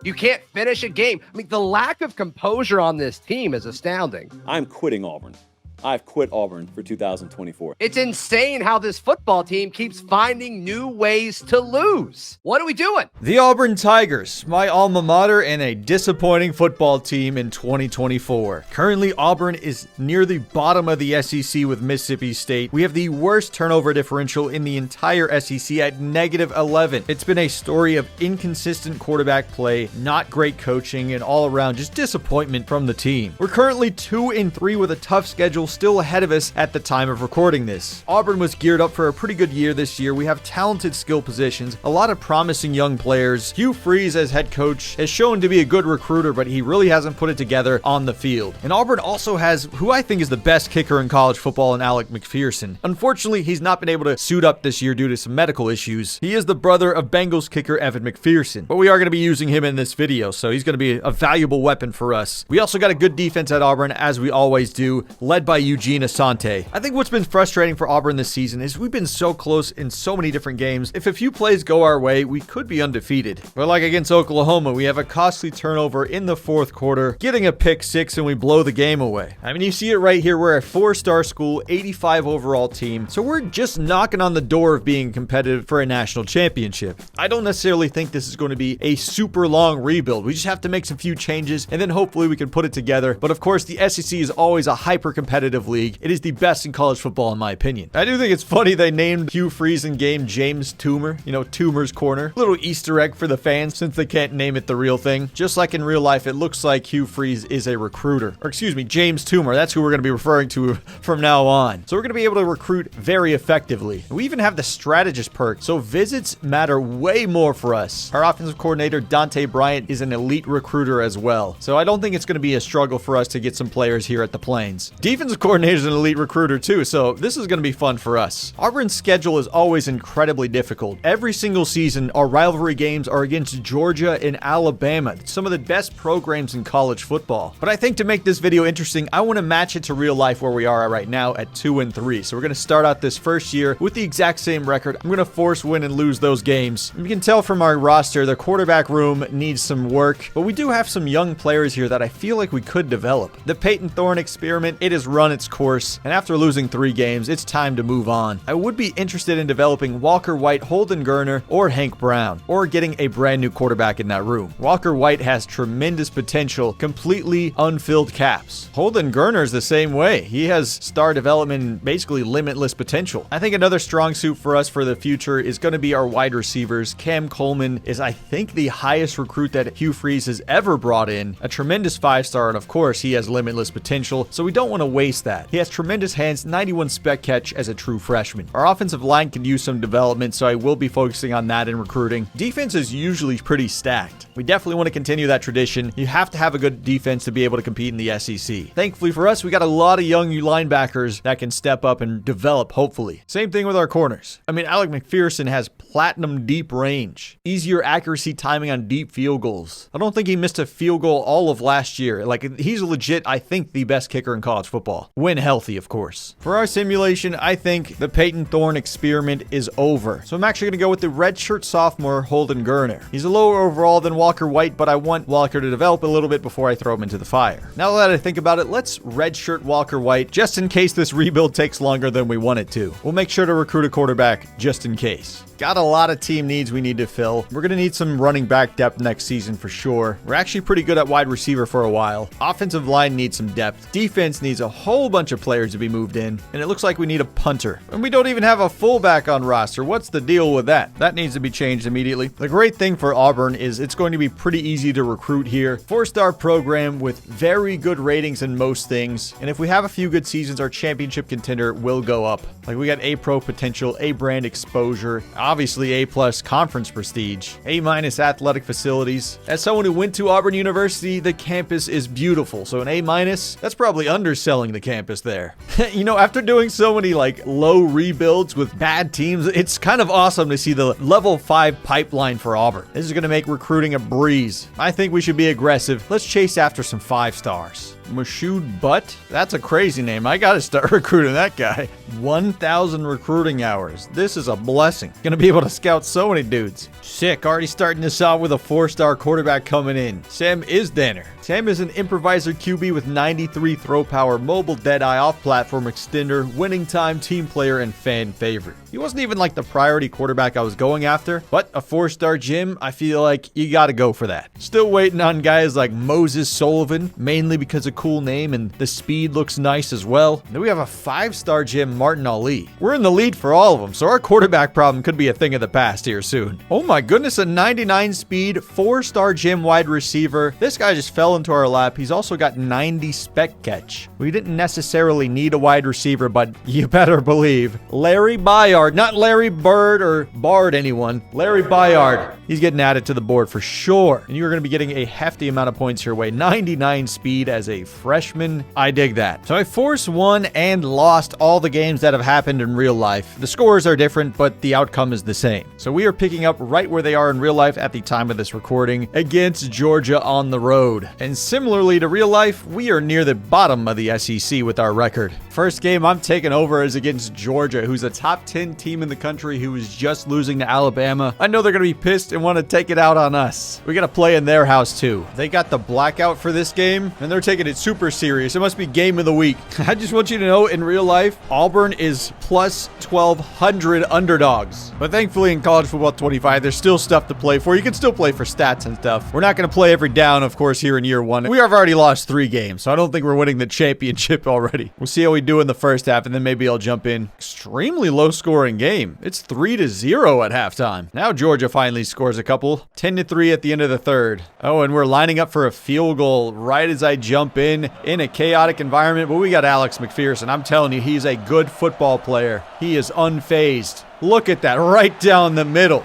You can't finish a game. I mean, the lack of composure on this team is astounding. I'm quitting Auburn. I've quit Auburn for 2024. It's insane how this football team keeps finding new ways to lose. What are we doing? The Auburn Tigers, my alma mater, and a disappointing football team in 2024. Currently, Auburn is near the bottom of the SEC with Mississippi State. We have the worst turnover differential in the entire SEC at -11. It's been a story of inconsistent quarterback play, not great coaching, and all around just disappointment from the team. We're currently 2-3 with a tough schedule still ahead of us at the time of recording this. Auburn was geared up for a pretty good year this year. We have talented skill positions, a lot of promising young players. Hugh Freeze as head coach has shown to be a good recruiter, but he really hasn't put it together on the field. And Auburn also has who I think is the best kicker in college football in Alec McPherson. Unfortunately, he's not been able to suit up this year due to some medical issues. He is the brother of Bengals kicker Evan McPherson, but we are going to be using him in this video, so he's going to be a valuable weapon for us. We also got a good defense at Auburn, as we always do, led by Eugene Asante. I think what's been frustrating for Auburn this season is we've been so close in so many different games. If a few plays go our way, we could be undefeated. But like against Oklahoma, we have a costly turnover in the fourth quarter, getting a pick six, and we blow the game away. I mean, you see it right here. We're a 4-star school, 85 overall team, so we're just knocking on the door of being competitive for a national championship. I don't necessarily think this is going to be a super long rebuild. We just have to make some few changes, and then hopefully we can put it together. But of course, the SEC is always a hyper-competitive league. It is the best in college football, in my opinion. I do think it's funny they named Hugh Freeze in game James Toomer, you know, Toomer's Corner. Little Easter egg for the fans since they can't name it the real thing. Just like in real life, it looks like Hugh Freeze is a recruiter. Or excuse me, James Toomer. That's who we're going to be referring to from now on. So we're going to be able to recruit very effectively. We even have the strategist perk, so visits matter way more for us. Our offensive coordinator, Dante Bryant, is an elite recruiter as well. So I don't think it's going to be a struggle for us to get some players here at the Plains. Defensive coordinator is an elite recruiter too, so this is going to be fun for us. Auburn's schedule is always incredibly difficult. Every single season, our rivalry games are against Georgia and Alabama, some of the best programs in college football. But I think to make this video interesting, I want to match it to real life where we are right now at 2-3. So we're going to start out this first year with the exact same record. I'm going to force win and lose those games. You can tell from our roster, the quarterback room needs some work, but we do have some young players here that I feel like we could develop. The Peyton Thorne experiment, it has run its course, and after losing 3 games, it's time to move on. I would be interested in developing Walker White, Holden Gerner, or Hank Brown, or getting a brand new quarterback in that room. Walker White has tremendous potential, completely unfilled caps. Holden Gerner is the same way. He has star development and basically limitless potential. I think another strong suit for us for the future is going to be our wide receivers. Cam Coleman is, I think, the highest recruit that Hugh Freeze has ever brought in. A tremendous 5-star, and of course, he has limitless potential, so we don't want to waste that. He has tremendous hands, 91 spec catch as a true freshman. Our offensive line can use some development, so I will be focusing on that in recruiting. Defense is usually pretty stacked. We definitely want to continue that tradition. You have to have a good defense to be able to compete in the SEC. Thankfully for us, we got a lot of young linebackers that can step up and develop, hopefully. Same thing with our corners. I mean, Alec McPherson has platinum deep range, easier accuracy timing on deep field goals. I don't think he missed a field goal all of last year. Like, he's legit, I think, the best kicker in college football. When healthy, of course. For our simulation, I think the Peyton Thorne experiment is over. So I'm actually going to go with the redshirt sophomore, Holden Gerner. He's a lower overall than Walker White, but I want Walker to develop a little bit before I throw him into the fire. Now that I think about it, let's redshirt Walker White just in case this rebuild takes longer than we want it to. We'll make sure to recruit a quarterback just in case. Got a lot of team needs we need to fill. We're going to need some running back depth next season for sure. We're actually pretty good at wide receiver for a while. Offensive line needs some depth. Defense needs a whole bunch of players to be moved in. And it looks like we need a punter. And we don't even have a fullback on roster. What's the deal with that? That needs to be changed immediately. The great thing for Auburn is it's going to be pretty easy to recruit here. 4-star program with very good ratings in most things. And if we have a few good seasons, our championship contender will go up. Like, we got A-Pro potential, A-brand exposure, obviously A+ conference prestige, A- athletic facilities. As someone who went to Auburn University, the campus is beautiful. So an A-, that's probably underselling the the campus there. You know, after doing so many like low rebuilds with bad teams, it's kind of awesome to see the level 5 pipeline for Auburn. This is going to make recruiting a breeze. I think we should be aggressive. Let's chase after some 5 stars. Mashoud Butt? That's a crazy name. I gotta start recruiting that guy. 1,000 recruiting hours. This is a blessing. Gonna be able to scout so many dudes. Sick. Already starting this out with a 4-star quarterback coming in. Sam Isdaner. Sam is an improviser QB with 93 throw power, mobile deadeye, off-platform extender, winning time, team player, and fan favorite. He wasn't even like the priority quarterback I was going after, but a 4-star Jim, I feel like you gotta go for that. Still waiting on guys like Moses Sullivan, mainly because of cool name and the speed looks nice as well. Then we have a 5-star Jim, Martin Ali. We're in the lead for all of them, so our quarterback problem could be a thing of the past here soon. Oh my goodness, a 99 speed, 4-star Jim wide receiver. This guy just fell into our lap. He's also got 90 spec catch. We didn't necessarily need a wide receiver, but you better believe Larry Byard, not Larry Bird or Bard anyone, Larry Byard. He's getting added to the board for sure. And you're going to be getting a hefty amount of points your way. 99 speed as a freshman. I dig that. So I force won and lost all the games that have happened in real life. The scores are different, but the outcome is the same. So we are picking up right where they are in real life at the time of this recording against Georgia on the road. And similarly to real life, we are near the bottom of the SEC with our record. First game I'm taking over is against Georgia, who's a top 10 team in the country who is just losing to Alabama. I know they're going to be pissed and want to take it out on us. We got to play in their house too. They got the blackout for this game, and they're taking it super serious. It must be game of the week. I just want you to know, in real life, Auburn is plus 1,200 underdogs. But thankfully in College Football 25, there's still stuff to play for. You can still play for stats and stuff. We're not going to play every down, of course, here in year one. We have already lost 3 games, so I don't think we're winning the championship already. We'll see how we do in the first half, and then maybe I'll jump in. Extremely low-scoring game. It's 3-0 at halftime. Now Georgia finally scores a couple. 10-3 at the end of the third. Oh, and we're lining up for a field goal right as I jump in a chaotic environment, but we got Alex McPherson. I'm telling you, he's a good football player. He is unfazed. Look at that, right down the middle.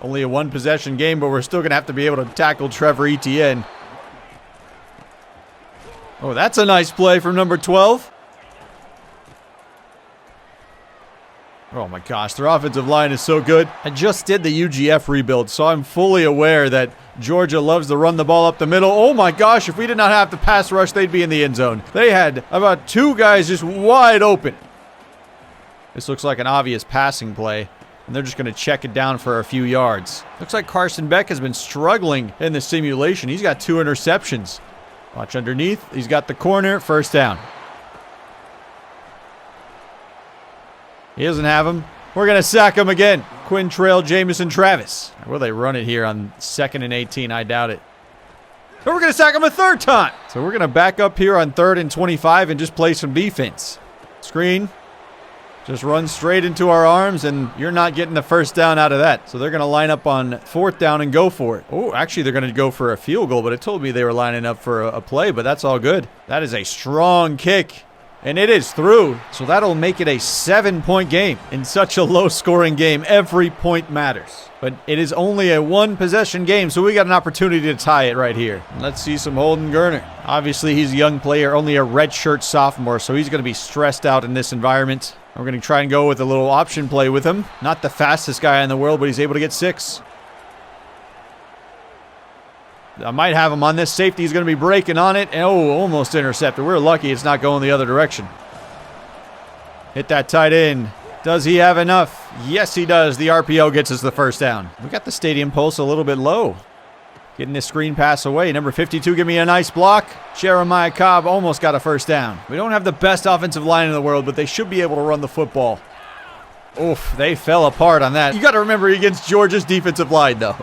Only a 1-possession game, but we're still going to have to be able to tackle Trevor Etienne. Oh, that's a nice play from number 12. Oh my gosh, their offensive line is so good. I just did the UGF rebuild, so I'm fully aware that Georgia loves to run the ball up the middle. Oh my gosh, if we did not have to pass rush, they'd be in the end zone. They had about 2 guys just wide open. This looks like an obvious passing play, and they're just going to check it down for a few yards. Looks like Carson Beck has been struggling in the simulation. He's got 2 interceptions. Watch underneath. He's got the corner. First down. He doesn't have him. We're going to sack him again. Quintrell Jamison Travis. Will they run it here on 2nd and 18? I doubt it. But we're going to sack him a 3rd time. So we're going to back up here on 3rd and 25 and just play some defense. Screen. Just run straight into our arms, and you're not getting the first down out of that. So they're going to line up on 4th down and go for it. Oh, actually, they're going to go for a field goal, but it told me they were lining up for a play, but that's all good. That is a strong kick, and it is through. So that'll make it a 7-point game. In such a low-scoring game, every point matters. But it is only a 1-possession game, so we got an opportunity to tie it right here. Let's see some Holden Gerner. Obviously, he's a young player, only a redshirt sophomore, so he's going to be stressed out in this environment. We're going to try and go with a little option play with him. Not the fastest guy in the world, but he's able to get 6. I might have him on this. Safety is going to be breaking on it. And oh, almost intercepted. We're lucky it's not going the other direction. Hit that tight end. Does he have enough? Yes, he does. The RPO gets us the first down. We got the stadium pulse a little bit low. Getting this screen pass away. Number 52, give me a nice block. Jeremiah Cobb almost got a first down. We don't have the best offensive line in the world, but they should be able to run the football. Oof, they fell apart on that. You got to remember against Georgia's defensive line, though.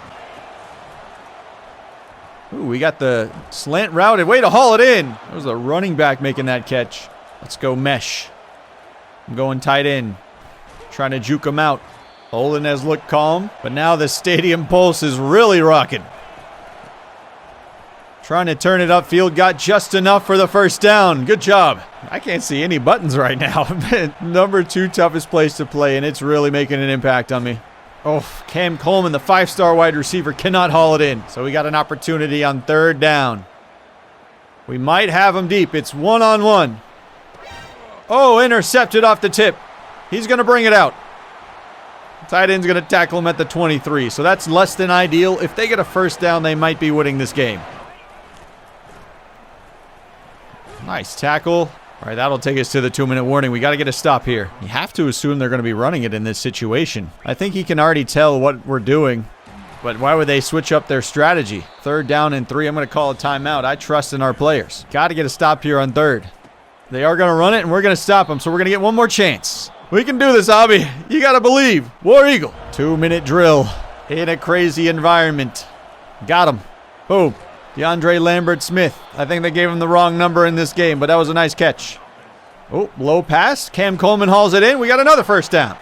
Ooh, we got the slant route. Way to haul it in. That was a running back making that catch. Let's go mesh. I'm going tight end. Trying to juke him out. Olin has looked calm, but now the stadium pulse is really rocking. Trying to turn it upfield, got just enough for the first down. Good job. I can't see any buttons right now. Number 2 toughest place to play, and it's really making an impact on me. Oh, Cam Coleman, the 5-star wide receiver, cannot haul it in. So we got an opportunity on 3rd down. We might have him deep. It's 1-on-1. Oh, intercepted off the tip. He's going to bring it out. Tight end's going to tackle him at the 23, so that's less than ideal. If they get a first down, they might be winning this game. Nice tackle. All right, that'll take us to the 2-minute warning. We got to get a stop here. You have to assume they're going to be running it in this situation. I think he can already tell what we're doing, but why would they switch up their strategy? 3rd down and 3. I'm going to call a timeout. I trust in our players. Got to get a stop here on 3rd. They are going to run it, and we're going to stop them, so we're going to get one more chance. We can do this, Abby. You got to believe. War Eagle. 2-minute drill in a crazy environment. Got him. Boom. DeAndre Lambert-Smith. I think they gave him the wrong number in this game, but that was a nice catch. Oh, low pass. Cam Coleman hauls it in. We got another first down.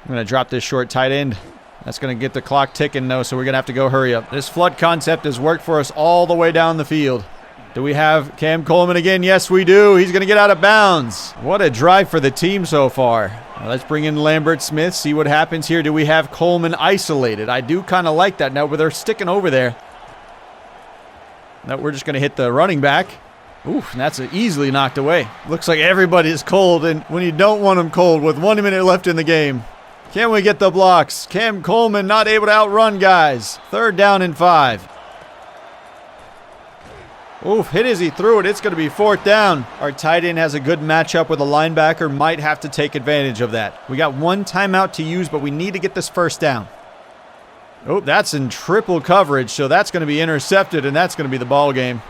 I'm going to drop this short tight end. That's going to get the clock ticking, though, so we're going to have to go hurry up. This flood concept has worked for us all the way down the field. Do we have Cam Coleman again? Yes, we do. He's going to get out of bounds. What a drive for the team so far. Now let's bring in Lambert-Smith, see what happens here. Do we have Coleman isolated? I do kind of like that now, but they're sticking over there. Now we're just going to hit the running back. Oof, and that's easily knocked away. Looks like everybody's cold, and when you don't want them cold with 1 minute left in the game. Can we get the blocks? Cam Coleman not able to outrun guys. 3rd down and 5. Oof, hit as he threw it. It's going to be 4th down. Our tight end has a good matchup with a linebacker. Might have to take advantage of that. We got 1 timeout to use, but we need to get this first down. Oh, that's in triple coverage, so that's going to be intercepted, and that's going to be the ball game.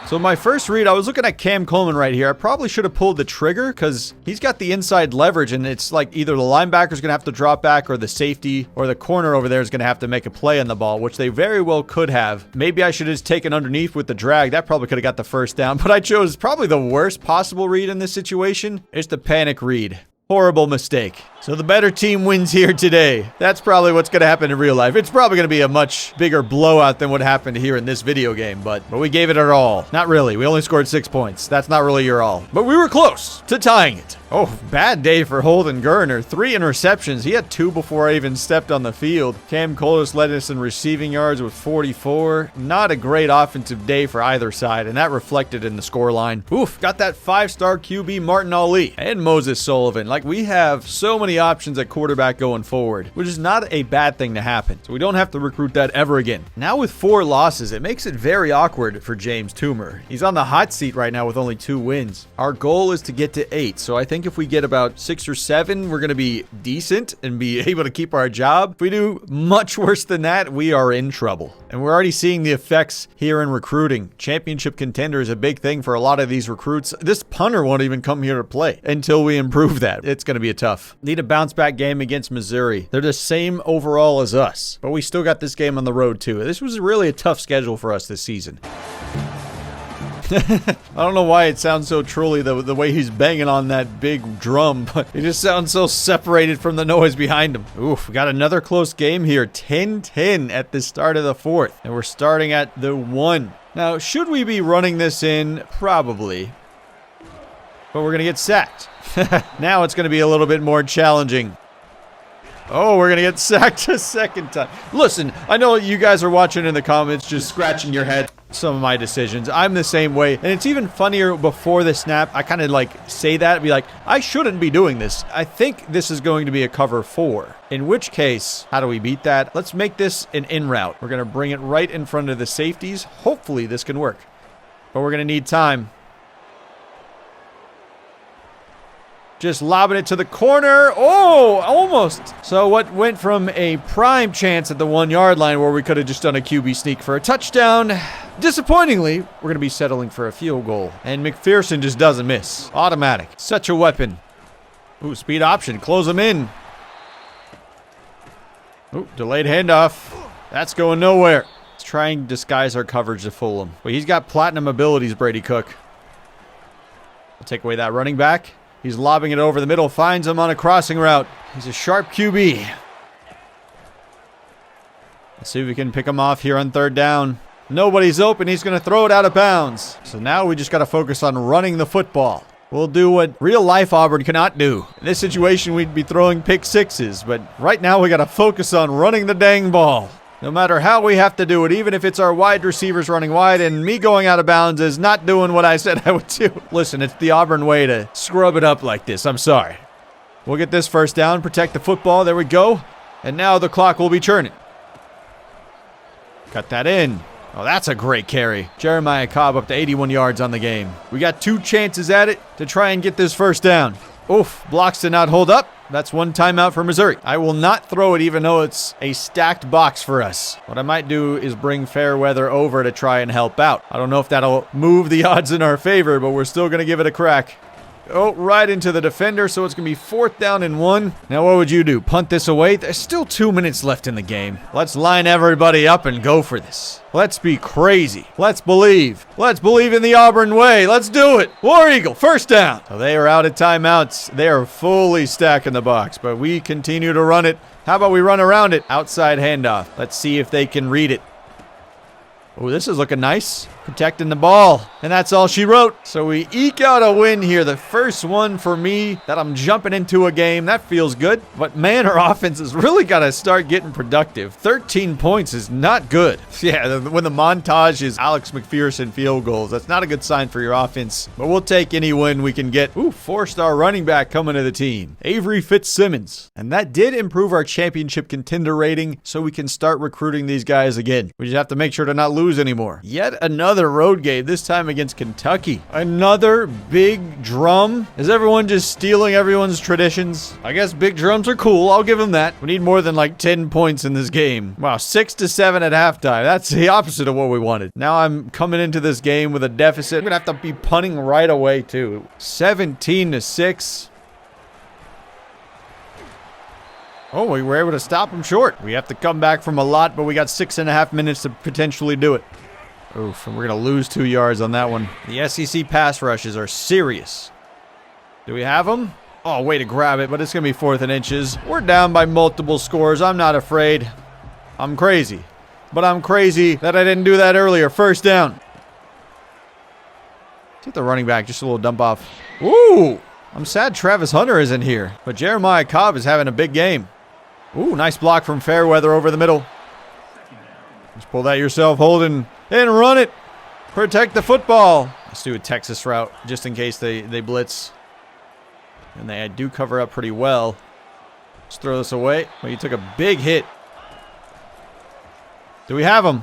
So my first read, I was looking at Cam Coleman right here. I probably should have pulled the trigger because he's got the inside leverage, and it's like either the linebacker's going to have to drop back or the safety or the corner over there is going to have to make a play on the ball, which they very well could have. Maybe I should have just taken underneath with the drag. That probably could have got the first down, but I chose probably the worst possible read in this situation. It's the panic read. Horrible mistake. So the better team wins here today. That's probably what's going to happen in real life. It's probably going to be a much bigger blowout than what happened here in this video game, but we gave it our all. Not really. We only scored 6 points. That's not really your all. But we were close to tying it. Oh, bad day for Holden Gerner. 3 interceptions. He had 2 before I even stepped on the field. Cam Colas led us in receiving yards with 44. Not a great offensive day for either side, and that reflected in the scoreline. Oof, got that 5-star QB Martin Ali and Moses Sullivan. Like, we have so many options at quarterback going forward, which is not a bad thing to happen. So we don't have to recruit that ever again. Now with 4 losses, it makes it very awkward for James Toomer. He's on the hot seat right now with only 2 wins. Our goal is to get to 8, so I think if we get about 6 or 7, we're going to be decent and be able to keep our job. If we do much worse than that, we are in trouble. And we're already seeing the effects here in recruiting. Championship contender is a big thing for a lot of these recruits. This punter won't even come here to play until we improve that. It's going to be a tough. Need a bounce back game against Missouri. They're the same overall as us, but we still got this game on the road too. This was really a tough schedule for us this season. I don't know why it sounds so truly the way he's banging on that big drum, but it just sounds so separated from the noise behind him. Oof, we got another close game here. 10-10 at the start of the 4th, and we're starting at the 1. Now, should we be running this in? Probably. But we're going to get sacked. Now it's going to be a little bit more challenging. Oh, we're going to get sacked a second time. Listen, I know you guys are watching in the comments just scratching your head. Some of my decisions. I'm the same way. And it's even funnier before the snap. I kind of like say that and be like, I shouldn't be doing this. I think this is going to be a cover 4. In which case, how do we beat that? Let's make this an in route. We're going to bring it right in front of the safeties. Hopefully this can work. But we're going to need time. Just lobbing it to the corner. Oh, almost. So what went from a prime chance at the 1-yard line where we could have just done a QB sneak for a touchdown. Disappointingly, we're going to be settling for a field goal. And McPherson just doesn't miss. Automatic. Such a weapon. Ooh, speed option. Close him in. Ooh, delayed handoff. That's going nowhere. Let's try and disguise our coverage to fool him. But he's got platinum abilities, Brady Cook. We'll take away that running back. He's lobbing it over the middle, finds him on a crossing route. He's a sharp QB. Let's see if we can pick him off here on 3rd down. Nobody's open. He's going to throw it out of bounds. So now we just got to focus on running the football. We'll do what real-life Auburn cannot do. In this situation, we'd be throwing pick 6s. But right now, we got to focus on running the dang ball. No matter how we have to do it, even if it's our wide receivers running wide and me going out of bounds is not doing what I said I would do. Listen, it's the Auburn way to scrub it up like this. I'm sorry. We'll get this first down, protect the football. There we go. And now the clock will be churning. Cut that in. Oh, that's a great carry. Jeremiah Cobb up to 81 yards on the game. We got 2 chances at it to try and get this first down. Oof, blocks did not hold up. That's 1 timeout for Missouri. I will not throw it even though it's a stacked box for us. What I might do is bring Fairweather over to try and help out. I don't know if that'll move the odds in our favor, but we're still going to give it a crack. Oh, right into the defender, so it's going to be 4th down and 1. Now, what would you do? Punt this away? There's still 2 minutes left in the game. Let's line everybody up and go for this. Let's be crazy. Let's believe. Let's believe in the Auburn way. Let's do it. War Eagle, first down. So they are out of timeouts. They are fully stacking the box, but we continue to run it. How about we run around it? Outside handoff. Let's see if they can read it. Oh, this is looking nice. Protecting the ball. And that's all she wrote. So we eke out a win here. The first one for me that I'm jumping into a game. That feels good. But man, our offense has really got to start getting productive. 13 points is not good. Yeah, when the montage is Alex McPherson field goals, that's not a good sign for your offense. But we'll take any win we can get. Ooh, 4-star running back coming to the team. Avery Fitzsimmons. And that did improve our championship contender rating, so we can start recruiting these guys again. We just have to make sure to not lose anymore. Yet another road game, this time against Kentucky. Another big drum. Is everyone just stealing everyone's traditions? I guess big drums are cool. I'll give them that. We need more than like 10 points in this game. Wow, 6-7 at halftime. That's the opposite of what we wanted. Now I'm coming into this game with a deficit. I'm gonna have to be punting right away too. 17-6. Oh, we were able to stop him short. We have to come back from a lot, but we got 6.5 minutes to potentially do it. Oof, and we're going to lose 2 yards on that one. The SEC pass rushes are serious. Do we have them? Oh, way to grab it, but it's going to be 4th and inches. We're down by multiple scores. I'm not afraid. I'm crazy. But I'm crazy that I didn't do that earlier. First down. Get the running back, just a little dump off. Ooh, I'm sad Travis Hunter isn't here, but Jeremiah Cobb is having a big game. Ooh, nice block from Fairweather over the middle. Just pull that yourself, Holden, and run it. Protect the football. Let's do a Texas route just in case they blitz. And they do cover up pretty well. Let's throw this away. Well, you took a big hit. Do we have him?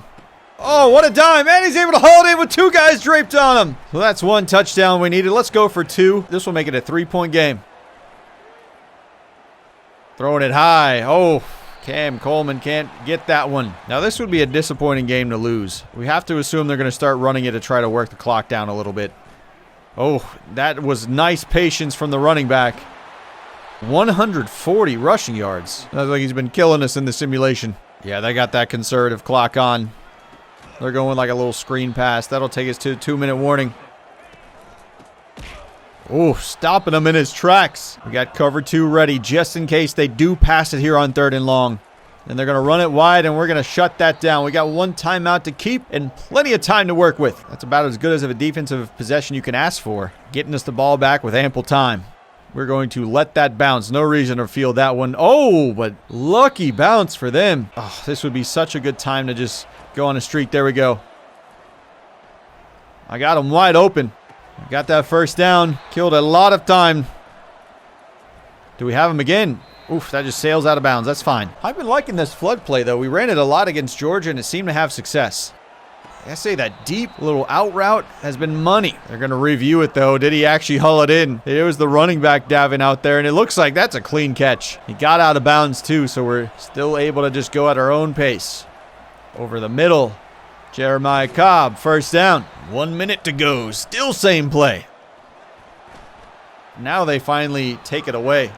Oh, what a dime. And he's able to hold in with 2 guys draped on him. So that's 1 touchdown we needed. Let's go for 2. This will make it a 3-point game. Throwing it high. Oh, Cam Coleman can't get that one. Now, this would be a disappointing game to lose. We have to assume they're going to start running it to try to work the clock down a little bit. Oh, that was nice patience from the running back. 140 rushing yards. Looks like he's been killing us in the simulation. Yeah, they got that conservative clock on. They're going like a little screen pass. That'll take us to a 2-minute warning. Oh, stopping him in his tracks. We got cover 2 ready just in case they do pass it here on 3rd and long. And they're going to run it wide, and we're going to shut that down. We got 1 timeout to keep and plenty of time to work with. That's about as good as of a defensive possession you can ask for. Getting us the ball back with ample time. We're going to let that bounce. No reason to field that one. Oh, but lucky bounce for them. Oh, this would be such a good time to just go on a streak. There we go. I got him wide open. Got that first down. Killed a lot of time. Do we have him again? Oof, that just sails out of bounds. That's fine. I've been liking this flood play, though. We ran it a lot against Georgia, and it seemed to have success. I say that deep little out route has been money. They're going to review it, though. Did he actually hull it in? There was the running back diving out there, and it looks like that's a clean catch. He got out of bounds, too, so we're still able to just go at our own pace. Over the middle. Jeremiah Cobb, first down. 1 minute to go. Still same play. Now they finally take it away.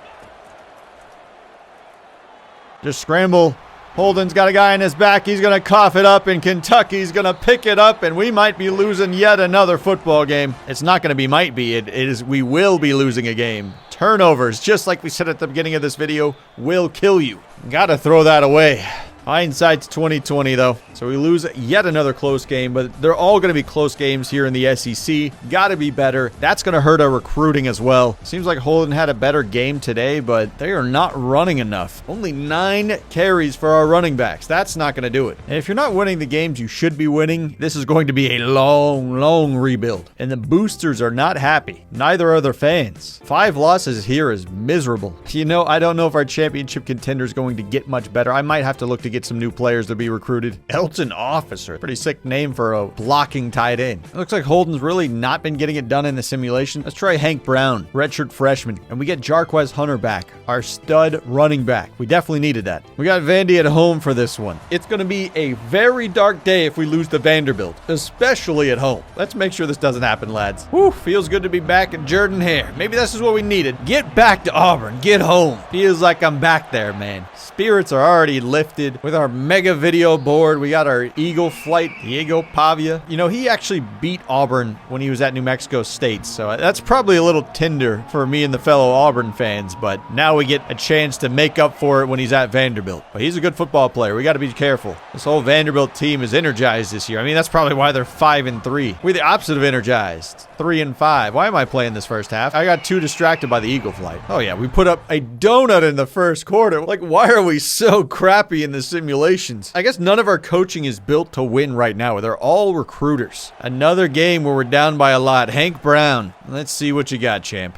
Just scramble. Holden's got a guy in his back. He's going to cough it up, and Kentucky's going to pick it up, and we might be losing yet another football game. It's not going to be might be. It is we will be losing a game. Turnovers, just like we said at the beginning of this video, will kill you. Got to throw that away. Hindsight's 2020 though. So we lose yet another close game, but they're all going to be close games here in the SEC. Got to be better. That's going to hurt our recruiting as well. Seems like Holden had a better game today, but they are not running enough. Only 9 carries for our running backs. That's not going to do it. And if you're not winning the games you should be winning, this is going to be a long rebuild. And the boosters are not happy. Neither are their fans. 5 losses here is miserable. You know, I don't know if our championship contender is going to get much better. I might have to look to get some new players to be recruited. Elton Officer. Pretty sick name for a blocking tight end. It looks like Holden's really not been getting it done in the simulation. Let's try Hank Brown, redshirt freshman. And we get Jarquez Hunter back, our stud running back. We definitely needed that. We got Vandy at home for this one. It's going to be a very dark day if we lose to Vanderbilt, especially at home. Let's make sure this doesn't happen, lads. Whew, feels good to be back at Jordan-Hare. Maybe this is what we needed. Get back to Auburn. Get home. Feels like I'm back there, man. Spirits are already lifted with our mega video board. We got our Eagle flight, Diego Pavia. You know, he actually beat Auburn when he was at New Mexico State, so that's probably a little tender for me and the fellow Auburn fans, but now we get a chance to make up for it when he's at Vanderbilt. But he's a good football player. We got to be careful. This whole Vanderbilt team is energized this year. I mean, that's probably why they're 5-3. We're the opposite of energized. 3-5. Why am I playing this first half? I got too distracted by the Eagle flight. Oh yeah, we put up a donut in the first quarter. Like, why are we so crappy in the simulations? I guess none of our coaching is built to win right now. They're all recruiters. Another game where we're down by a lot. Hank Brown. Let's see what you got, champ.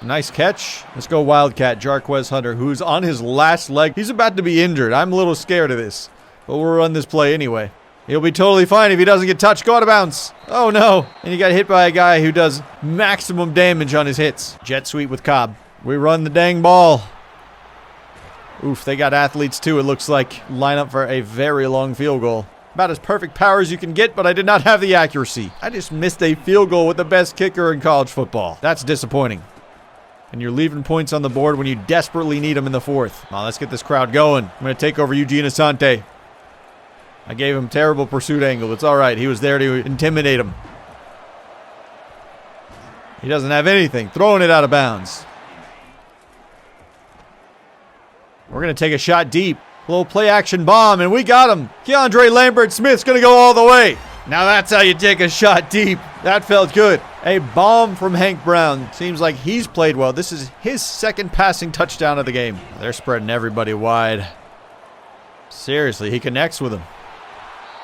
Nice catch. Let's go Wildcat, Jarquez Hunter, who's on his last leg. He's about to be injured. I'm a little scared of this, but we'll run this play anyway. He'll be totally fine if he doesn't get touched. Go out of bounds. Oh, no. And he got hit by a guy who does maximum damage on his hits. Jet sweep with Cobb. We run the dang ball. Oof, they got athletes too, it looks like. Line up for a very long field goal. About as perfect power as you can get, but I did not have the accuracy. I just missed a field goal with the best kicker in college football. That's disappointing. And you're leaving points on the board when you desperately need them in the fourth. Come on, let's get this crowd going. I'm going to take over Eugene Asante. I gave him terrible pursuit angle. It's all right. He was there to intimidate him. He doesn't have anything. Throwing it out of bounds. We're going to take a shot deep. A little play action bomb, and we got him. Keandre Lambert-Smith's going to go all the way. Now that's how you take a shot deep. That felt good. A bomb from Hank Brown. Seems like he's played well. This is his second passing touchdown of the game. They're spreading everybody wide. Seriously, he connects with them.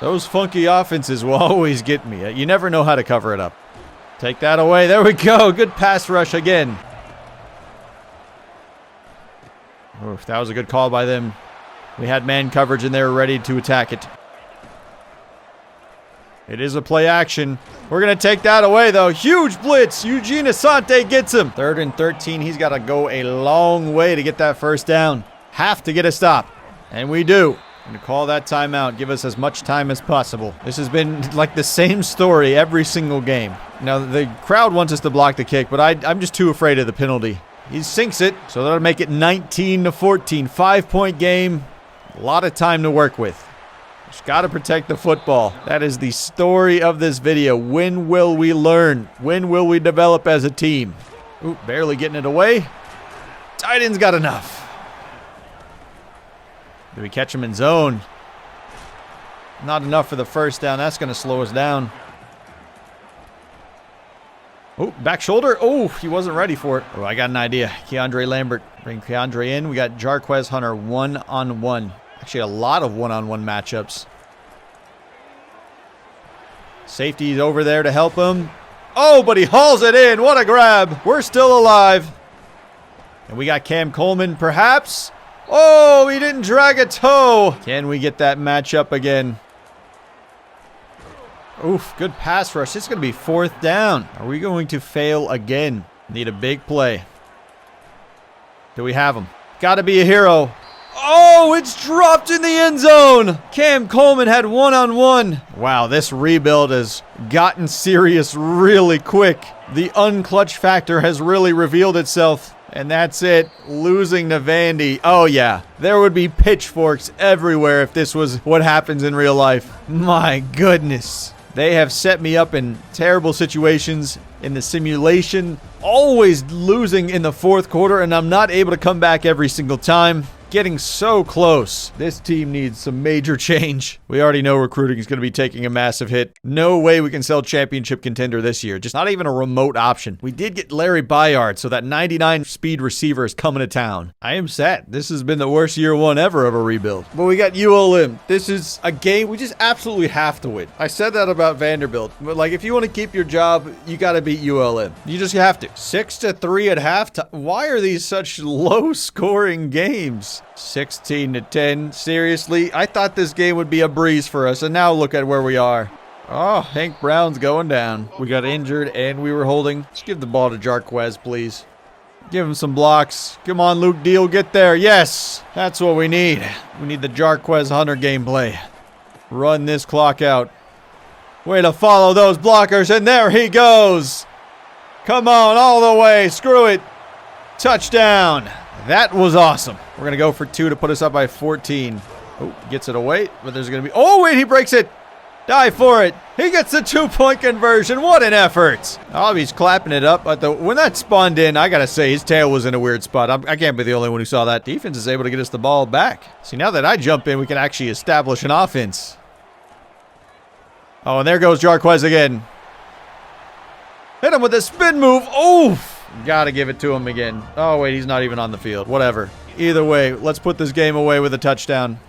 Those funky offenses will always get me. You never know how to cover it up. Take that away. There we go. Good pass rush again. Oof, that was a good call by them. We had man coverage and they were ready to attack it. It is a play action. We're going to take that away, though. Huge blitz. Eugene Asante gets him. 3rd and 13. He's got to go a long way to get that first down. Have to get a stop. And we do. I'm going to call that timeout. Give us as much time as possible. This has been like the same story every single game. Now, the crowd wants us to block the kick, but I'm just too afraid of the penalty. He sinks it, so that'll make it 19-14. 5-point game. A lot of time to work with. Just got to protect the football. That is the story of this video. When will we learn? When will we develop as a team? Ooh, barely getting it away. Tight end's got enough. Did we catch him in zone? Not enough for the first down. That's going to slow us down. Oh, back shoulder. Oh, he wasn't ready for it. Oh, I got an idea. Keandre Lambert. Bring Keandre in. We got Jarquez Hunter one-on-one. Actually, a lot of one-on-one matchups. Safety's over there to help him. Oh, but he hauls it in. What a grab. We're still alive. And we got Cam Coleman, perhaps. Oh, he didn't drag a toe. Can we get that matchup again? Oof, good pass rush. It's going to be 4th down. Are we going to fail again? Need a big play. Do we have him? Got to be a hero. Oh, it's dropped in the end zone. Cam Coleman had one-on-one. Wow, this rebuild has gotten serious really quick. The unclutch factor has really revealed itself. And that's it. Losing to Vandy. Oh, yeah. There would be pitchforks everywhere if this was what happens in real life. My goodness. They have set me up in terrible situations in the simulation. Always losing in the 4th quarter, and I'm not able to come back every single time. Getting so close. This team needs some major change. We already know recruiting is going to be taking a massive hit. No way we can sell championship contender this year. Just not even a remote option. We did get Larry Bayard, so that 99 speed receiver is coming to town. I am sad. This has been the worst year one ever of a rebuild. But we got ULM. This is a game we just absolutely have to win. I said that about Vanderbilt. But like, if you want to keep your job, you got to beat ULM. You just have to. 6-3 at halftime. Why are these such low scoring games? 16-10. Seriously, I thought this game would be a breeze for us, and now look at where we are. Oh, Hank Brown's going down. We got injured, and we were holding. Let's give the ball to Jarquez, please. Give him some blocks. Come on, Luke Deal, get there. Yes, that's what we need. We need the Jarquez Hunter gameplay. Run this clock out. Way to follow those blockers, and there he goes. Come on, all the way. Screw it. Touchdown. That was awesome. We're going to go for 2 to put us up by 14. Oh, gets it away, but there's going to be... Oh, wait, he breaks it. Die for it. He gets the 2-point conversion. What an effort. Oh, he's clapping it up. But when that spawned in, I got to say, his tail was in a weird spot. I can't be the only one who saw that. Defense is able to get us the ball back. See, now that I jump in, we can actually establish an offense. Oh, and there goes Jarquez again. Hit him with a spin move. Oof. Gotta give it to him again. Oh, wait, he's not even on the field. Whatever. Either way, let's put this game away with a touchdown.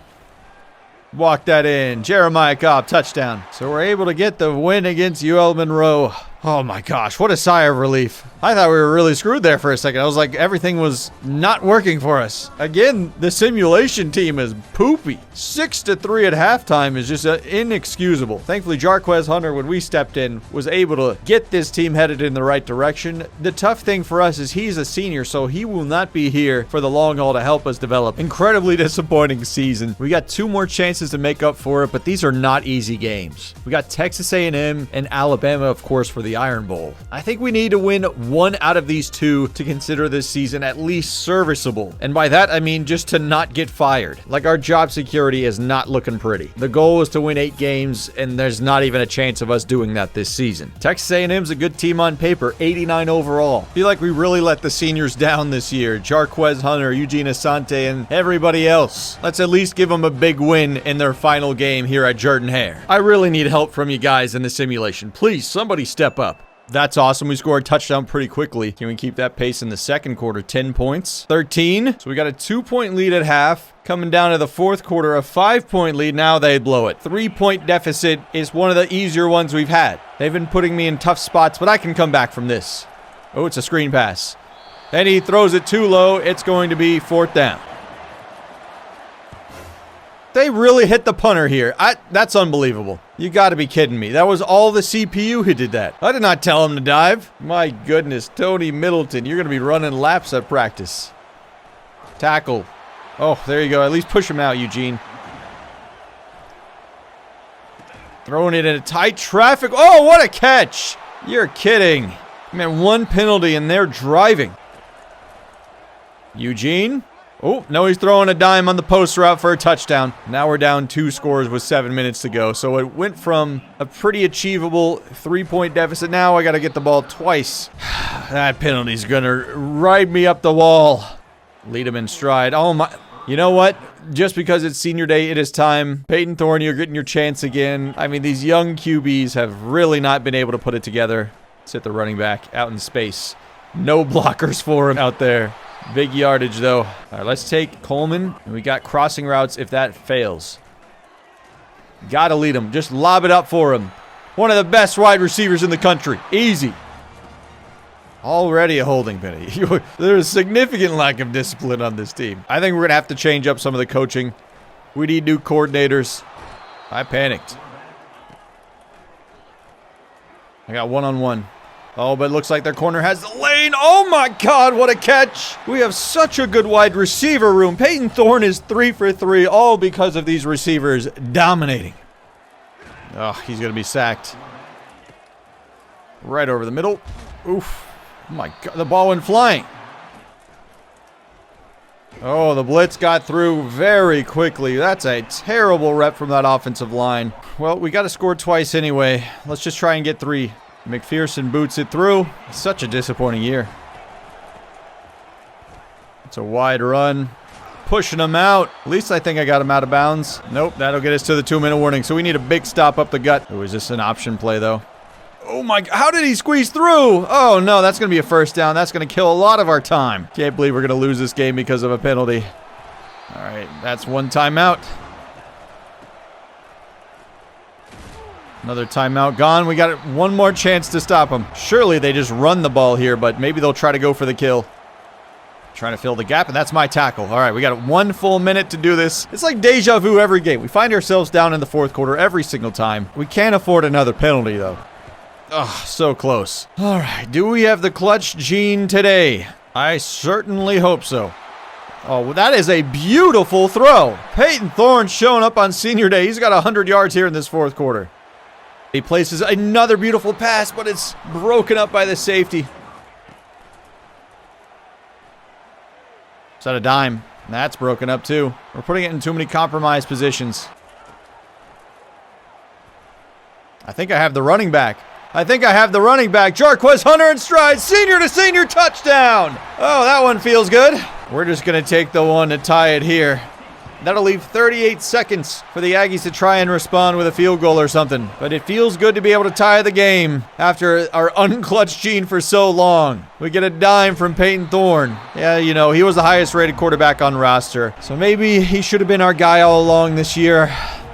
Walk that in. Jeremiah Cobb, touchdown. So we're able to get the win against UL Monroe. Oh my gosh, what a sigh of relief. I thought we were really screwed there for a second. I was like, everything was not working for us. Again, the simulation team is poopy. 6-3 at halftime is just inexcusable. Thankfully, Jarquez Hunter, when we stepped in, was able to get this team headed in the right direction. The tough thing for us is he's a senior, so he will not be here for the long haul to help us develop. Incredibly disappointing season. We got 2 more chances to make up for it, but these are not easy games. We got Texas A&M and Alabama, of course, for the Iron Bowl. I think we need to win 1 out of these 2 to consider this season at least serviceable. And by that, I mean just to not get fired. Like, our job security is not looking pretty. The goal is to win 8 games, and there's not even a chance of us doing that this season. Texas A&M's a good team on paper, 89 overall. Feel like we really let the seniors down this year. Jarquez Hunter, Eugene Asante, and everybody else. Let's at least give them a big win in their final game here at Jordan-Hare. I really need help from you guys in the simulation. Please, somebody step up. That's awesome. We scored a touchdown pretty quickly. Can we keep that pace in the second quarter? 10 points. 13. So we got a 2-point lead at half. Coming down to the fourth quarter, a 5-point lead. Now they blow it. 3-point deficit is one of the easier ones we've had. They've been putting me in tough spots, but I can come back from this. Oh, it's a screen pass. And he throws it too low. It's going to be 4th down. They really hit the punter here. That's unbelievable. You got to be kidding me. That was all the CPU who did that. I did not tell him to dive. My goodness, Tony Middleton, you're going to be running laps at practice. Tackle. Oh, there you go. At least push him out, Eugene. Throwing it into tight traffic. Oh, what a catch. You're kidding. Man, 1 penalty and they're driving. Eugene. Oh, no, he's throwing a dime on the post route for a touchdown. Now we're down 2 scores with 7 minutes to go. So it went from a pretty achievable 3-point deficit. Now I got to get the ball twice. That penalty's going to ride me up the wall. Lead him in stride. Oh, my. You know what? Just because it's senior day, it is time. Peyton Thorne, you're getting your chance again. I mean, these young QBs have really not been able to put it together. Let's hit the running back out in space. No blockers for him out there. Big yardage, though. All right, let's take Coleman. And we got crossing routes if that fails. Got to lead him. Just lob it up for him. One of the best wide receivers in the country. Easy. Already a holding penny. There's significant lack of discipline on this team. I think we're going to have to change up some of the coaching. We need new coordinators. I panicked. I got one-on-one. Oh, but it looks like their corner has the lane. Oh, my God, what a catch. We have such a good wide receiver room. Peyton Thorne is 3 for 3, all because of these receivers dominating. Oh, he's going to be sacked. Right over the middle. Oof. Oh, my God, the ball went flying. Oh, the blitz got through very quickly. That's a terrible rep from that offensive line. Well, we got to score twice anyway. Let's just try and get 3. McPherson boots it through. Such a disappointing year. It's a wide run. pushing him out. At least I think I got him out of bounds. Nope, that'll get us to the 2-minute warning. So we need a big stop up the gut. Oh, is this an option play, though? Oh my, how did he squeeze through? Oh no, that's going to be a first down. That's going to kill a lot of our time. Can't believe we're going to lose this game because of a penalty. All right, that's one timeout. Another timeout gone. We got one more chance to stop them. Surely they just run the ball here, but maybe they'll try to go for the kill. Trying to fill the gap, and that's my tackle. All right, we got 1 full minute to do this. It's like deja vu every game. We find ourselves down in the fourth quarter every single time. We can't afford another penalty, though. Oh, so close. All right, do we have the clutch gene today? I certainly hope so. Oh, well, that is a beautiful throw. Peyton Thorne showing up on senior day. He's got 100 yards here in this fourth quarter. He places another beautiful pass, but it's broken up by the safety. Is that a dime? That's broken up too. We're putting it in too many compromised positions. I think I have the running back. Jarquez Hunter in stride. Senior to senior touchdown. Oh, that one feels good. We're just going to take the one to tie it here. That'll leave 38 seconds for the Aggies to try and respond with a field goal or something. But it feels good to be able to tie the game after our unclutched gene for so long. We get a dime from Peyton Thorne. Yeah, you know, he was the highest rated quarterback on roster. So maybe he should have been our guy all along this year.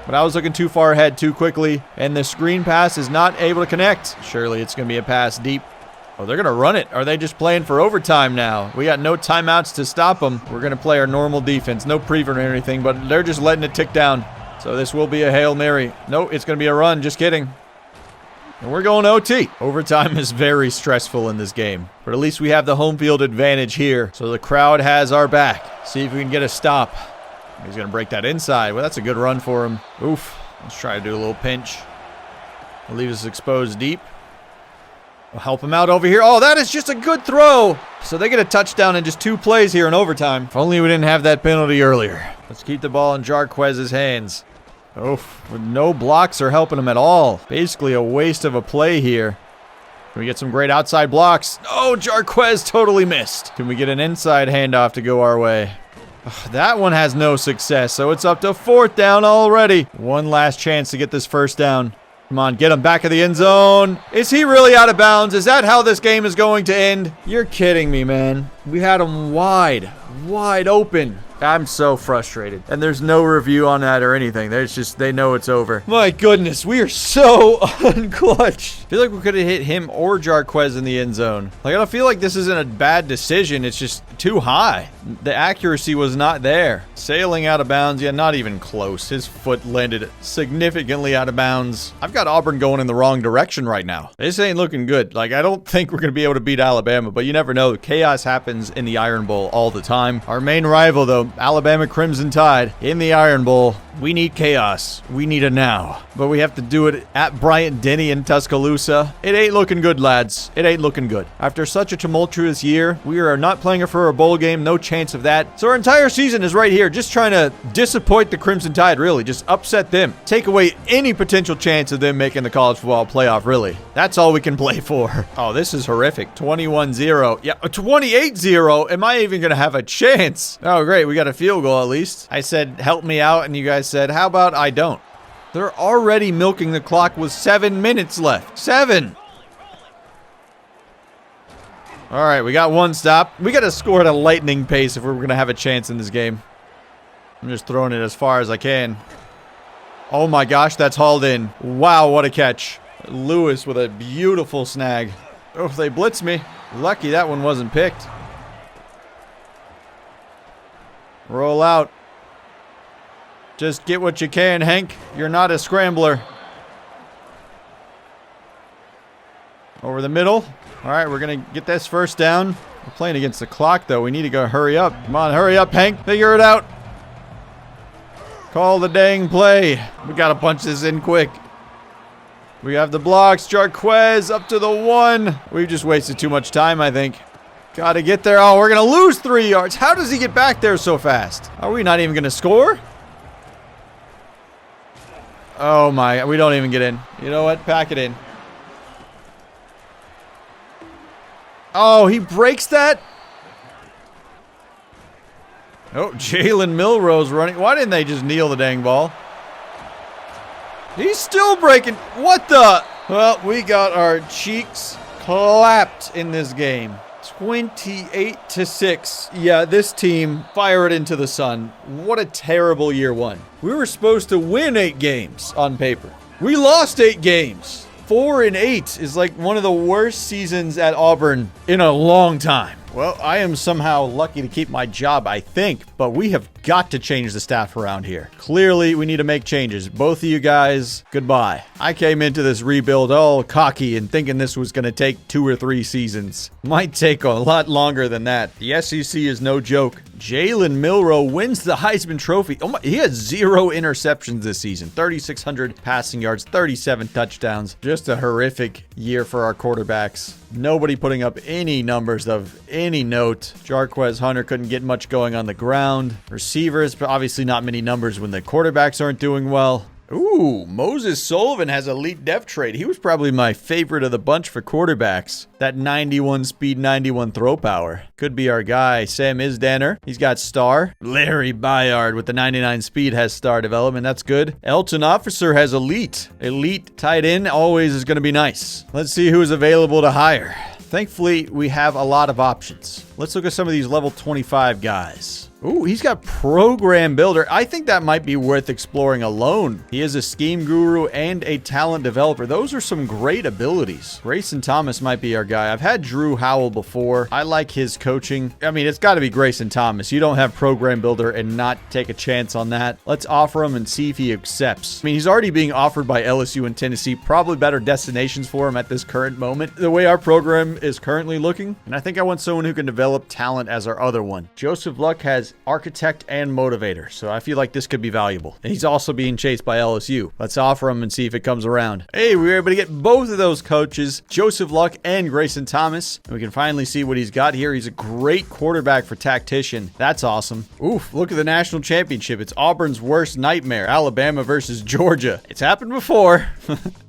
But I was looking too far ahead too quickly. And the screen pass is not able to connect. Surely it's going to be a pass deep. Oh, they're going to run it. Are they just playing for overtime now? We got no timeouts to stop them. We're going to play our normal defense. No prevent or anything, but they're just letting it tick down. So this will be a Hail Mary. No, it's going to be a run. Just kidding. And we're going OT. Overtime is very stressful in this game. But at least we have the home field advantage here. So the crowd has our back. See if we can get a stop. He's going to break that inside. Well, that's a good run for him. Oof. Let's try to do a little pinch. We'll leave us exposed deep. We'll help him out over here. Oh, that is just a good throw. So they get a touchdown in just 2 plays here in overtime. If only we didn't have that penalty earlier. Let's keep the ball in Jarquez's hands. Oof. With no blocks are helping him at all. Basically a waste of a play here. Can we get some great outside blocks? Oh, Jarquez totally missed. Can we get an inside handoff to go our way? That one has no success, so it's up to 4th down already. One last chance to get this first down. Come on, get him back of the end zone. Is he really out of bounds? Is that how this game is going to end? You're kidding me, man. We had him wide open. I'm so frustrated. And there's no review on that or anything. There's just, they know it's over. My goodness, we are so unclutched. I feel like we could have hit him or Jarquez in the end zone. Like, I don't feel like this isn't a bad decision. It's just too high. The accuracy was not there. Sailing out of bounds, yeah, not even close. His foot landed significantly out of bounds. I've got Auburn going in the wrong direction right now. This ain't looking good. Like, I don't think we're going to be able to beat Alabama, but you never know. Chaos happens in the Iron Bowl all the time. Our main rival, though, Alabama Crimson Tide in the Iron Bowl. We need chaos. We need it now. But we have to do it at Bryant-Denny in Tuscaloosa. It ain't looking good, lads. It ain't looking good. After such a tumultuous year, we are not playing for a bowl game. No chance of that. So our entire season is right here, just trying to disappoint the Crimson Tide, really. Just upset them. Take away any potential chance of them making the college football playoff, really. That's all we can play for. Oh, this is horrific. 21-0. Yeah, 28-0. Am I even going to have a chance? Oh, great. We got a field goal at least. I said, help me out, and you guys said, how about I don't? They're already milking the clock with 7 minutes left. 7! All right, we got one stop. We got to score at a lightning pace if we're going to have a chance in this game. I'm just throwing it as far as I can. Oh my gosh, that's hauled in. Wow, what a catch. Lewis with a beautiful snag. Oh, they blitzed me. Lucky that one wasn't picked. Roll out. Just get what you can, Hank. You're not a scrambler. Over the middle. All right, we're going to get this first down. We're playing against the clock, though. We need to go hurry up. Come on, hurry up, Hank. Figure it out. Call the dang play. We got to punch this in quick. We have the blocks. Jarquez up to the 1. We've just wasted too much time, I think. Got to get there. Oh, we're going to lose 3 yards. How does he get back there so fast? Are we not even going to score? Oh my, we don't even get in. You know what? Pack it in. Oh, he breaks that? Oh, Jalen Milroe's running. Why didn't they just kneel the dang ball? He's still breaking. What the? Well, we got our cheeks clapped in this game. 28-6. Yeah, this team fired into the sun. What a terrible year one. We were supposed to win 8 games on paper. We lost 8 games. 4-8 is like one of the worst seasons at Auburn in a long time. Well, I am somehow lucky to keep my job, I think, but we have got to change the staff around here. Clearly, we need to make changes. Both of you guys, goodbye. I came into this rebuild all cocky and thinking this was going to take 2 or 3 seasons. Might take a lot longer than that. The SEC is no joke. Jalen Milroe wins the Heisman Trophy. Oh my, he has 0 interceptions this season. 3,600 passing yards, 37 touchdowns. Just a horrific year for our quarterbacks. Nobody putting up any numbers of any note. Jarquez Hunter couldn't get much going on the ground. Receivers, but obviously not many numbers when the quarterbacks aren't doing well. Ooh, Moses Sullivan has elite depth trait. He was probably my favorite of the bunch for quarterbacks. That 91 speed, 91 throw power. Could be our guy. Sam Isdaner, he's got star. Larry Byard with the 99 speed has star development. That's good. Elton Officer has elite. Elite tight end always is going to be nice. Let's see who's available to hire. Thankfully, we have a lot of options. Let's look at some of these level 25 guys. Ooh, he's got program builder. I think that might be worth exploring alone. He is a scheme guru and a talent developer. Those are some great abilities. Grayson Thomas might be our guy. I've had Drew Howell before. I like his coaching. I mean, it's got to be Grayson Thomas. You don't have program builder and not take a chance on that. Let's offer him and see if he accepts. I mean, he's already being offered by LSU and Tennessee. Probably better destinations for him at this current moment. The way our program is currently looking. And I think I want someone who can develop talent as our other one. Joseph Luck has architect and motivator, so I feel like this could be valuable. And he's also being chased by LSU. Let's offer him and see if it comes around. Hey, we were able to get both of those coaches, Joseph Luck and Grayson Thomas. And we can finally see what he's got here. He's a great quarterback for tactician. That's awesome. Oof, look at the national championship. It's Auburn's worst nightmare. Alabama versus Georgia. It's happened before.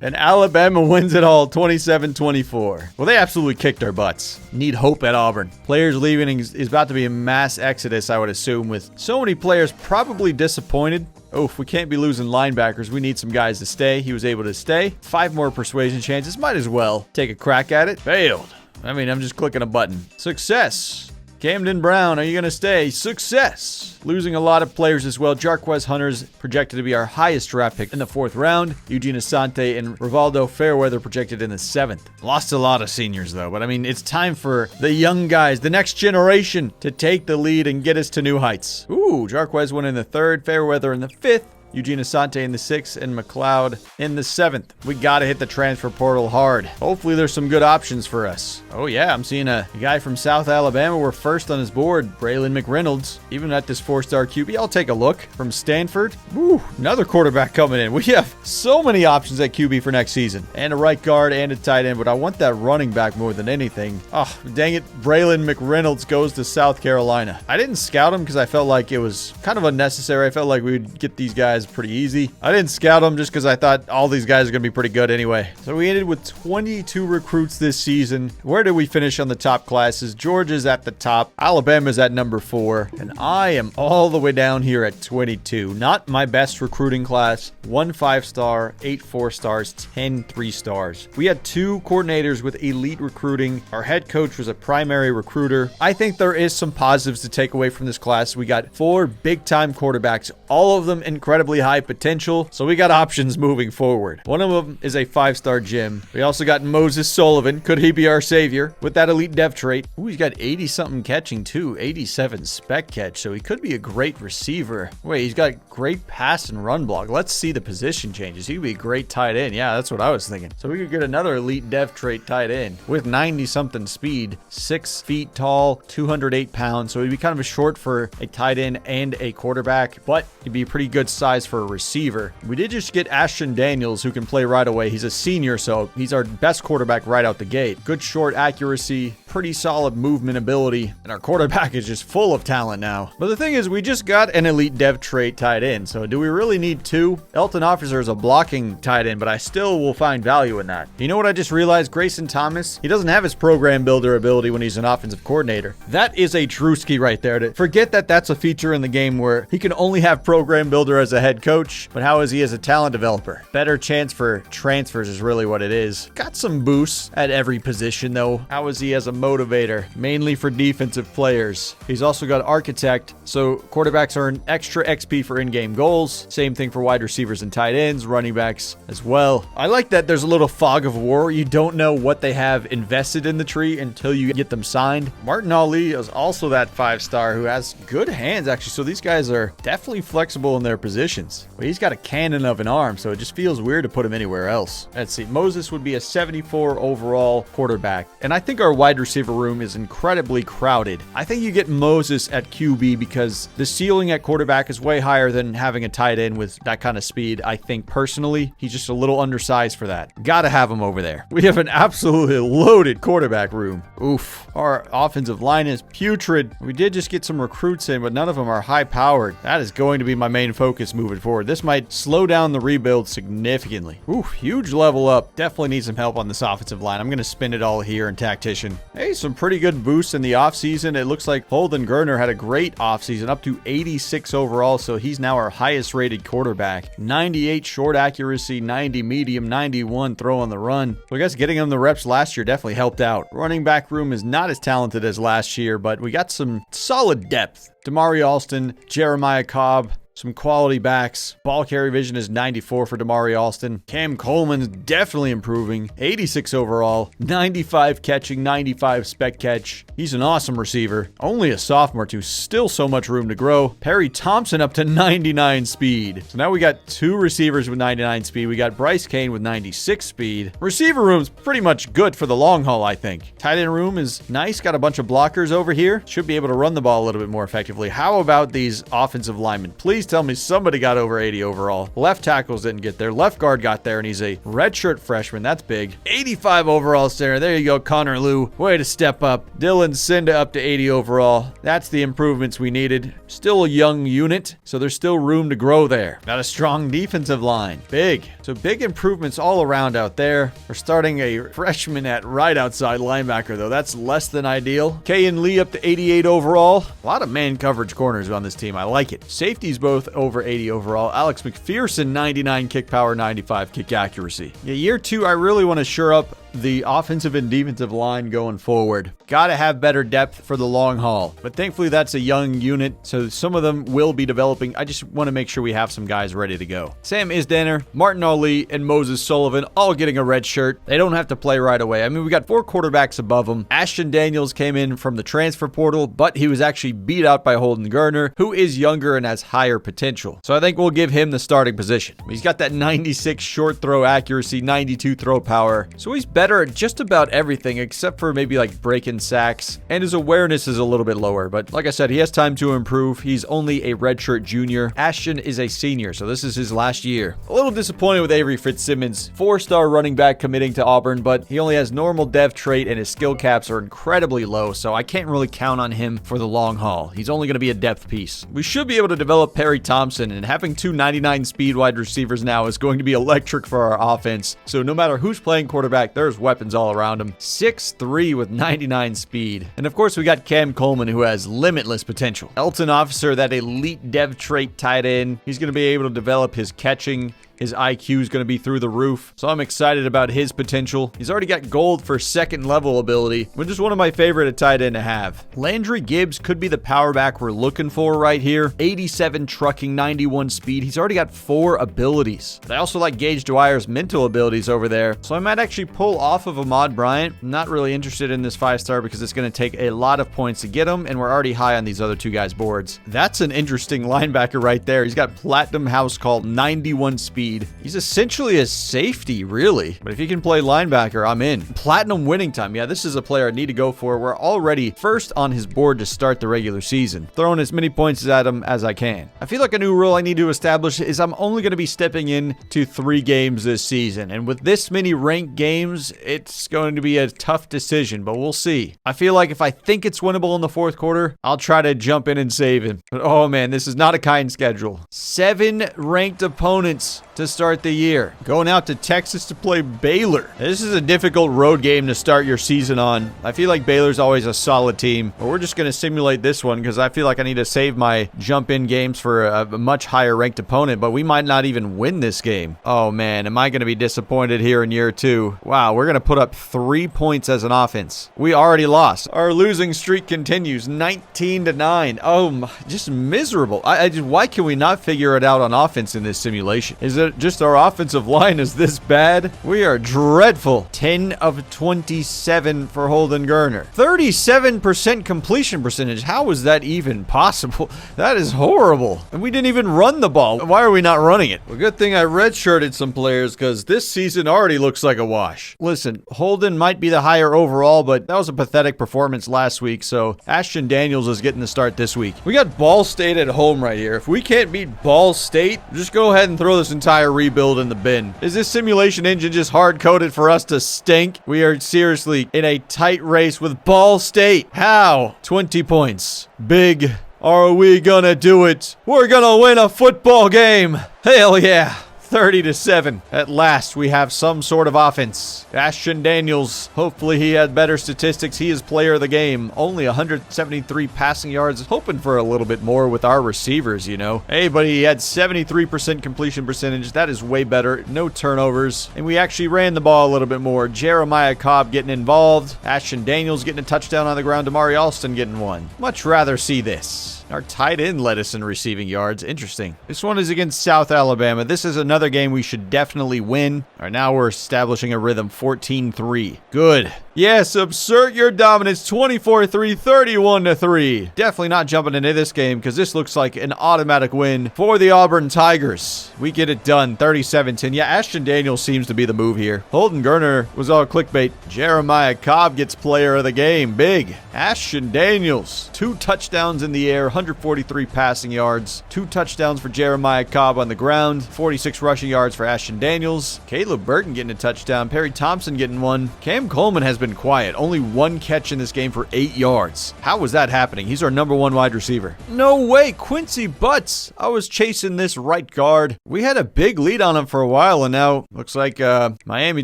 And Alabama wins it all 27-24. Well, they absolutely kicked our butts. Need hope at Auburn. Players leaving is about to be a mass exodus, I would assume, with so many players probably disappointed. Oh, if we can't be losing linebackers, we need some guys to stay. He was able to stay. 5 more persuasion chances. Might as well take a crack at it. Failed. I mean, I'm just clicking a button. Success. Camden Brown, are you going to stay? Success. Losing a lot of players as well. Jarquez Hunter's projected to be our highest draft pick in the 4th round. Eugene Asante and Rivaldo Fairweather projected in the 7th. Lost a lot of seniors, though. But, I mean, it's time for the young guys, the next generation, to take the lead and get us to new heights. Ooh, Jarquez went in the 3rd, Fairweather in the 5th. Eugene Asante in the 6th, and McLeod in the 7th. We got to hit the transfer portal hard. Hopefully there's some good options for us. Oh yeah, I'm seeing a guy from South Alabama. We're first on his board, Braylon McReynolds. Even at this 4-star QB, I'll take a look. From Stanford. Woo, another quarterback coming in. We have so many options at QB for next season. And a right guard and a tight end, but I want that running back more than anything. Oh, dang it. Braylon McReynolds goes to South Carolina. I didn't scout him because I felt like it was kind of unnecessary. I felt like we would get these guys pretty easy. I didn't scout them just because I thought all these guys are going to be pretty good anyway. So we ended with 22 recruits this season. Where did we finish on the top classes? Georgia's at the top. Alabama's at number 4. And I am all the way down here at 22. Not my best recruiting class. 1 5-star, 8 4-stars, 10 3-stars. We had 2 coordinators with elite recruiting. Our head coach was a primary recruiter. I think there is some positives to take away from this class. We got 4 big-time quarterbacks, all of them incredibly high potential, so we got options moving forward. One of them is a 5-star Jim. We also got Moses Sullivan. Could he be our savior with that elite depth trait? Ooh, he's got 80-something catching too, 87 spec catch, so he could be a great receiver. Wait, he's got great pass and run block. Let's see the position changes. He would be a great tight end. Yeah, that's what I was thinking. So we could get another elite depth trait tight end with 90-something speed, 6 feet tall, 208 pounds, so he'd be kind of a short for a tight end and a quarterback, but he'd be a pretty good size price for a receiver. We did just get Ashton Daniels, who can play right away. He's a senior, so he's our best quarterback right out the gate. Good short accuracy, pretty solid movement ability, and our quarterback is just full of talent now. But the thing is, we just got an elite dev trait tight end, so do we really need two? Elton Officer is a blocking tight end, but I still will find value in that. You know what I just realized? Grayson Thomas, he doesn't have his program builder ability when he's an offensive coordinator. That is a Drewski right there. To forget that that's a feature in the game where he can only have program builder as a head coach, but how is he as a talent developer? Better chance for transfers is really what it is. Got some boosts at every position though. How is he as a motivator? Mainly for defensive players. He's also got architect, so quarterbacks earn extra XP for in-game goals. Same thing for wide receivers and tight ends, running backs as well. I like that there's a little fog of war. You don't know what they have invested in the tree until you get them signed. Martin Ali is also that 5-star who has good hands actually, so these guys are definitely flexible in their positions. But he's got a cannon of an arm, so it just feels weird to put him anywhere else. Let's see, Moses would be a 74 overall quarterback, and I think our wide receiver room is incredibly crowded. I think you get Moses at QB because the ceiling at quarterback is way higher than having a tight end with that kind of speed. I think personally, he's just a little undersized for that. Gotta have him over there. We have an absolutely loaded quarterback room. Oof. Our offensive line is putrid. We did just get some recruits in, but none of them are high powered. That is going to be my main focus moving forward. This might slow down the rebuild significantly. Oof, huge level up. Definitely need some help on this offensive line. I'm going to spin it all here in tactician. Hey, some pretty good boosts in the offseason. It looks like Holden Gerner had a great offseason, up to 86 overall, so he's now our highest rated quarterback. 98 short accuracy, 90 medium, 91 throw on the run. So I guess getting him the reps last year definitely helped out. Running back room is not as talented as last year, but we got some solid depth. Damari Alston, Jeremiah Cobb, some quality backs. Ball carry vision is 94 for Damari Alston. Cam Coleman's definitely improving. 86 overall. 95 catching, 95 spec catch. He's an awesome receiver. Only a sophomore too. Still so much room to grow. Perry Thompson up to 99 speed. So now we got two receivers with 99 speed. We got Bryce Kane with 96 speed. Receiver room's pretty much good for the long haul, I think. Tight end room is nice. Got a bunch of blockers over here. Should be able to run the ball a little bit more effectively. How about these offensive linemen? Please tell me somebody got over 80 overall. Left tackles didn't get there. Left guard got there, and he's a redshirt freshman. That's big. 85 overall center. There you go, Connor Liu. Way to step up. Dylan Cinda up to 80 overall. That's the improvements we needed. Still a young unit, so there's still room to grow there. Got a strong defensive line. Big. So big improvements all around out there. We're starting a freshman at right outside linebacker, though. That's less than ideal. Kayan Lee up to 88 overall. A lot of man coverage corners on this team. I like it. Safeties both over 80 overall. Alex McPherson, 99 kick power, 95 kick accuracy. Yeah, year two, I really want to shore up the offensive and defensive line going forward. Gotta have better depth for the long haul. But thankfully, that's a young unit, so some of them will be developing. I just want to make sure we have some guys ready to go. Sam Isdaner, Martin Ali, and Moses Sullivan all getting a red shirt. They don't have to play right away. I mean, we got 4 quarterbacks above them. Ashton Daniels came in from the transfer portal, but he was actually beat out by Holden Gerner, who is younger and has higher potential. So I think we'll give him the starting position. He's got that 96 short throw accuracy, 92 throw power. So he's better at just about everything except for maybe like breaking sacks, and his awareness is a little bit lower, but like I said, he has time to improve. He's only a redshirt junior. Ashton is a senior, so this is his last year. A little disappointed with Avery Fitzsimmons, 4-star running back committing to Auburn, but he only has normal dev trait and his skill caps are incredibly low, so I can't really count on him for the long haul. He's only going to be a depth piece. We should be able to develop Perry Thompson, and having 2 99 speed wide receivers now is going to be electric for our offense, so no matter who's playing quarterback, there's weapons all around him. 6'3" with 99 speed. And of course, we got Cam Coleman, who has limitless potential. Elton Officer, that elite dev trait tight end. He's going to be able to develop his catching. His IQ is going to be through the roof, so I'm excited about his potential. He's already got gold for second level ability, which is one of my favorite at tight end to have. Landry Gibbs could be the power back we're looking for right here. 87 trucking, 91 speed. He's already got 4 abilities. But I also like Gage Dwyer's mental abilities over there, so I might actually pull off of Ahmad Bryant. I'm not really interested in this 5-star because it's going to take a lot of points to get him, and we're already high on these other 2 guys' boards. That's an interesting linebacker right there. He's got Platinum House Call, 91 speed. speed. He's essentially a safety, really. But if he can play linebacker, I'm in. Platinum winning time. Yeah, this is a player I need to go for. We're already first on his board to start the regular season. Throwing as many points at him as I can. I feel like a new rule I need to establish is I'm only going to be stepping in to 3 games this season. And with this many ranked games, it's going to be a tough decision, but we'll see. I feel like if I think it's winnable in the 4th quarter, I'll try to jump in and save him. But oh man, this is not a kind schedule. 7 ranked opponents to start the year. Going out to Texas to play Baylor. This is a difficult road game to start your season on. I feel like Baylor's always a solid team, but we're just going to simulate this one because I feel like I need to save my jump-in games for a much higher ranked opponent, but we might not even win this game. Oh man, am I going to be disappointed here in year 2? Wow, we're going to put up 3 points as an offense. We already lost. Our losing streak continues, 19-9. Oh, just miserable. Why can we not figure it out on offense in this simulation? Is it just our offensive line is this bad? We are dreadful. 10 of 27 for Holden Geriner. 37% completion percentage. How is that even possible? That is horrible. And we didn't even run the ball. Why are we not running it? Well, good thing I redshirted some players because this season already looks like a wash. Listen, Holden might be the higher overall, but that was a pathetic performance last week, so Ashton Daniels is getting the start this week. We got Ball State at home right here. If we can't beat Ball State, just go ahead and throw this entire rebuild in the bin. Is this simulation engine just hard-coded for us to stink? We are seriously in a tight race with Ball State. How? 20 points. Big. Are we gonna do it? We're gonna win a football game. Hell yeah. 30-7. At last, we have some sort of offense. Ashton Daniels, hopefully he had better statistics. He is player of the game. Only 173 passing yards. Hoping for a little bit more with our receivers, you know. Hey, but he had 73% completion percentage. That is way better. No turnovers. And we actually ran the ball a little bit more. Jeremiah Cobb getting involved. Ashton Daniels getting a touchdown on the ground. Damari Alston getting one. Much rather see this. Our tight end led us in receiving yards. Interesting. This one is against South Alabama. This is another game we should definitely win. All right, now we're establishing a rhythm. 14-3. Good. Yes, assert your dominance. 24-3, 31-3. Definitely not jumping into this game because this looks like an automatic win for the Auburn Tigers. We get it done. 37-10. Yeah, Ashton Daniels seems to be the move here. Holden Geriner was all clickbait. Jeremiah Cobb gets player of the game. Big. Ashton Daniels. 2 touchdowns in the air. 143 passing yards. 2 touchdowns for Jeremiah Cobb on the ground. 46 rushing yards for Ashton Daniels. Caleb Burton getting a touchdown. Perry Thompson getting one. Cam Coleman has been quiet. Only 1 catch in this game for 8 yards. How was that happening? He's our #1 wide receiver. No way. Quincy Butts. I was chasing this right guard. We had a big lead on him for a while, and now looks like Miami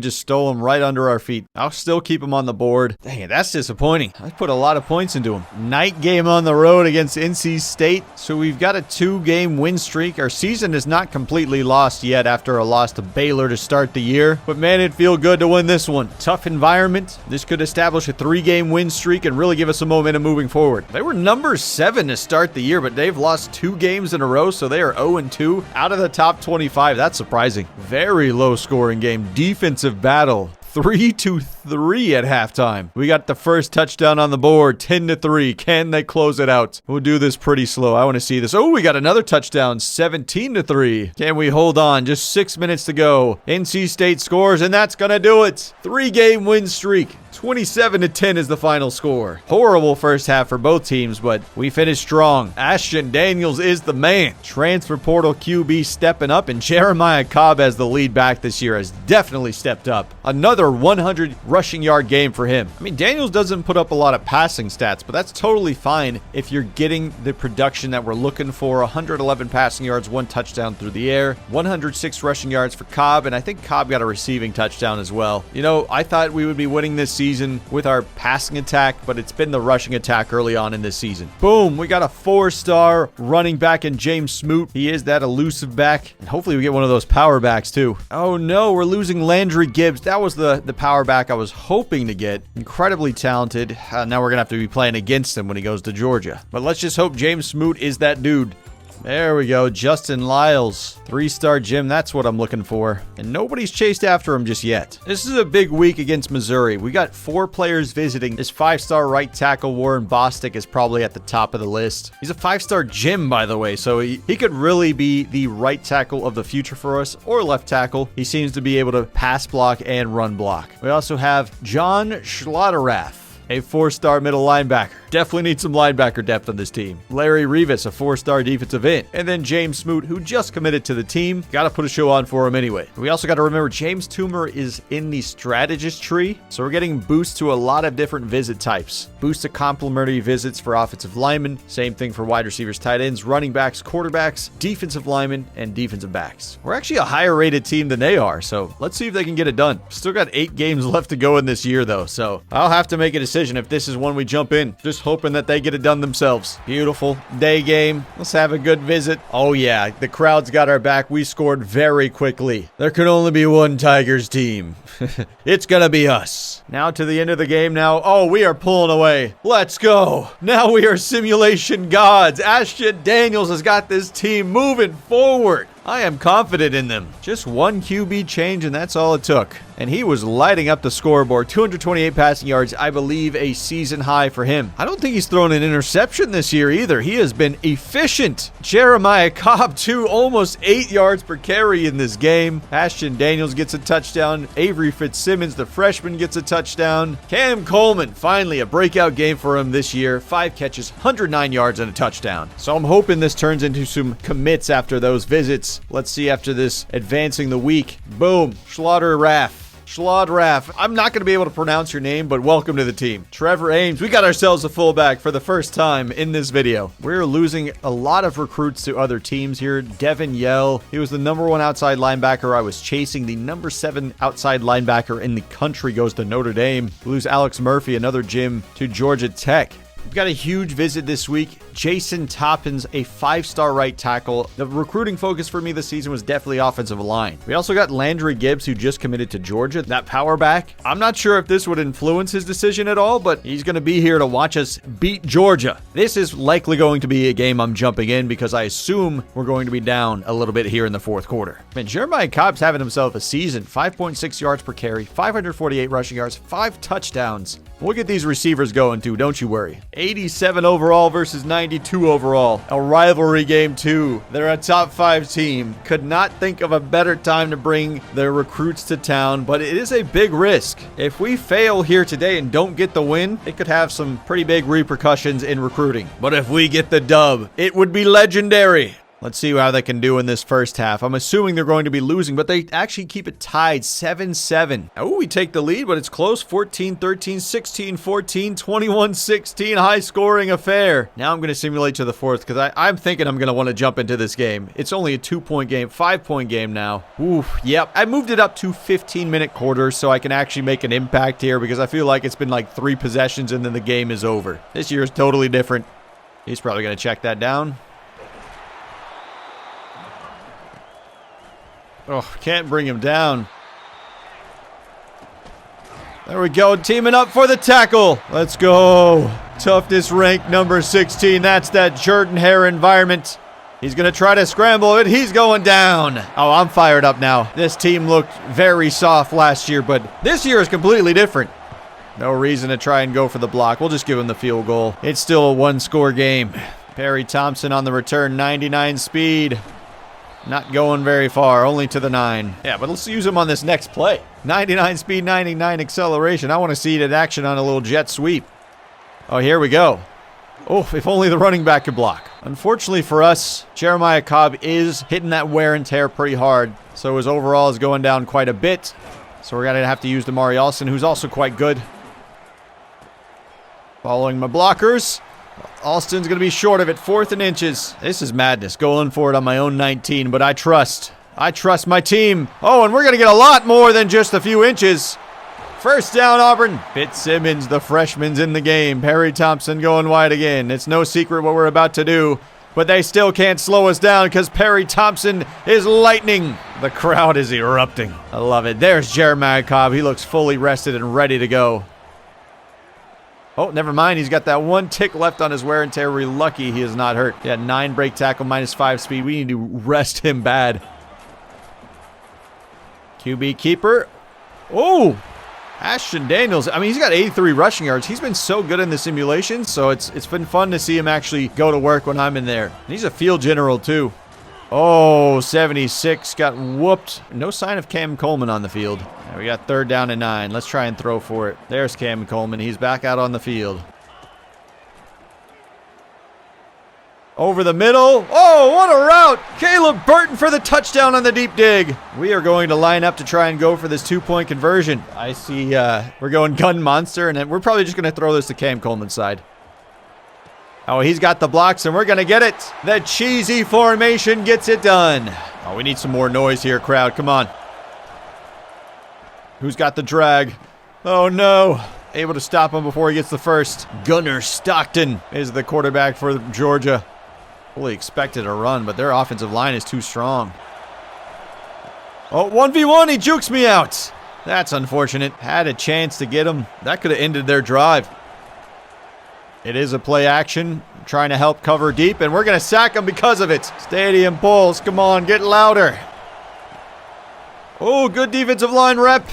just stole him right under our feet. I'll still keep him on the board. Dang, that's disappointing. I put a lot of points into him. Night game on the road against NC State. So we've got a 2-game win streak. Our season is not completely lost yet after a loss to Baylor to start the year. But man, it'd feel good to win this one. Tough environment. This could establish a 3-game win streak and really give us some momentum moving forward. They were number 7 to start the year, but they've lost 2 games in a row, so they are 0-2 out of the top 25. That's surprising. Very low scoring game. Defensive battle. 3-3 at halftime. We got the first touchdown on the board. 10-3. Can they close it out? We'll do this pretty slow. I want to see this. Oh, we got another touchdown. 17-3. Can we hold on? Just 6 minutes to go. NC State scores, and that's gonna do it. 3-game win streak. 27-10 is the final score. Horrible first half for both teams, but we finished strong. Ashton Daniels is the man. Transfer portal QB stepping up, and Jeremiah Cobb as the lead back this year has definitely stepped up. Another 100 rushing yard game for him. I mean, Daniels doesn't put up a lot of passing stats, but that's totally fine if you're getting the production that we're looking for. 111 passing yards, 1 touchdown through the air, 106 rushing yards for Cobb, and I think Cobb got a receiving touchdown as well. You know, I thought we would be winning this season with our passing attack, but it's been the rushing attack early on in this season. Boom, we got a 4-star running back in James Smoot. He is that elusive back, and hopefully we get one of those power backs too. Oh no, we're losing Landry Gibbs. That was the power back I was hoping to get. Incredibly talented. Now we're gonna have to be playing against him when he goes to Georgia. But let's just hope James Smoot is that dude. There we go. Justin Lyles. 3-star Jim. That's what I'm looking for. And nobody's chased after him just yet. This is a big week against Missouri. We got 4 players visiting. This 5-star right tackle, Warren Bostic, is probably at the top of the list. He's a 5-star Jim, by the way, so he could really be the right tackle of the future for us, or left tackle. He seems to be able to pass block and run block. We also have John Schlotterath, a 4-star middle linebacker. Definitely need some linebacker depth on this team. Larry Rivas, a 4-star defensive end. And then James Smoot, who just committed to the team. Got to put a show on for him anyway. We also got to remember James Toomer is in the strategist tree. So we're getting boosts to a lot of different visit types. Boost to complimentary visits for offensive linemen. Same thing for wide receivers, tight ends, running backs, quarterbacks, defensive linemen, and defensive backs. We're actually a higher rated team than they are. So let's see if they can get it done. Still got 8 games left to go in this year though. So I'll have to make a decision if this is one we jump in. Just hoping that they get it done themselves. Beautiful day game. Let's have a good visit. Oh yeah, the crowd's got our back. We scored very quickly. There can only be one Tigers team. It's gonna be us. Now to the end of the game now. Oh, we are pulling away. Let's go. Now we are simulation gods. Ashton Daniels has got this team moving forward. I am confident in them. Just one QB change, and that's all it took. And he was lighting up the scoreboard. 228 passing yards, I believe a season high for him. I don't think he's thrown an interception this year either. He has been efficient. Jeremiah Cobb, too, almost 8 yards per carry in this game. Ashton Daniels gets a touchdown. Avery Fitzsimmons, the freshman, gets a touchdown. Cam Coleman, finally a breakout game for him this year. 5 catches, 109 yards, and a touchdown. So I'm hoping this turns into some commits after those visits. Let's see after this advancing the week. Boom. Schlotterath. I'm not going to be able to pronounce your name, but welcome to the team. Trevor Ames. We got ourselves a fullback for the first time in this video. We're losing a lot of recruits to other teams here. Devin Yell. He was the #1 outside linebacker I was chasing. The #7 outside linebacker in the country goes to Notre Dame. We lose Alex Murphy, another Jim, to Georgia Tech. We've got a huge visit this week. Jason Toppins, a 5-star right tackle. The recruiting focus for me this season was definitely offensive line. We also got Landry Gibbs, who just committed to Georgia, that power back. I'm not sure if this would influence his decision at all, but he's going to be here to watch us beat Georgia. This is likely going to be a game I'm jumping in because I assume we're going to be down a little bit here in the 4th quarter. Man, Jeremiah Cobb's having himself a season. 5.6 yards per carry, 548 rushing yards, 5 touchdowns. We'll get these receivers going too, don't you worry. 87 overall versus 92 overall. A rivalry game too. They're a top 5 team. Could not think of a better time to bring their recruits to town, but it is a big risk. If we fail here today and don't get the win, it could have some pretty big repercussions in recruiting. But if we get the dub, it would be legendary. Let's see how they can do in this first half. I'm assuming they're going to be losing, but they actually keep it tied 7-7. Oh, we take the lead, but it's close. 14-13, 16-14, 21-16. High-scoring affair. Now I'm going to simulate to the 4th because I'm thinking I'm going to want to jump into this game. It's only a 2-point game, 5-point game now. Ooh, yep. I moved it up to 15-minute quarters so I can actually make an impact here because I feel like it's been like 3 possessions and then the game is over. This year is totally different. He's probably going to check that down. Oh, can't bring him down. There we go, teaming up for the tackle. Let's go. Toughness rank number 16. That's that Jordan Hare environment. He's going to try to scramble it. He's going down. Oh, I'm fired up now. This team looked very soft last year, but this year is completely different. No reason to try and go for the block. We'll just give him the field goal. It's still a 1-score game. Perry Thompson on the return, 99 speed. Not going very far, only to the 9. Yeah, but let's use him on this next play. 99 speed, 99 acceleration. I want to see it in action on a little jet sweep. Oh, here we go. Oh, if only the running back could block. Unfortunately for us, Jeremiah Cobb is hitting that wear and tear pretty hard. So his overall is going down quite a bit. So we're going to have to use Damari Alston, who's also quite good. Following my blockers. Alston's going to be short of it, 4th and inches. This is madness, going for it on my own 19, but I trust my team. Oh, and we're going to get a lot more than just a few inches. First down, Auburn. Fitzsimmons, the freshman's in the game. Perry Thompson going wide again. It's no secret what we're about to do, but they still can't slow us down because Perry Thompson is lightning. The crowd is erupting. I love it. There's Jeremiah Cobb. He looks fully rested and ready to go. Oh, never mind. He's got that one tick left on his wear and tear. We're lucky he is not hurt. Yeah, 9 break tackle, -5 speed. We need to rest him bad. QB keeper. Oh, Ashton Daniels. I mean, he's got 83 rushing yards. He's been so good in the simulation, so it's been fun to see him actually go to work when I'm in there. And he's a field general, too. Oh, 76 got whooped. No sign of Cam Coleman on the field. Now we got 3rd down and 9. Let's try and throw for it. There's Cam Coleman. He's back out on the field. Over the middle. Oh, what a route. Caleb Burton for the touchdown on the deep dig. We are going to line up to try and go for this 2-point conversion. I see we're going gun monster, and then we're probably just going to throw this to Cam Coleman's side. Oh, he's got the blocks, and we're going to get it. The cheesy formation gets it done. Oh, we need some more noise here, crowd. Come on. Who's got the drag? Oh, no. Able to stop him before he gets the first. Gunnar Stockton is the quarterback for Georgia. Fully expected a run, but their offensive line is too strong. Oh, 1v1. He jukes me out. That's unfortunate. Had a chance to get him. That could have ended their drive. It is a play action, trying to help cover deep, and we're going to sack him because of it. Stadium Bulls, come on, get louder. Oh, good defensive line rep.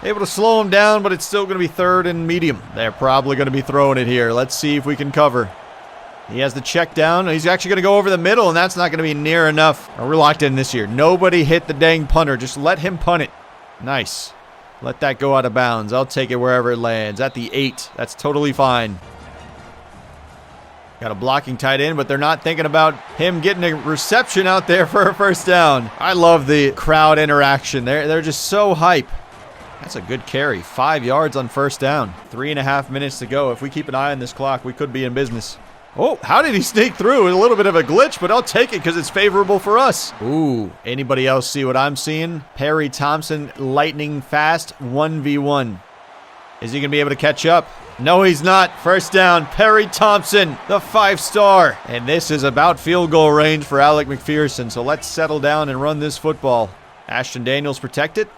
Able to slow him down, but it's still going to be 3rd and medium. They're probably going to be throwing it here. Let's see if we can cover. He has the check down. He's actually going to go over the middle, and that's not going to be near enough. We're locked in this year. Nobody hit the dang punter. Just let him punt it. Nice. Let that go out of bounds. I'll take it wherever it lands. At the 8. That's totally fine. Got a blocking tight end, but they're not thinking about him getting a reception out there for a 1st down. I love the crowd interaction. They're just so hype. That's a good carry. 5 yards on 1st down. 3.5 minutes to go. If we keep an eye on this clock, we could be in business. Oh, how did he sneak through? A little bit of a glitch, but I'll take it because it's favorable for us. Ooh, anybody else see what I'm seeing? Perry Thompson, lightning fast, 1v1. Is he going to be able to catch up? No, he's not. 1st down, Perry Thompson, the 5-star. And this is about field goal range for Alec McPherson, so let's settle down and run this football. Ashton Daniels protected.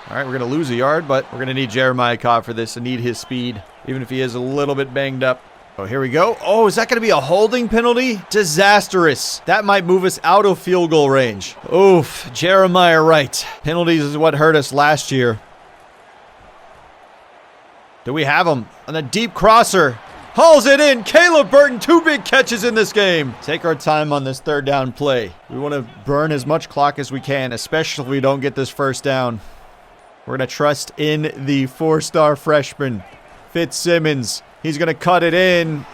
All right, we're going to lose a yard, but we're going to need Jeremiah Cobb for this and need his speed, even if he is a little bit banged up. Oh, here we go. Oh, is that going to be a holding penalty? Disastrous. That might move us out of field goal range. Oof, Jeremiah Wright. Penalties is what hurt us last year. Do we have him on a deep crosser? Hauls it in. Caleb Burton, 2 big catches in this game. Take our time on this 3rd down play. We want to burn as much clock as we can, especially if we don't get this 1st down. We're going to trust in the 4-star freshman, Fitzsimmons. He's going to cut it in.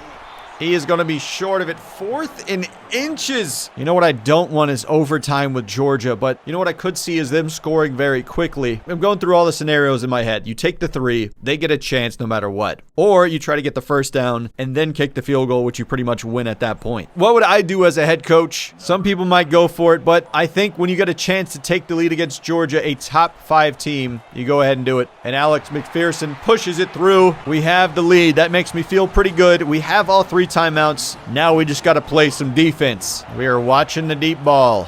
He is going to be short of it. 4th and inches. You know what I don't want is overtime with Georgia, but you know what I could see is them scoring very quickly. I'm going through all the scenarios in my head. You take the 3, they get a chance no matter what. Or you try to get the 1st down and then kick the field goal, which you pretty much win at that point. What would I do as a head coach? Some people might go for it, but I think when you get a chance to take the lead against Georgia, a top 5 team, you go ahead and do it. And Alex McPherson pushes it through. We have the lead. That makes me feel pretty good. We have all 3 timeouts. Now we just got to play some defense. We are watching the deep ball.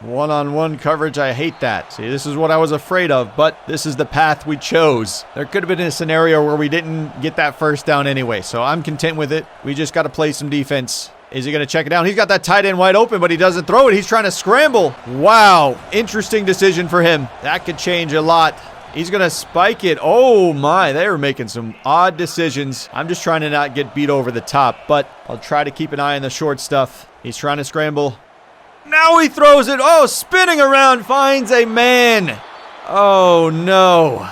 One-on-one coverage, I hate that. See, this is what I was afraid of, but this is the path we chose. There could have been a scenario where we didn't get that 1st down anyway, so I'm content with it. We just got to play some defense. Is he going to check it down? He's got that tight end wide open, but he doesn't throw it. He's trying to scramble. Wow, interesting decision for him. That could change a lot. He's going to spike it. Oh, my. They were making some odd decisions. I'm just trying to not get beat over the top, but I'll try to keep an eye on the short stuff. He's trying to scramble. Now he throws it. Oh, spinning around, finds a man. Oh, no.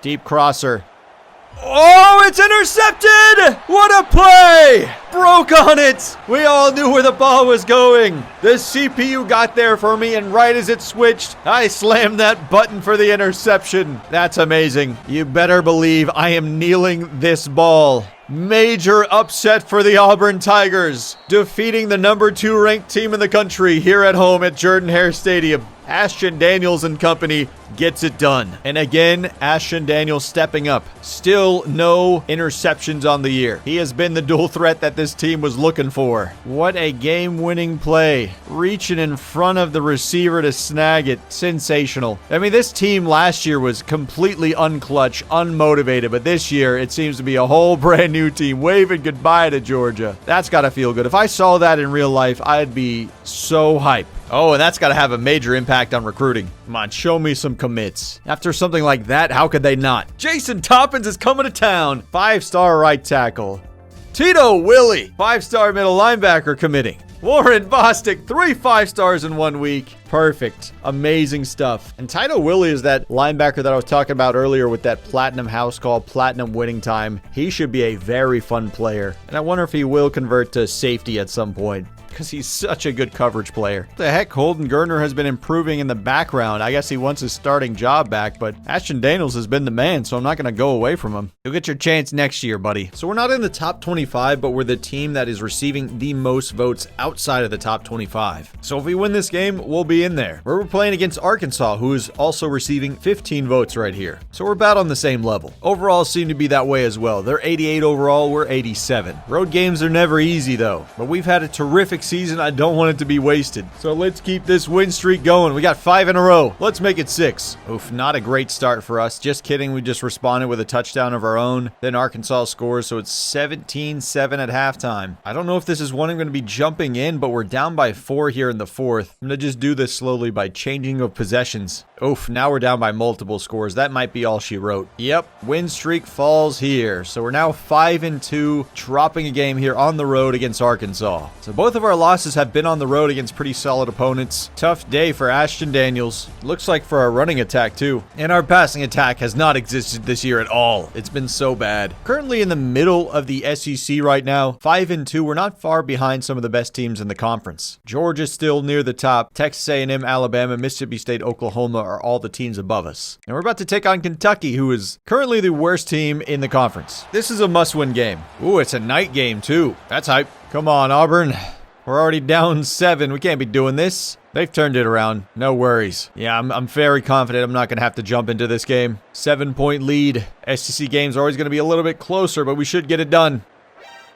Deep crosser. Oh, it's intercepted! What a play! Broke on it! We all knew where the ball was going. The CPU got there for me, and right as it switched, I slammed that button for the interception. That's amazing. You better believe I am kneeling this ball. Major upset for the Auburn Tigers, defeating the #2 ranked team in the country here at home at Jordan-Hare Stadium. Ashton Daniels and company gets it done. And again, Ashton Daniels stepping up. Still no interceptions on the year. He has been the dual threat that this team was looking for. What a game-winning play. Reaching in front of the receiver to snag it. Sensational. I mean, this team last year was completely unclutch, unmotivated, but this year it seems to be a whole brand new team waving goodbye to Georgia. That's got to feel good. If I saw that in real life, I'd be so hyped. Oh, and that's got to have a major impact on recruiting. Come on, show me some commits. After something like that, how could they not? Jason Toppins is coming to town. 5-star right tackle. Tito Willie, 5-star middle linebacker committing. Warren Bostic, 3 5-stars in 1 week. Perfect. Amazing stuff. And Tito Willie is that linebacker that I was talking about earlier with that platinum house call, platinum winning time. He should be a very fun player. And I wonder if he will convert to safety at some point, because he's such a good coverage player. What the heck, Holden Gertner has been improving in the background. I guess he wants his starting job back, but Ashton Daniels has been the man, so I'm not going to go away from him. You'll get your chance next year, buddy. So we're not in the top 25, but we're the team that is receiving the most votes outside of the top 25. So if we win this game, we'll be in there. We're playing against Arkansas, who is also receiving 15 votes right here. So we're about on the same level. Overall seem to be that way as well. They're 88 overall, we're 87. Road games are never easy though, but we've had a terrific season. I don't want it to be wasted. So let's keep this win streak going. We got 5 in a row. Let's make it 6. Oof, not a great start for us. Just kidding. We just responded with a touchdown of our own. Then Arkansas scores, so it's 17-7 at halftime. I don't know if this is one I'm going to be jumping in, but we're down by 4 here in the 4th. I'm going to just do this slowly by changing of possessions. Oof, now we're down by multiple scores. That might be all she wrote. Yep, win streak falls here. So we're now 5-2, dropping a game here on the road against Arkansas. So both of our losses have been on the road against pretty solid opponents. Tough day for Ashton Daniels. Looks like for our running attack too. And our passing attack has not existed this year at all. It's been so bad. Currently in the middle of the SEC right now, 5-2. We're not far behind some of the best teams in the conference. Georgia's still near the top. Texas A&M, Alabama, Mississippi State, Oklahoma are all the teams above us. And we're about to take on Kentucky, who is currently the worst team in the conference. This is a must-win game. Ooh, it's a night game too. That's hype. Come on, Auburn. We're already down 7. We can't be doing this. They've turned it around. No worries. Yeah, I'm very confident I'm not going to have to jump into this game. 7-point lead. SEC games are always going to be a little bit closer, but we should get it done.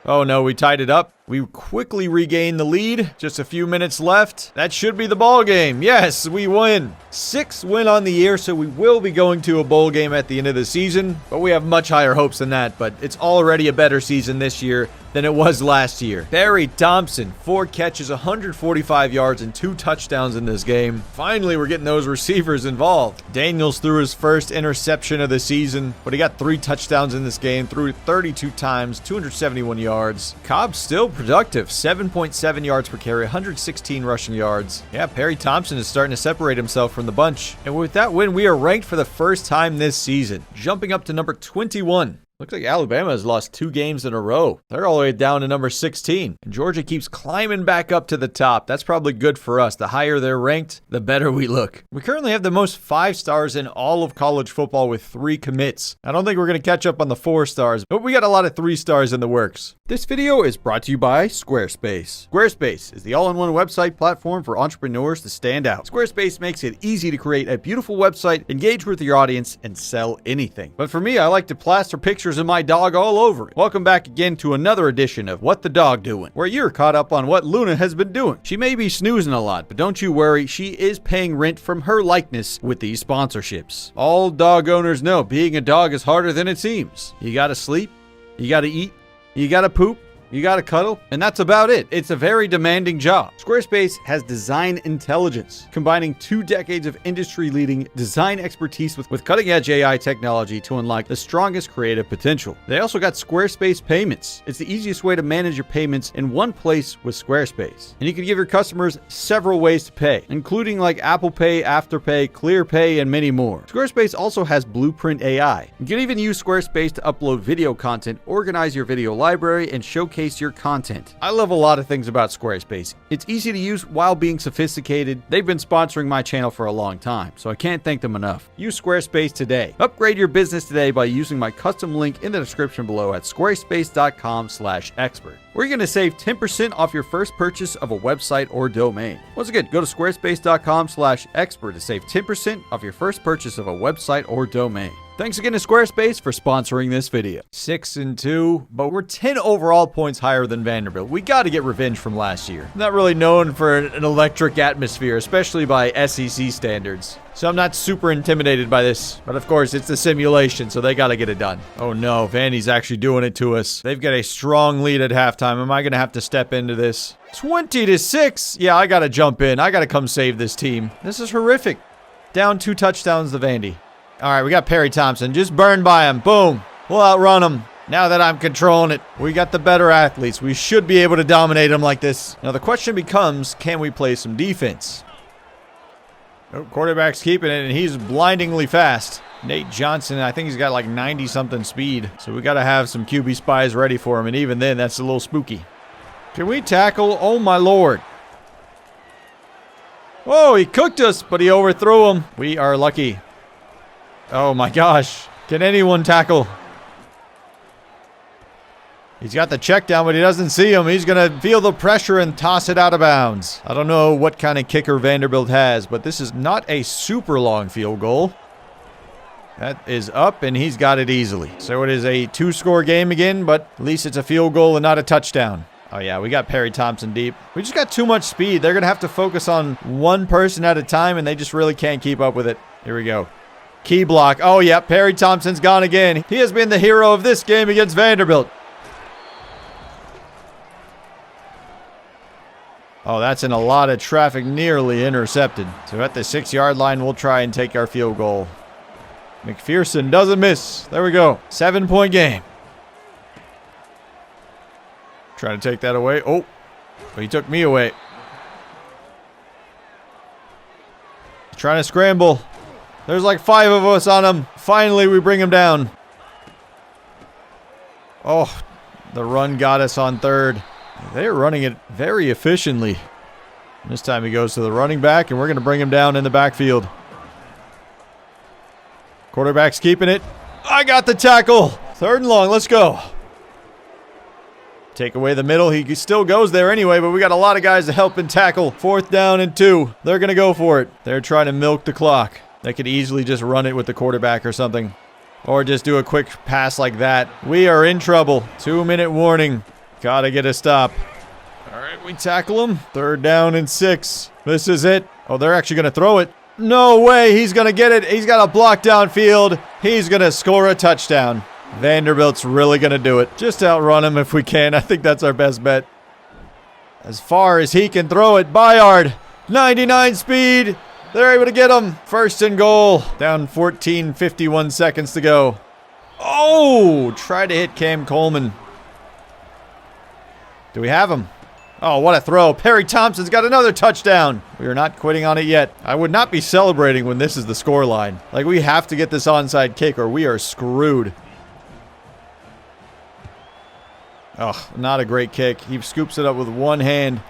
Oh no, we tied it up. We quickly regain the lead. Just a few minutes left. That should be the ball game. Yes, we win. 6th win on the year, so we will be going to a bowl game at the end of the season. But we have much higher hopes than that. But it's already a better season this year than it was last year. Barry Thompson, 4 catches, 145 yards, and 2 touchdowns in this game. Finally, we're getting those receivers involved. Daniels threw his first interception of the season, but he got 3 touchdowns in this game, threw it 32 times, 271 yards. Cobb still productive, 7.7 yards per carry, 116 rushing yards. Yeah, Perry Thompson is starting to separate himself from the bunch. And with that win, we are ranked for the first time this season, jumping up to number 21. Looks like Alabama has lost 2 games in a row. They're all the way down to number 16. And Georgia keeps climbing back up to the top. That's probably good for us. The higher they're ranked, the better we look. We currently have the most 5-stars in all of college football with 3 commits. I don't think we're going to catch up on the 4-stars, but we got a lot of 3-stars in the works. This video is brought to you by Squarespace. Squarespace is the all-in-one website platform for entrepreneurs to stand out. Squarespace makes it easy to create a beautiful website, engage with your audience, and sell anything. But for me, I like to plaster pictures of my dog all over it. Welcome back again to another edition of What the Dog Doing, where you're caught up on what Luna has been doing. She may be snoozing a lot, but don't you worry, she is paying rent from her likeness with these sponsorships. All dog owners know being a dog is harder than it seems. You gotta sleep, you gotta eat, you gotta poop, you gotta cuddle, and that's about it. It's a very demanding job. Squarespace has design intelligence, combining 2 decades of industry-leading design expertise with cutting-edge AI technology to unlock the strongest creative potential. They also got Squarespace Payments. It's the easiest way to manage your payments in one place with Squarespace. And you can give your customers several ways to pay, including like Apple Pay, Afterpay, ClearPay, and many more. Squarespace also has Blueprint AI. You can even use Squarespace to upload video content, organize your video library, and showcase showcase your content. I love a lot of things about Squarespace. It's easy to use while being sophisticated. They've been sponsoring my channel for a long time, so I can't thank them enough. Use Squarespace today. Upgrade your business today by using my custom link in the description below at squarespace.com/expert. We're going to save 10% off your first purchase of a website or domain. Once again, go to squarespace.com/expert to save 10% off your first purchase of a website or domain. Thanks again to Squarespace for sponsoring this video. 6-2, but we're 10 overall points higher than Vanderbilt. We got to get revenge from last year. Not really known for an electric atmosphere, especially by SEC standards. So I'm not super intimidated by this. But of course, it's the simulation, so they got to get it done. Oh no, Vandy's actually doing it to us. They've got a strong lead at halftime. Am I going to have to step into this? 20-6. Yeah, I got to jump in. I got to come save this team. This is horrific. Down 2 touchdowns to Vandy. All right, we got Perry Thompson. Just burn by him. Boom. We'll outrun him. Now that I'm controlling it, we got the better athletes. We should be able to dominate them like this. Now the question becomes, can we play some defense? Oh, quarterback's keeping it, and he's blindingly fast. Nate Johnson, I think he's got like 90-something speed. So we got to have some QB spies ready for him, and even then, that's a little spooky. Can we tackle? Oh, my Lord. Whoa, he cooked us, but he overthrew him. We are lucky. Oh my gosh. Can anyone tackle? He's got the check down, but he doesn't see him. He's going to feel the pressure and toss it out of bounds. I don't know what kind of kicker Vanderbilt has, but this is not a super long field goal. That is up, and he's got it easily. So it is a 2-score game again, but at least it's a field goal and not a touchdown. Oh yeah, we got Perry Thompson deep. We just got too much speed. They're going to have to focus on one person at a time, and they just really can't keep up with it. Here we go. Key block. Oh, yeah, Perry Thompson's gone again. He has been the hero of this game against Vanderbilt. Oh, that's in a lot of traffic, nearly intercepted. So at the 6-yard line, we'll try and take our field goal. McPherson doesn't miss. There we go. 7-point game. Trying to take that away. Oh, he took me away. Trying to scramble. There's like 5 of us on him. Finally, we bring him down. Oh, the run got us on 3rd. They're running it very efficiently. This time he goes to the running back, and we're going to bring him down in the backfield. Quarterback's keeping it. I got the tackle. 3rd and long. Let's go. Take away the middle. He still goes there anyway, but we got a lot of guys to help and tackle. 4th down and 2. They're going to go for it. They're trying to milk the clock. They could easily just run it with the quarterback or something. Or just do a quick pass like that. We are in trouble. 2-minute warning. Gotta get a stop. All right, we tackle him. 3rd down and 6. This is it. Oh, they're actually going to throw it. No way. He's going to get it. He's got a block downfield. He's going to score a touchdown. Vanderbilt's really going to do it. Just outrun him if we can. I think that's our best bet. As far as he can throw it. Bayard. 99 speed. They're able to get him. 1st and goal. Down 14, 51 seconds to go. Oh, try to hit Cam Coleman. Do we have him? Oh, what a throw. Perry Thompson's got another touchdown. We are not quitting on it yet. I would not be celebrating when this is the scoreline. Like, we have to get this onside kick or we are screwed. Oh, not a great kick. He scoops it up with one hand.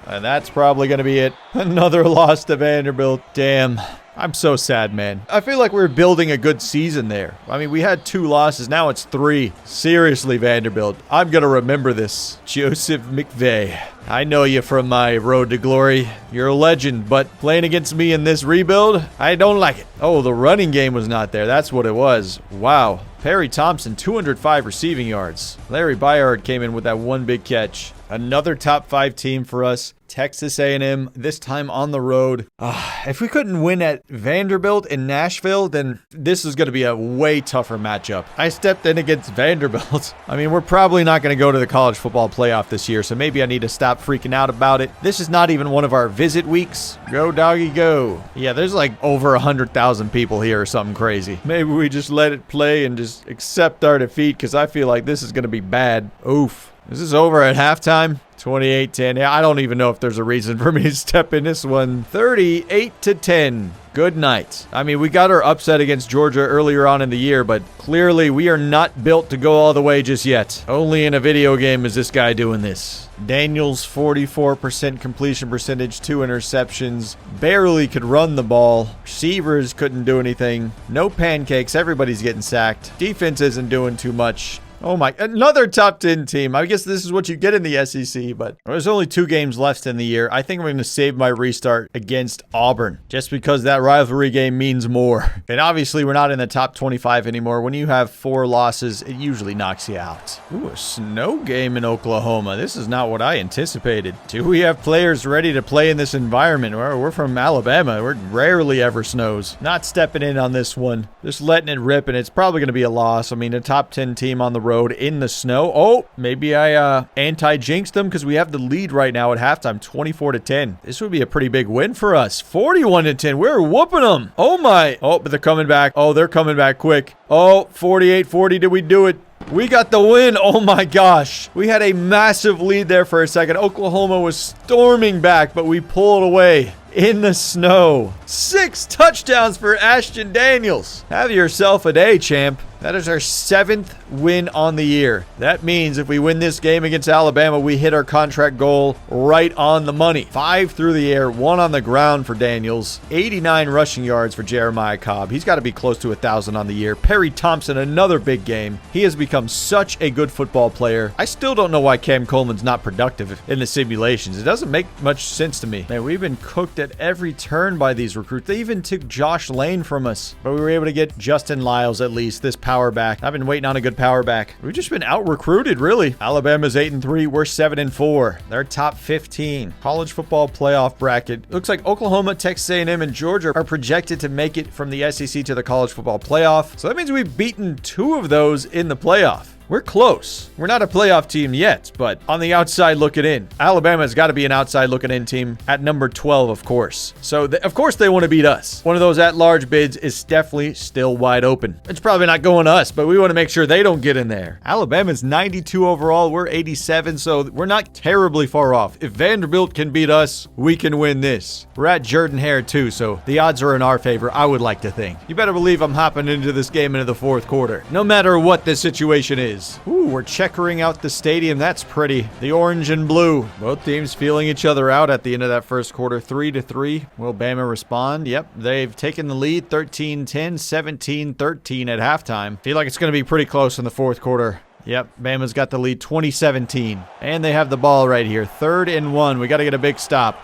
And that's probably going to be it. Another loss to Vanderbilt. Damn. I'm so sad, man. I feel like we're building a good season there. I mean, we had 2 losses. Now it's 3. Seriously, Vanderbilt. I'm going to remember this. Joseph McVay. I know you from my road to glory. You're a legend, but playing against me in this rebuild, I don't like it. Oh, the running game was not there. That's what it was. Wow. Perry Thompson, 205 receiving yards. Larry Bayard came in with that one big catch. Another top 5 team for us. Texas A&M, this time on the road. If we couldn't win at Vanderbilt in Nashville, then this is going to be a way tougher matchup. I stepped in against Vanderbilt. I mean, we're probably not going to go to the college football playoff this year, so maybe I need to stop freaking out about it. This is not even one of our visit weeks. Go, doggy, go. Yeah, there's like over 100,000 people here or something crazy. Maybe we just let it play and just accept our defeat because I feel like this is going to be bad. Oof. This is over at halftime. 28-10. Yeah, I don't even know if there's a reason for me to step in this one. 38-10. Good night. I mean, we got our upset against Georgia earlier on in the year, but clearly we are not built to go all the way just yet. Only in a video game is this guy doing this. Daniels, 44% completion percentage, 2 interceptions. Barely could run the ball. Receivers couldn't do anything. No pancakes. Everybody's getting sacked. Defense isn't doing too much. Oh my, another top 10 team. I guess this is what you get in the SEC, but there's only 2 games left in the year. I think I'm going to save my restart against Auburn just because that rivalry game means more. And obviously we're not in the top 25 anymore. When you have 4 losses, it usually knocks you out. Ooh, a snow game in Oklahoma. This is not what I anticipated. Do we have players ready to play in this environment? We're from Alabama. It rarely ever snows. Not stepping in on this one. Just letting it rip, and it's probably going to be a loss. I mean, a top 10 team on the road in the snow. Oh, maybe I anti-jinxed them because we have the lead right now at halftime, 24-10. This would be a pretty big win for us. 41-10. We're whooping them. Oh my. Oh, but they're coming back. Oh, they're coming back quick. Oh, 48-40. Did we do it? We got the win. Oh my gosh. We had a massive lead there for a second. Oklahoma was storming back, but we pulled away in the snow. 6 touchdowns for Ashton Daniels. Have yourself a day, champ. That is our 7th win on the year. That means if we win this game against Alabama, we hit our contract goal right on the money. 5 through the air, 1 on the ground for Daniels. 89 rushing yards for Jeremiah Cobb. He's got to be close to 1,000 on the year. Perry Thompson, another big game. He has become such a good football player. I still don't know why Cam Coleman's not productive in the simulations. It doesn't make much sense to me. Man, we've been cooked at every turn by these recruits. They even took Josh Lane from us, but we were able to get Justin Lyles at least, this power back. I've been waiting on a good power back. We've just been out-recruited, really. Alabama's 8-3. We're 7-4. They're top 15. College football playoff bracket. Looks like Oklahoma, Texas A&M, and Georgia are projected to make it from the SEC to the college football playoff. So that means we've beaten 2 of those in the playoff. We're close. We're not a playoff team yet, but on the outside looking in. Alabama's got to be an outside looking in team at number 12, of course. So, of course, they want to beat us. One of those at-large bids is definitely still wide open. It's probably not going to us, but we want to make sure they don't get in there. Alabama's 92 overall. We're 87, so we're not terribly far off. If Vanderbilt can beat us, we can win this. We're at Jordan-Hare, too, so the odds are in our favor, I would like to think. You better believe I'm hopping into this game into the 4th quarter, no matter what the situation is. Ooh, we're checkering out the stadium. That's pretty. The orange and blue. Both teams feeling each other out at the end of that first quarter. 3-3. Will Bama respond? Yep. They've taken the lead 13-10, 17-13 at halftime. Feel like it's going to be pretty close in the 4th quarter. Yep, Bama's got the lead 20-17. And they have the ball right here. 3rd and 1. We got to get a big stop.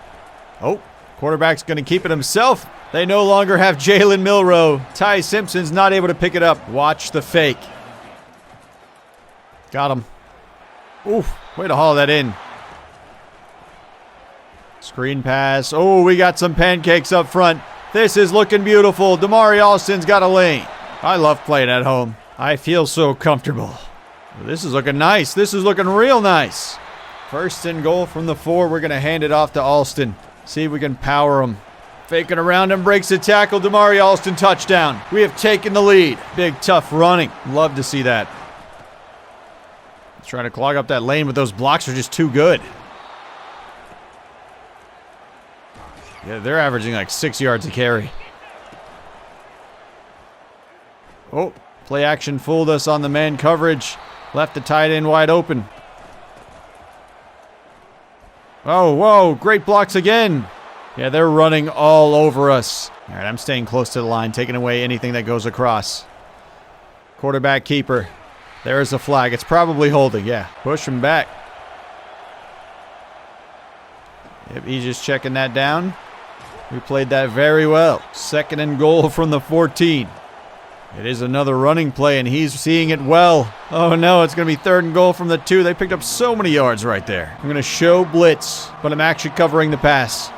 Oh, quarterback's going to keep it himself. They no longer have Jalen Milroe. Ty Simpson's not able to pick it up. Watch the fake. Got him. Oof, way to haul that in. Screen pass. Oh, we got some pancakes up front. This is looking beautiful. Damari Alston's got a lane. I love playing at home. I feel so comfortable. This is looking nice. This is looking real nice. 1st and goal from the 4. We're going to hand it off to Alston. See if we can power him. Faking around him, breaks the tackle. Damari Alston touchdown. We have taken the lead. Big, tough running. Love to see that. Trying to clog up that lane, but those blocks are just too good. Yeah, they're averaging like 6 yards a carry. Oh, play action fooled us on the man coverage. Left the tight end wide open. Oh, whoa, great blocks again. Yeah, they're running all over us. All right, I'm staying close to the line, taking away anything that goes across. Quarterback keeper. There's a flag. It's probably holding. Yeah. Push him back. Yep, he's just checking that down. We played that very well. 2nd and goal from the 14. It is another running play, and he's seeing it well. Oh, no, it's going to be 3rd and goal from the 2. They picked up so many yards right there. I'm going to show blitz, but I'm actually covering the pass.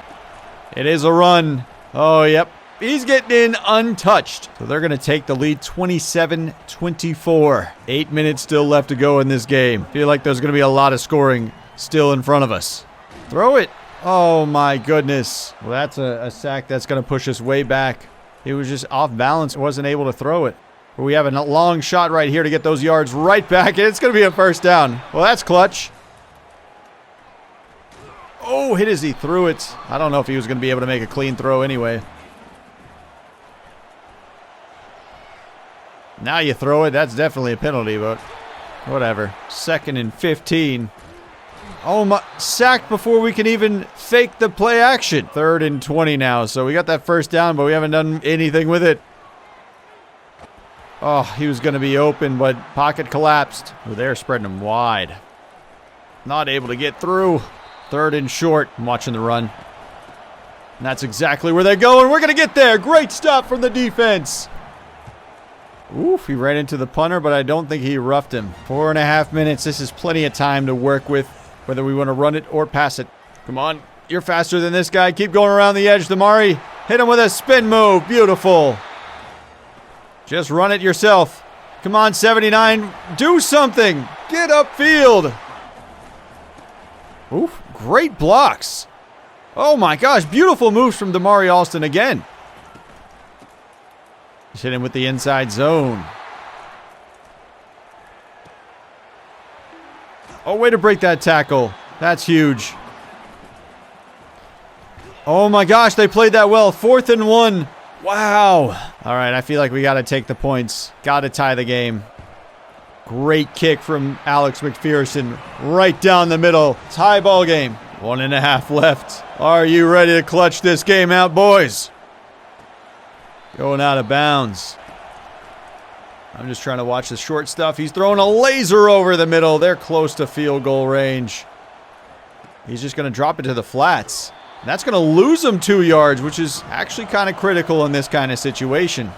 It is a run. Oh, yep. He's getting in untouched. So they're going to take the lead 27-24. 8 minutes still left to go in this game. Feel like there's going to be a lot of scoring still in front of us. Throw it. Oh, my goodness. Well, that's a sack that's going to push us way back. He was just off balance. Wasn't able to throw it. But we have a long shot right here to get those yards right back. And it's going to be a 1st down. Well, that's clutch. Oh, hit as he threw it. I don't know if he was going to be able to make a clean throw anyway. Now you throw it. That's definitely a penalty, but whatever. 2nd and 15. Oh my, sacked before we can even fake the play action. 3rd and 20 now. So we got that first down, but we haven't done anything with it. Oh, he was going to be open, but pocket collapsed. Oh, they're spreading him wide. Not able to get through. 3rd and short. I'm watching the run. And that's exactly where they're going. We're going to get there. Great stop from the defense. Oof, he ran into the punter, but I don't think he roughed him. 4.5 minutes. This is plenty of time to work with, whether we want to run it or pass it. Come on. You're faster than this guy. Keep going around the edge, Damari. Hit him with a spin move. Beautiful. Just run it yourself. Come on, 79. Do something. Get upfield. Oof, great blocks. Oh my gosh, beautiful moves from Damari Alston again. Just hit him with the inside zone. Oh, way to break that tackle. That's huge. Oh my gosh, they played that well. 4th and 1. Wow. All right, I feel like we got to take the points. Got to tie the game. Great kick from Alex McPherson. Right down the middle. Tie ball game. 1.5 left. Are you ready to clutch this game out, boys? Going out of bounds. I'm just trying to watch the short stuff. He's throwing a laser over the middle. They're close to field goal range. He's just going to drop it to the flats. And that's going to lose him 2 yards, which is actually kind of critical in this kind of situation.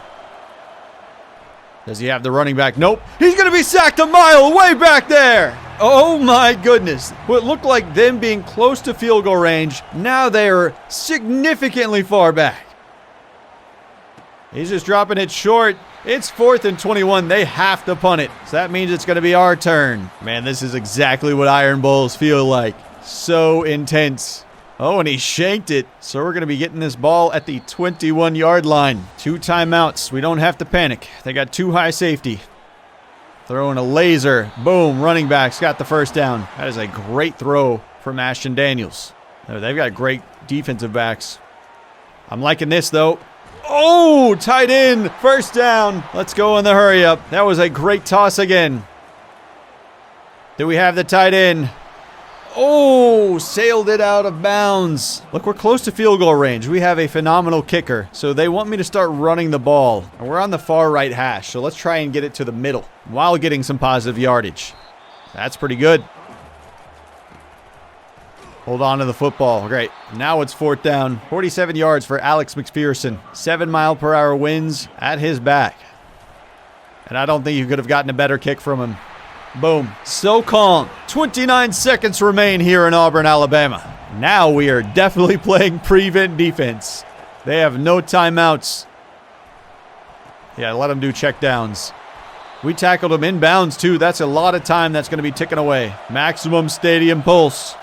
Does he have the running back? Nope. He's going to be sacked a mile way back there. Oh my goodness. What looked like them being close to field goal range, now they are significantly far back. He's just dropping it short. It's 4th and 21. They have to punt it. So that means it's going to be our turn. Man, this is exactly what Iron Bowls feel like. So intense. Oh, and he shanked it. So we're going to be getting this ball at the 21-yard line. 2 timeouts. We don't have to panic. They got 2 high safety. Throwing a laser. Boom. Running back's got the first down. That is a great throw from Ashton Daniels. They've got great defensive backs. I'm liking this, though. Oh, tight end. First down. Let's go in the hurry up. That was a great toss again. Do we have the tight end? Oh, sailed it out of bounds. Look, we're close to field goal range. We have a phenomenal kicker. So they want me to start running the ball. And we're on the far right hash. So let's try and get it to the middle while getting some positive yardage. That's pretty good. Hold on to the football. Great. Now it's 4th down. 47 yards for Alex McPherson. 7-mile-per-hour winds at his back. And I don't think you could have gotten a better kick from him. Boom. So calm. 29 seconds remain here in Auburn, Alabama. Now we are definitely playing prevent defense. They have no timeouts. Yeah, let them do checkdowns. We tackled him inbounds, too. That's a lot of time that's going to be ticking away. Maximum stadium pulse.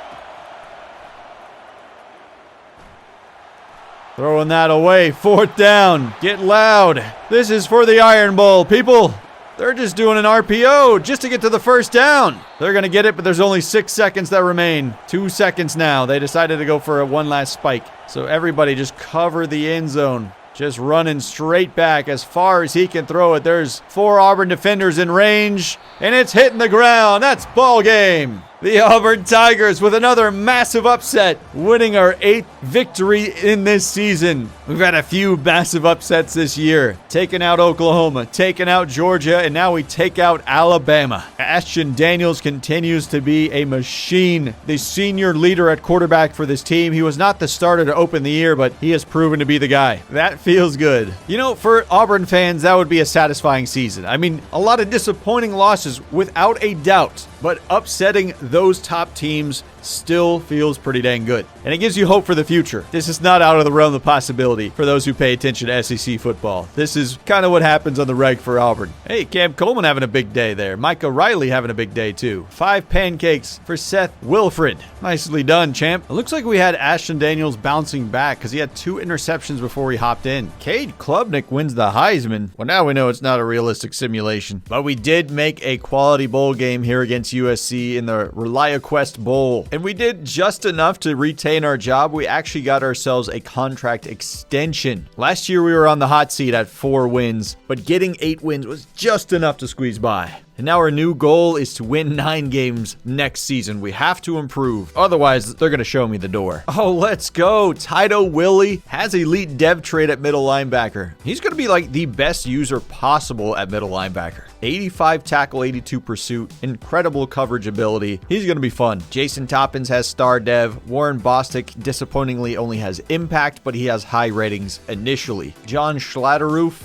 Throwing that away. 4th down. Get loud. This is for the Iron Bowl, people. They're just doing an RPO just to get to the first down. They're going to get it, but there's only 6 seconds that remain. 2 seconds now. They decided to go for one last spike. So everybody just cover the end zone. Just running straight back as far as he can throw it. There's 4 Auburn defenders in range, and it's hitting the ground. That's ball game. The Auburn Tigers with another massive upset, winning our 8th victory in this season. We've had a few massive upsets this year. Taking out Oklahoma, taking out Georgia, and now we take out Alabama. Ashton Daniels continues to be a machine. The senior leader at quarterback for this team. He was not the starter to open the year, but he has proven to be the guy. That feels good. You know, for Auburn fans, that would be a satisfying season. I mean, a lot of disappointing losses without a doubt, but upsetting those top teams still feels pretty dang good. And it gives you hope for the future. This is not out of the realm of possibility for those who pay attention to SEC football. This is kind of what happens on the reg for Auburn. Hey, Cam Coleman having a big day there. Micah Riley having a big day too. 5 pancakes for Seth Wilfred. Nicely done, champ. It looks like we had Ashton Daniels bouncing back because he had 2 interceptions before he hopped in. Cade Klubnik wins the Heisman. Well, now we know it's not a realistic simulation. But we did make a quality bowl game here against USC in the ReliaQuest Bowl. And we did just enough to retain our job. We actually got ourselves a contract extension. Last year we were on the hot seat at 4 wins, but getting 8 wins was just enough to squeeze by. And now our new goal is to win 9 games next season. We have to improve. Otherwise, they're going to show me the door. Oh, let's go. Tito Willie has elite dev trade at middle linebacker. He's going to be like the best user possible at middle linebacker. 85 tackle, 82 pursuit, incredible coverage ability. He's going to be fun. Jason Toppins has star dev. Warren Bostic disappointingly only has impact, but he has high ratings initially. John Schladeroff.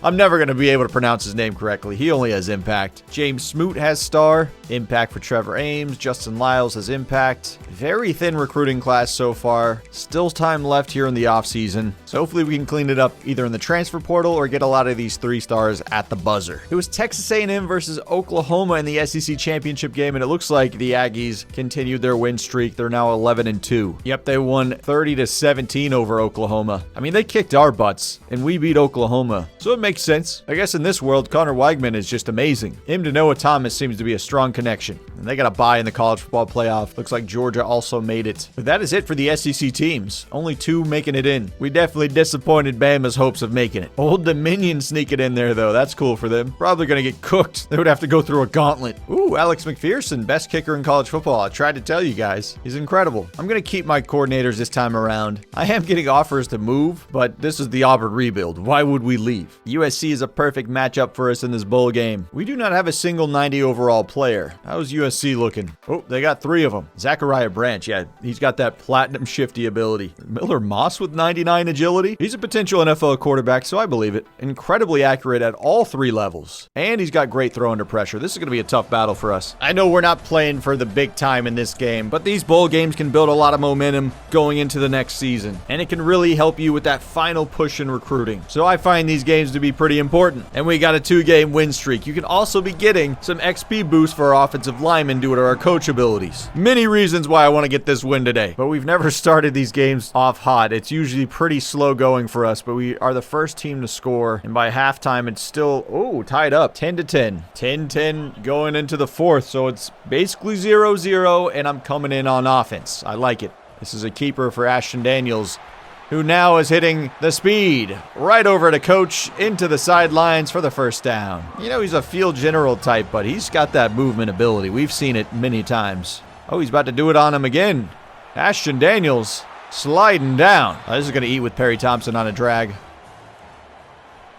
I'm never going to be able to pronounce his name correctly. He only has impact. James Smoot has star. Impact for Trevor Ames. Justin Lyles has impact. Very thin recruiting class so far. Still time left here in the offseason. So hopefully we can clean it up either in the transfer portal or get a lot of these 3 stars at the buzzer. It was Texas A&M versus Oklahoma in the SEC championship game, and it looks like the Aggies continued their win streak. They're now 11-2. Yep, they won 30-17 over Oklahoma. I mean, they kicked our butts, and we beat Oklahoma. So it makes sense. I guess in this world, Connor Weigman is just amazing. Him to Noah Thomas seems to be a strong connection. And they got a bye in the college football playoff. Looks like Georgia also made it. But that is it for the SEC teams. Only 2 making it in. We definitely disappointed Bama's hopes of making it. Old Dominion sneaking in there, though. That's cool for them. Probably going to get cooked. They would have to go through a gauntlet. Ooh, Alex McPherson, best kicker in college football. I tried to tell you guys. He's incredible. I'm going to keep my coordinators this time around. I am getting offers to move, but this is the Auburn rebuild. Why would we leave? USC is a perfect matchup for us in this bowl game. We do not have a single 90 overall player. How's USC looking? Oh, they got 3 of them. Zachariah Branch, yeah, he's got that platinum shifty ability. Miller Moss with 99 agility. He's a potential NFL quarterback, so I believe it. Incredibly accurate at all 3 levels. And he's got great throw under pressure. This is going to be a tough battle for us. I know we're not playing for the big time in this game, but these bowl games can build a lot of momentum going into the next season. And it can really help you with that final push in recruiting. So I find these games to be pretty important. And we got a 2-game win streak. You can also be getting some XP boost for our offensive linemen due to our coach abilities. Many reasons why I want to get this win today. But we've never started these games off hot. It's usually pretty slow going for us, but we are the first team to score. And by halftime, it's still, tied up. 10-10. 10-10 going into the 4th. So it's basically 0-0, and I'm coming in on offense. I like it. This is a keeper for Ashton Daniels, who now is hitting the speed right over to coach into the sidelines for the first down. You know, he's a field general type, but he's got that movement ability. We've seen it many times. Oh, he's about to do it on him again. Ashton Daniels sliding down. Oh, this is going to eat with Perry Thompson on a drag.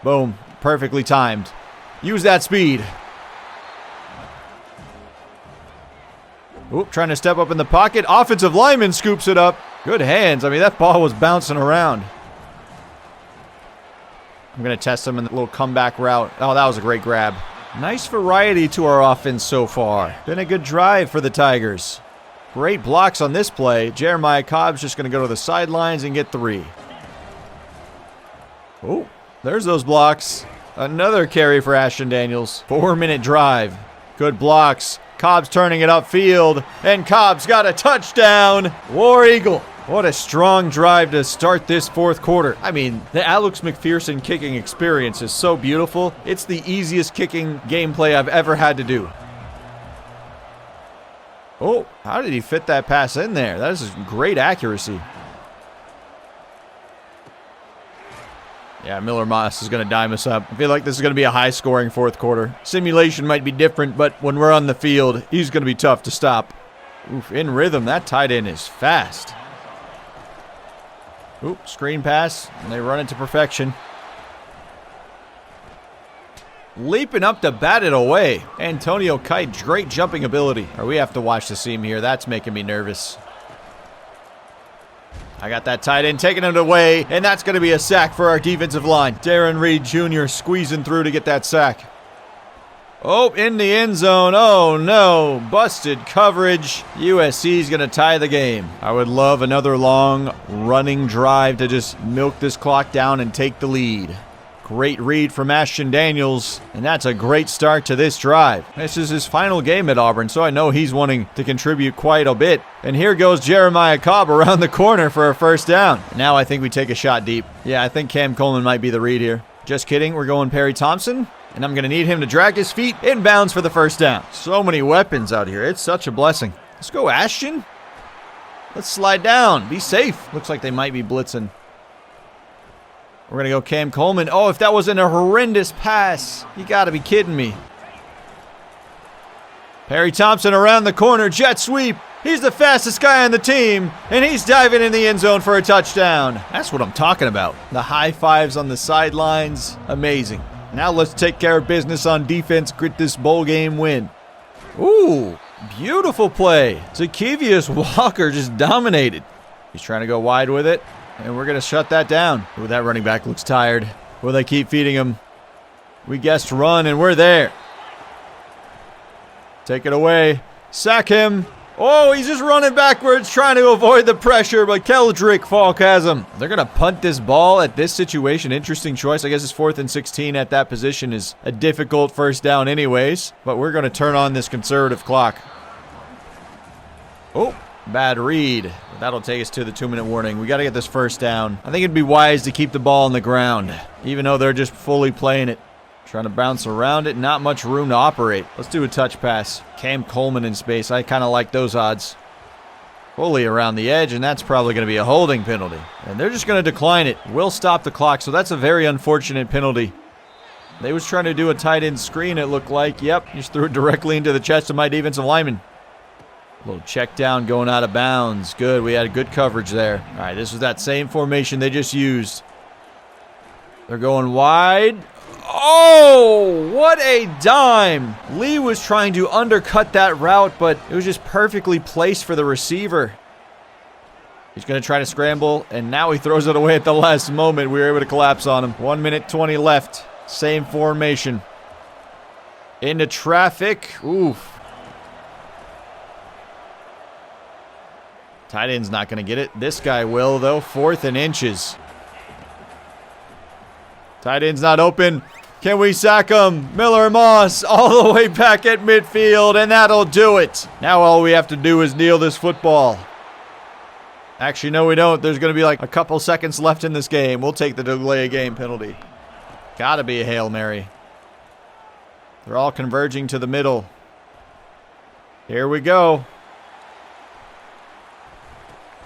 Boom. Perfectly timed. Use that speed. Oop, trying to step up in the pocket. Offensive lineman scoops it up. Good hands. I mean, that ball was bouncing around. I'm going to test him in the little comeback route. Oh, that was a great grab. Nice variety to our offense so far. Been a good drive for the Tigers. Great blocks on this play. Jeremiah Cobb's just going to go to the sidelines and get 3. Oh, there's those blocks. Another carry for Ashton Daniels. 4-minute drive. Good blocks. Cobb's turning it upfield, and Cobb's got a touchdown. War Eagle. What a strong drive to start this 4th quarter. I mean, the Alex McPherson kicking experience is so beautiful. It's the easiest kicking gameplay I've ever had to do. Oh, how did he fit that pass in there? That is great accuracy. Yeah, Miller Moss is going to dime us up. I feel like this is going to be a high-scoring 4th quarter. Simulation might be different, but when we're on the field, he's going to be tough to stop. Oof, in rhythm, that tight end is fast. Oop, screen pass, and they run it to perfection. Leaping up to bat it away. Antonio Kite, great jumping ability. Or we have to watch the seam here. That's making me nervous. I got that tight end taking it away, and that's going to be a sack for our defensive line. Darren Reed Jr. squeezing through to get that sack. Oh, in the end zone. Oh, no. Busted coverage. USC is going to tie the game. I would love another long running drive to just milk this clock down and take the lead. Great read from Ashton Daniels, and that's a great start to this drive. This is his final game at Auburn, so I know he's wanting to contribute quite a bit. And here goes Jeremiah Cobb around the corner for a first down. Now I think we take a shot deep. Yeah, I think Cam Coleman might be the read here. Just kidding, we're going Perry Thompson, and I'm going to need him to drag his feet inbounds for the first down. So many weapons out here. It's such a blessing. Let's go, Ashton. Let's slide down. Be safe. Looks like they might be blitzing. We're going to go Cam Coleman. Oh, if that wasn't a horrendous pass. You got to be kidding me. Perry Thompson around the corner. Jet sweep. He's the fastest guy on the team, and he's diving in the end zone for a touchdown. That's what I'm talking about. The high fives on the sidelines. Amazing. Now let's take care of business on defense. Grit this bowl game win. Ooh, beautiful play. Zacchaeus Walker just dominated. He's trying to go wide with it, and we're going to shut that down. Ooh, that running back looks tired. Will they keep feeding him? We guessed run, and we're there. Take it away. Sack him. Oh, he's just running backwards, trying to avoid the pressure, but Keldrick Falk has him. They're going to punt this ball at this situation. Interesting choice. I guess it's 4th and 16 at that position is a difficult first down anyways, but we're going to turn on this conservative clock. Oh, bad read. That'll take us to the 2-minute warning. We got to get this first down. I think it'd be wise to keep the ball on the ground, even though they're just fully playing it. Trying to bounce around it. Not much room to operate. Let's do a touch pass. Cam Coleman in space. I kind of like those odds. Fully around the edge, and that's probably going to be a holding penalty. And they're just going to decline it. We'll stop the clock, so that's a very unfortunate penalty. They was trying to do a tight end screen, it looked like. Yep, just threw it directly into the chest of my defensive lineman. A little check down going out of bounds. Good, we had good coverage there. All right, this was that same formation they just used. They're going wide. Oh, what a dime. Lee was trying to undercut that route, but it was just perfectly placed for the receiver. He's going to try to scramble, and now he throws it away at the last moment. We were able to collapse on him. 1 minute 20 left. Same formation. Into traffic. Oof. Tight end's not going to get it. This guy will, though. 4th and inches. Tight end's not open. Can we sack him? Miller Moss all the way back at midfield, and that'll do it. Now all we have to do is kneel this football. Actually, no, we don't. There's going to be like a couple seconds left in this game. We'll take the delay of game penalty. Gotta be a Hail Mary. They're all converging to the middle. Here we go.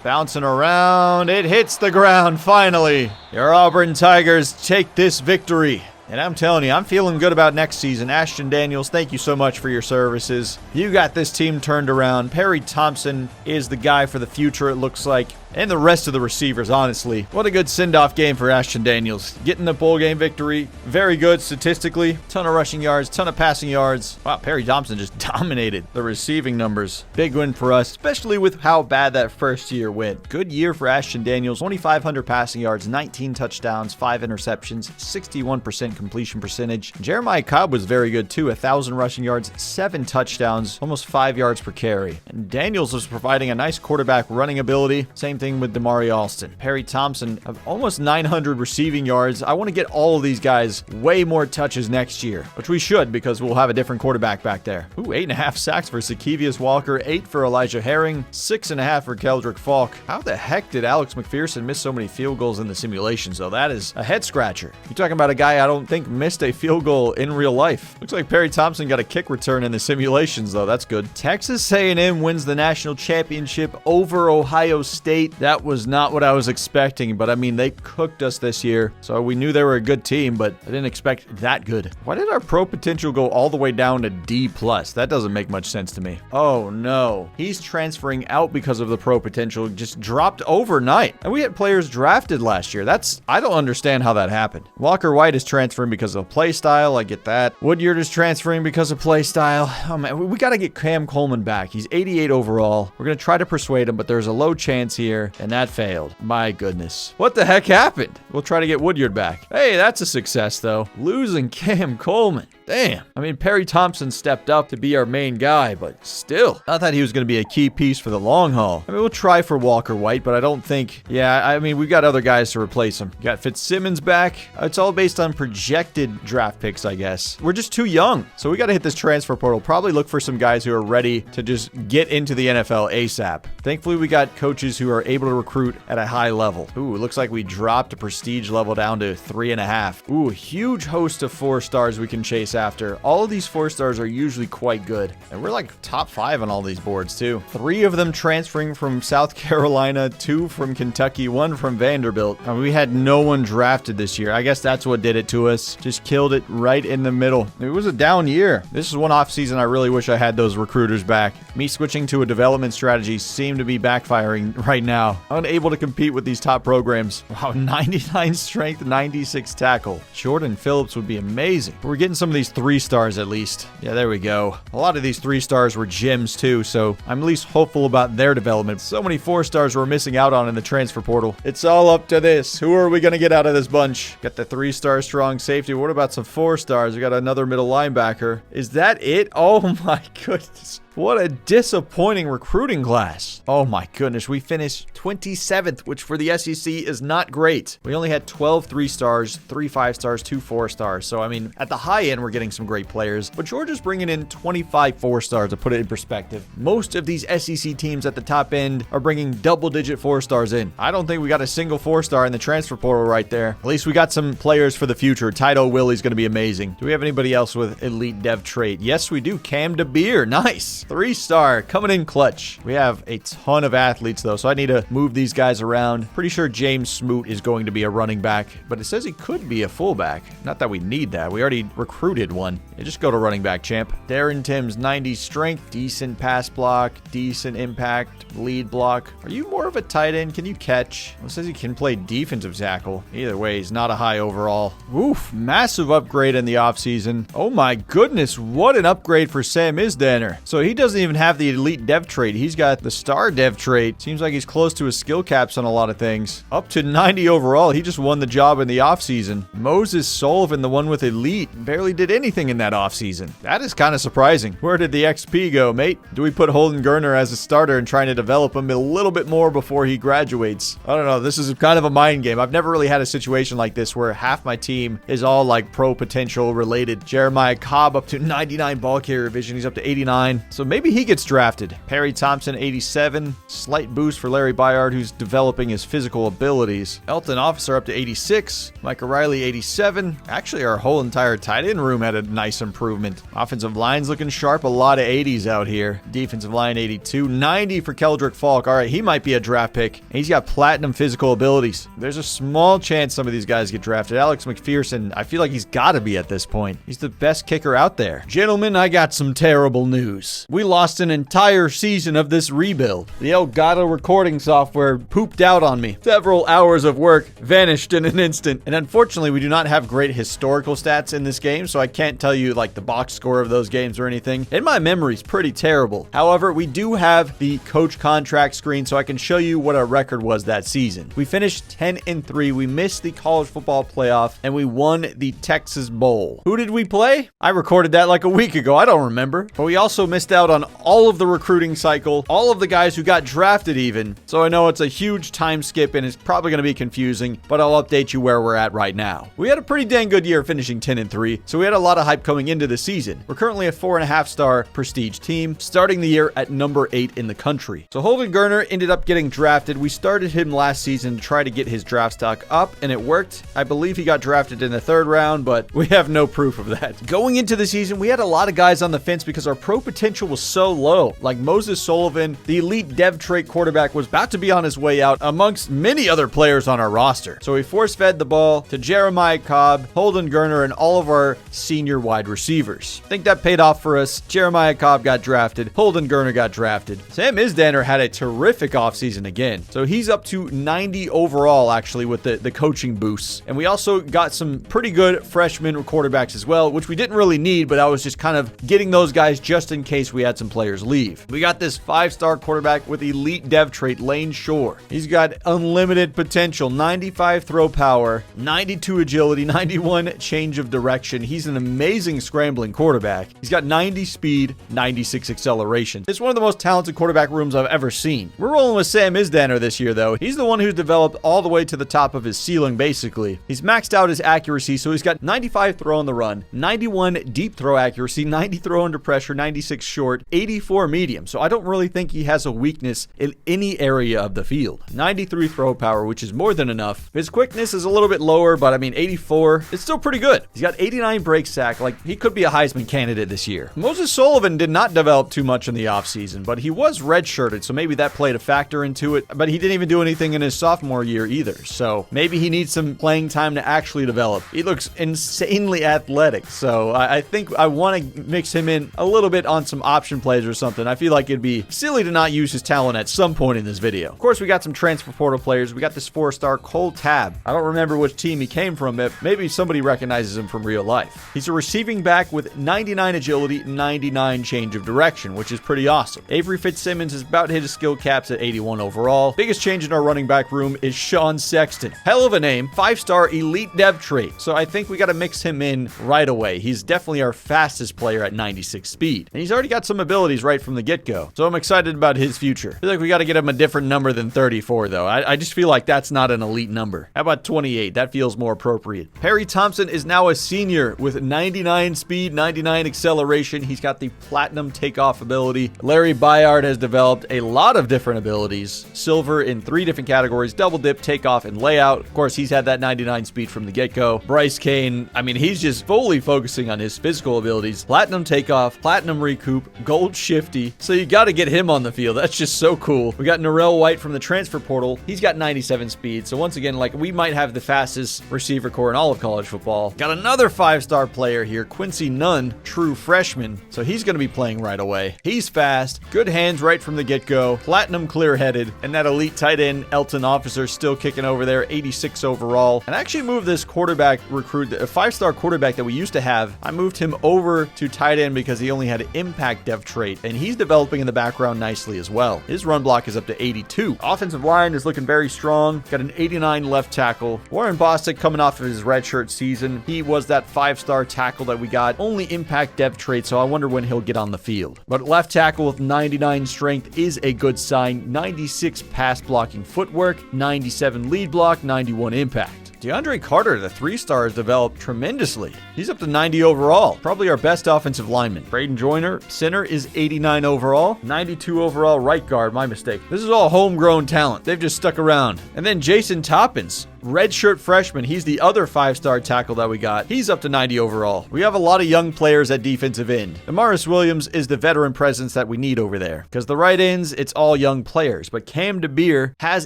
Bouncing around. It hits the ground finally. Your Auburn Tigers take this victory. And I'm telling you, I'm feeling good about next season. Ashton Daniels, thank you so much for your services. You got this team turned around. Perry Thompson is the guy for the future, it looks like. And the rest of the receivers, honestly. What a good send-off game for Ashton Daniels. Getting the bowl game victory. Very good statistically. Ton of rushing yards, ton of passing yards. Wow, Perry Thompson just dominated the receiving numbers. Big win for us, especially with how bad that first year went. Good year for Ashton Daniels. 2,500 passing yards, 19 touchdowns, 5 interceptions, 61% completion percentage. Jeremiah Cobb was very good too. 1,000 rushing yards, 7 touchdowns, almost 5 yards per carry. And Daniels was providing a nice quarterback running ability. Same thing with Damari Alston. Perry Thompson of almost 900 receiving yards. I want to get all of these guys way more touches next year, which we should because we'll have a different quarterback back there. Ooh, 8.5 sacks for Zacchaeus Walker, 8 for Elijah Herring, 6.5 for Keldrick Falk. How the heck did Alex McPherson miss so many field goals in the simulations, though? That is a head scratcher. You're talking about a guy I don't think missed a field goal in real life. Looks like Perry Thompson got a kick return in the simulations, though. That's good. Texas A&M wins the national championship over Ohio State. That was not what I was expecting, but I mean, they cooked us this year, so we knew they were a good team, but I didn't expect that good. Why did our pro potential go all the way down to D+? That doesn't make much sense to me. Oh no, he's transferring out because of the pro potential just dropped overnight. And we had players drafted last year. I don't understand how that happened. Walker White is transferring because of play style. I get that. Woodyard is transferring because of play style. Oh man, we got to get Cam Coleman back. He's 88 overall. We're going to try to persuade him, but there's a low chance here. And that failed. My goodness. What the heck happened? We'll try to get Woodyard back. Hey, that's a success, though. Losing Cam Coleman. Damn. I mean, Perry Thompson stepped up to be our main guy, but still. I thought he was going to be a key piece for the long haul. I mean, we'll try for Walker White, but I don't think... Yeah, I mean, we've got other guys to replace him. Got Fitzsimmons back. It's all based on projected draft picks, I guess. We're just too young, so we got to hit this transfer portal. Probably look for some guys who are ready to just get into the NFL ASAP. Thankfully, we got coaches who are able to recruit at a high level. Ooh, it looks like we dropped a prestige level down to 3.5. Ooh, huge host of 4 stars we can chase after. All of these 4-stars are usually quite good. And we're like top 5 on all these boards too. 3 of them transferring from South Carolina, 2 from Kentucky, 1 from Vanderbilt. And we had no one drafted this year. I guess that's what did it to us. Just killed it right in the middle. It was a down year. This is one offseason I really wish I had those recruiters back. Me switching to a development strategy seemed to be backfiring right now. Unable to compete with these top programs. Wow, 99 strength, 96 tackle. Jordan Phillips would be amazing. We're getting some of these 3-stars at least. Yeah, there we go. A lot of these 3-stars were gems too, so I'm at least hopeful about their development. So many 4-stars we're missing out on in the transfer portal. It's all up to this. Who are we going to get out of this bunch? Got the 3-star strong safety. What about some 4-stars? We got another middle linebacker. Is that it? Oh my goodness. What a disappointing recruiting class. Oh my goodness, we finished 27th, which for the SEC is not great. We only had 12 3-stars, 3 5-stars, 2 4-stars. So, I mean, at the high end, we're getting some great players, but Georgia's bringing in 25 4-stars to put it in perspective. Most of these SEC teams at the top end are bringing double-digit 4-stars in. I don't think we got a single 4-star in the transfer portal right there. At least we got some players for the future. Tydo Willie's going to be amazing. Do we have anybody else with elite dev trait? Yes, we do. Cam DeBeer. Nice. 3-star coming in clutch. We have a ton of athletes though, so I need to move these guys around. Pretty sure James Smoot is going to be a running back, but it says he could be a fullback. Not that we need that. We already recruited one. Yeah, just go to running back, champ. Darren Timms, 90 strength, decent pass block, decent impact, lead block. Are you more of a tight end? Can you catch? It says he can play defensive tackle. Either way, he's not a high overall. Oof, massive upgrade in the offseason. Oh my goodness, what an upgrade for Sam Isdaner. So he doesn't even have the elite dev trait. He's got the star dev trait. Seems like he's close to his skill caps on a lot of things. Up to 90 overall. He just won the job in the offseason. Moses Sullivan, the one with elite, barely did anything in that offseason. That is kind of surprising. Where did the XP go, mate? Do we put Holden Gerner as a starter and trying to develop him a little bit more before he graduates? I don't know. This is kind of a mind game. I've never really had a situation like this where half my team is all like pro potential related. Jeremiah Cobb up to 99 ball carrier vision. He's up to 89. So maybe he gets drafted. Perry Thompson, 87. Slight boost for Larry Byard, who's developing his physical abilities. Elton Officer up to 86. Micah Riley, 87. Actually, our whole entire tight end room had a nice improvement. Offensive line's looking sharp. A lot of 80s out here. Defensive line, 82. 90 for Keldrick Falk. All right, he might be a draft pick. And he's got platinum physical abilities. There's a small chance some of these guys get drafted. Alex McPherson, I feel like he's got to be at this point. He's the best kicker out there. Gentlemen, I got some terrible news. We lost an entire season of this rebuild. The Elgato recording software pooped out on me. Several hours of work vanished in an instant. And unfortunately, we do not have great historical stats in this game, so I can't tell you like the box score of those games or anything. And my memory's pretty terrible. However, we do have the coach contract screen, so I can show you what our record was that season. We finished 10-3. We missed the college football playoff, and we won the Texas Bowl. Who did we play? I recorded that like a week ago. I don't remember. But we also missed out on all of the recruiting cycle, all of the guys who got drafted even. So I know it's a huge time skip and it's probably going to be confusing, but I'll update you where we're at right now. We had a pretty dang good year finishing 10-3, so we had a lot of hype coming into the season. We're currently a 4.5-star prestige team, starting the year at number 8 in the country. So Holden Gerner ended up getting drafted. We started him last season to try to get his draft stock up, and it worked. I believe he got drafted in the 3rd round, but we have no proof of that. Going into the season, we had a lot of guys on the fence because our pro potential was so low. Like Moses Sullivan, the elite dev trait quarterback, was about to be on his way out amongst many other players on our roster. So we force-fed the ball to Jeremiah Cobb, Holden Gerner, and all of our senior wide receivers. I think that paid off for us. Jeremiah Cobb got drafted. Holden Gerner got drafted. Sam Isdaner had a terrific offseason again. So he's up to 90 overall, actually, with the coaching boosts. And we also got some pretty good freshman quarterbacks as well, which we didn't really need, but I was just kind of getting those guys just in case we had some players leave. We got this 5-star quarterback with elite dev trait, Lane Shore. He's got unlimited potential, 95 throw power, 92 agility, 91 change of direction. He's an amazing scrambling quarterback. He's got 90 speed, 96 acceleration. It's one of the most talented quarterback rooms I've ever seen. We're rolling with Sam Isdaner this year, though. He's the one who's developed all the way to the top of his ceiling, basically. He's maxed out his accuracy, so he's got 95 throw on the run, 91 deep throw accuracy, 90 throw under pressure, 96 short short, 84 medium. So I don't really think he has a weakness in any area of the field. 93 throw power, which is more than enough. His quickness is a little bit lower, but I mean, 84, it's still pretty good. He's got 89 break sack. Like, he could be a Heisman candidate this year. Moses Sullivan did not develop too much in the offseason, but he was redshirted, so maybe that played a factor into it. But he didn't even do anything in his sophomore year either, so maybe he needs some playing time to actually develop. He looks insanely athletic, so I think I want to mix him in a little bit on some option plays or something. I feel like it'd be silly to not use his talent at some point in this video. Of course, we got some transfer portal players. We got this 4-star Cole Tab. I don't remember which team he came from, but maybe somebody recognizes him from real life. He's a receiving back with 99 agility, 99 change of direction, which is pretty awesome. Avery Fitzsimmons has about hit his skill caps at 81 overall. Biggest change in our running back room is Sean Sexton. Hell of a name, 5-star elite dev trait. So I think we got to mix him in right away. He's definitely our fastest player at 96 speed. And he's already got some abilities right from the get-go. So I'm excited about his future. I feel like we got to get him a different number than 34 though. I just feel like that's not an elite number. How about 28? That feels more appropriate. Perry Thompson is now a senior with 99 speed, 99 acceleration. He's got the platinum takeoff ability. Larry Byard has developed a lot of different abilities. Silver in 3 different categories, double dip, takeoff, and layout. Of course, he's had that 99 speed from the get-go. Bryce Kane, I mean, he's just fully focusing on his physical abilities. Platinum takeoff, platinum recoup, gold shifty. So you got to get him on the field. That's just so cool. We got Narell White from the transfer portal. He's got 97 speed. So once again, like, we might have the fastest receiver core in all of college football. Got another 5-star player here, Quincy Nunn, true freshman. So he's going to be playing right away. He's fast, good hands right from the get-go, platinum clear-headed, and that elite tight end, Elton Officer, still kicking over there, 86 overall. And I actually moved this quarterback recruit, a 5-star quarterback that we used to have. I moved him over to tight end because he only had an impact dev trait, and he's developing in the background nicely as well. His run block is up to 82. Offensive line is looking very strong. Got an 89 left tackle. Warren Bostic coming off of his redshirt season. He was that 5-star tackle that we got. Only impact dev trait, so I wonder when he'll get on the field. But left tackle with 99 strength is a good sign. 96 pass blocking footwork, 97 lead block, 91 impact. DeAndre Carter, the 3-star, has developed tremendously. He's up to 90 overall. Probably our best offensive lineman. Braden Joyner, center, is 89 overall. 92 overall right guard, my mistake. This is all homegrown talent. They've just stuck around. And then Jason Toppins, redshirt freshman. He's the other 5-star tackle that we got. He's up to 90 overall. We have a lot of young players at defensive end. Damaris Williams is the veteran presence that we need over there. Because the right ends, it's all young players. But Cam DeBeer has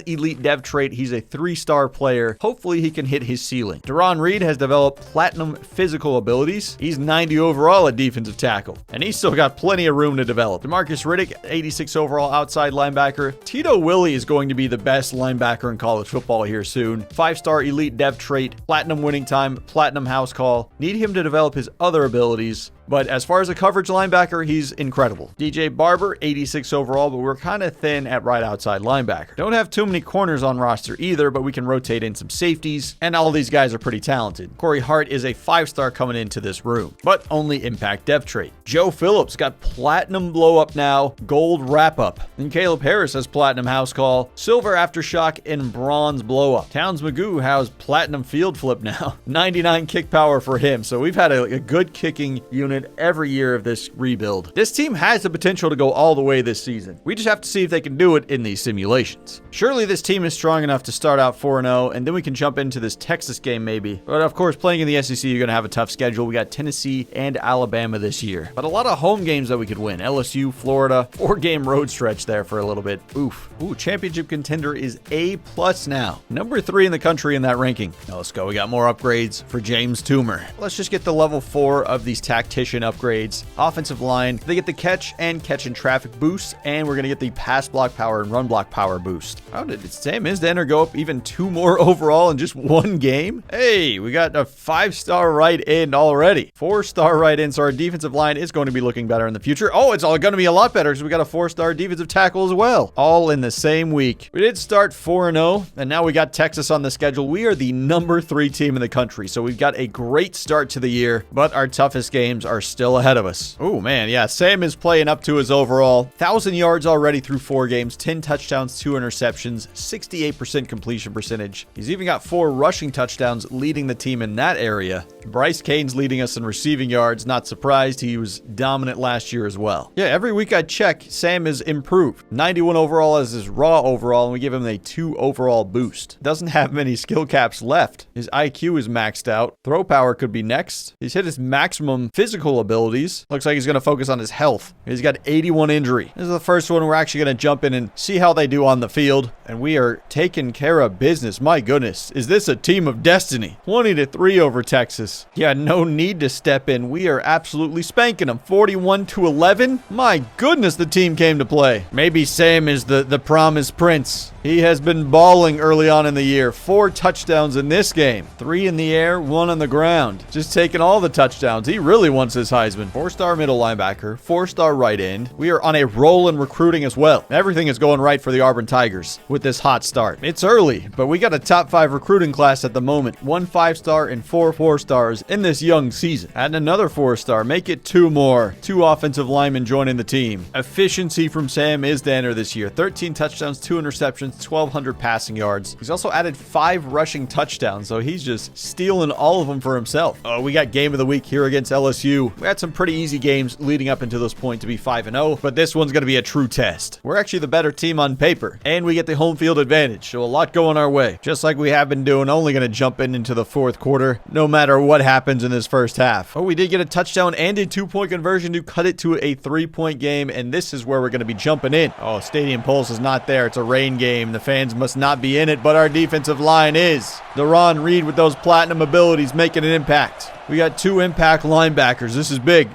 elite dev trait. He's a 3-star player. Hopefully he can hit his ceiling. Deron Reed has developed platinum physical abilities. He's 90 overall at defensive tackle. And he's still got plenty of room to develop. DeMarcus Riddick, 86 overall outside linebacker. Tito Willie is going to be the best linebacker in college football here soon. 5-star elite dev trait, platinum winning time, platinum house call. Need him to develop his other abilities. But as far as a coverage linebacker, he's incredible. DJ Barber, 86 overall, but we're kind of thin at right outside linebacker. Don't have too many corners on roster either, but we can rotate in some safeties, and all these guys are pretty talented. Corey Hart is a 5-star coming into this room, but only impact dev trait. Joe Phillips got platinum blow up now, gold wrap up. And Caleb Harris has platinum house call, silver aftershock, and bronze blow up. Towns Magoo has platinum field flip now. 99 kick power for him, so we've had a good kicking unit every year of this rebuild. This team has the potential to go all the way this season. We just have to see if they can do it in these simulations. Surely this team is strong enough to start out 4-0, and then we can jump into this Texas game maybe. But of course, playing in the SEC, you're going to have a tough schedule. We got Tennessee and Alabama this year. But a lot of home games that we could win. LSU, Florida, 4-game road stretch there for a little bit. Oof. Ooh, championship contender is A+ now. Number 3 in the country in that ranking. Now let's go. We got more upgrades for James Toomer. Let's just get the level 4 of these tactician upgrades. Offensive line, they get the catch and traffic boost, and we're going to get the pass block power and run block power boost. How did Sam Isdenter go up even 2 more overall in just 1 game? Hey, we got a 5-star right end already. 4-star right end, so our defensive line is going to be looking better in the future. Oh, it's all going to be a lot better because we got a 4-star defensive tackle as well. All in the same week. We did start 4-0, and now we got Texas on the schedule. We are the number 3 team in the country, so we've got a great start to the year, but our toughest games are are still ahead of us. Oh, man, yeah, Sam is playing up to his overall. 1,000 yards already through 4 games, 10 touchdowns, 2 interceptions, 68% completion percentage. He's even got 4 rushing touchdowns, leading the team in that area. Bryce Cain's leading us in receiving yards. Not surprised. He was dominant last year as well. Yeah, every week I check, Sam is improved. 91 overall as his raw overall, and we give him a 2 overall boost. Doesn't have many skill caps left. His IQ is maxed out. Throw power could be next. He's hit his maximum physical abilities. Looks like he's going to focus on his health. He's got 81 injury. This is the first one we're actually going to jump in and see how they do on the field. And we are taking care of business. My goodness. Is this a team of destiny? 20-3 over Texas. Yeah, no need to step in. We are absolutely spanking them. 41-11. My goodness, the team came to play. Maybe Sam is the promised prince. He has been balling early on in the year. 4 touchdowns in this game. 3 in the air, 1 on the ground. Just taking all the touchdowns. He really wants his Heisman. 4-star middle linebacker, 4-star right end. We are on a roll in recruiting as well. Everything is going right for the Auburn Tigers with this hot start. It's early, but we got a top 5 recruiting class at the moment. 1 5-star and 4 4-stars in this young season. Add another 4-star. Make it 2 more. 2 offensive linemen joining the team. Efficiency from Sam Isdaner this year. 13 touchdowns, 2 interceptions, 1,200 passing yards. He's also added 5 rushing touchdowns, so he's just stealing all of them for himself. Oh, we got game of the week here against LSU. We had some pretty easy games leading up into this point to be 5-0, but this one's going to be a true test. We're actually the better team on paper, and we get the home field advantage, so a lot going our way. Just like we have been doing, only going to jump into the 4th quarter, no matter what happens in this first half. Oh, we did get a touchdown and a 2-point conversion to cut it to a 3-point game, and this is where we're going to be jumping in. Oh, Stadium Pulse is not there. It's a rain game. The fans must not be in it, but our defensive line is. Deron Reed with those platinum abilities making an impact. We got 2 impact linebackers. This is big.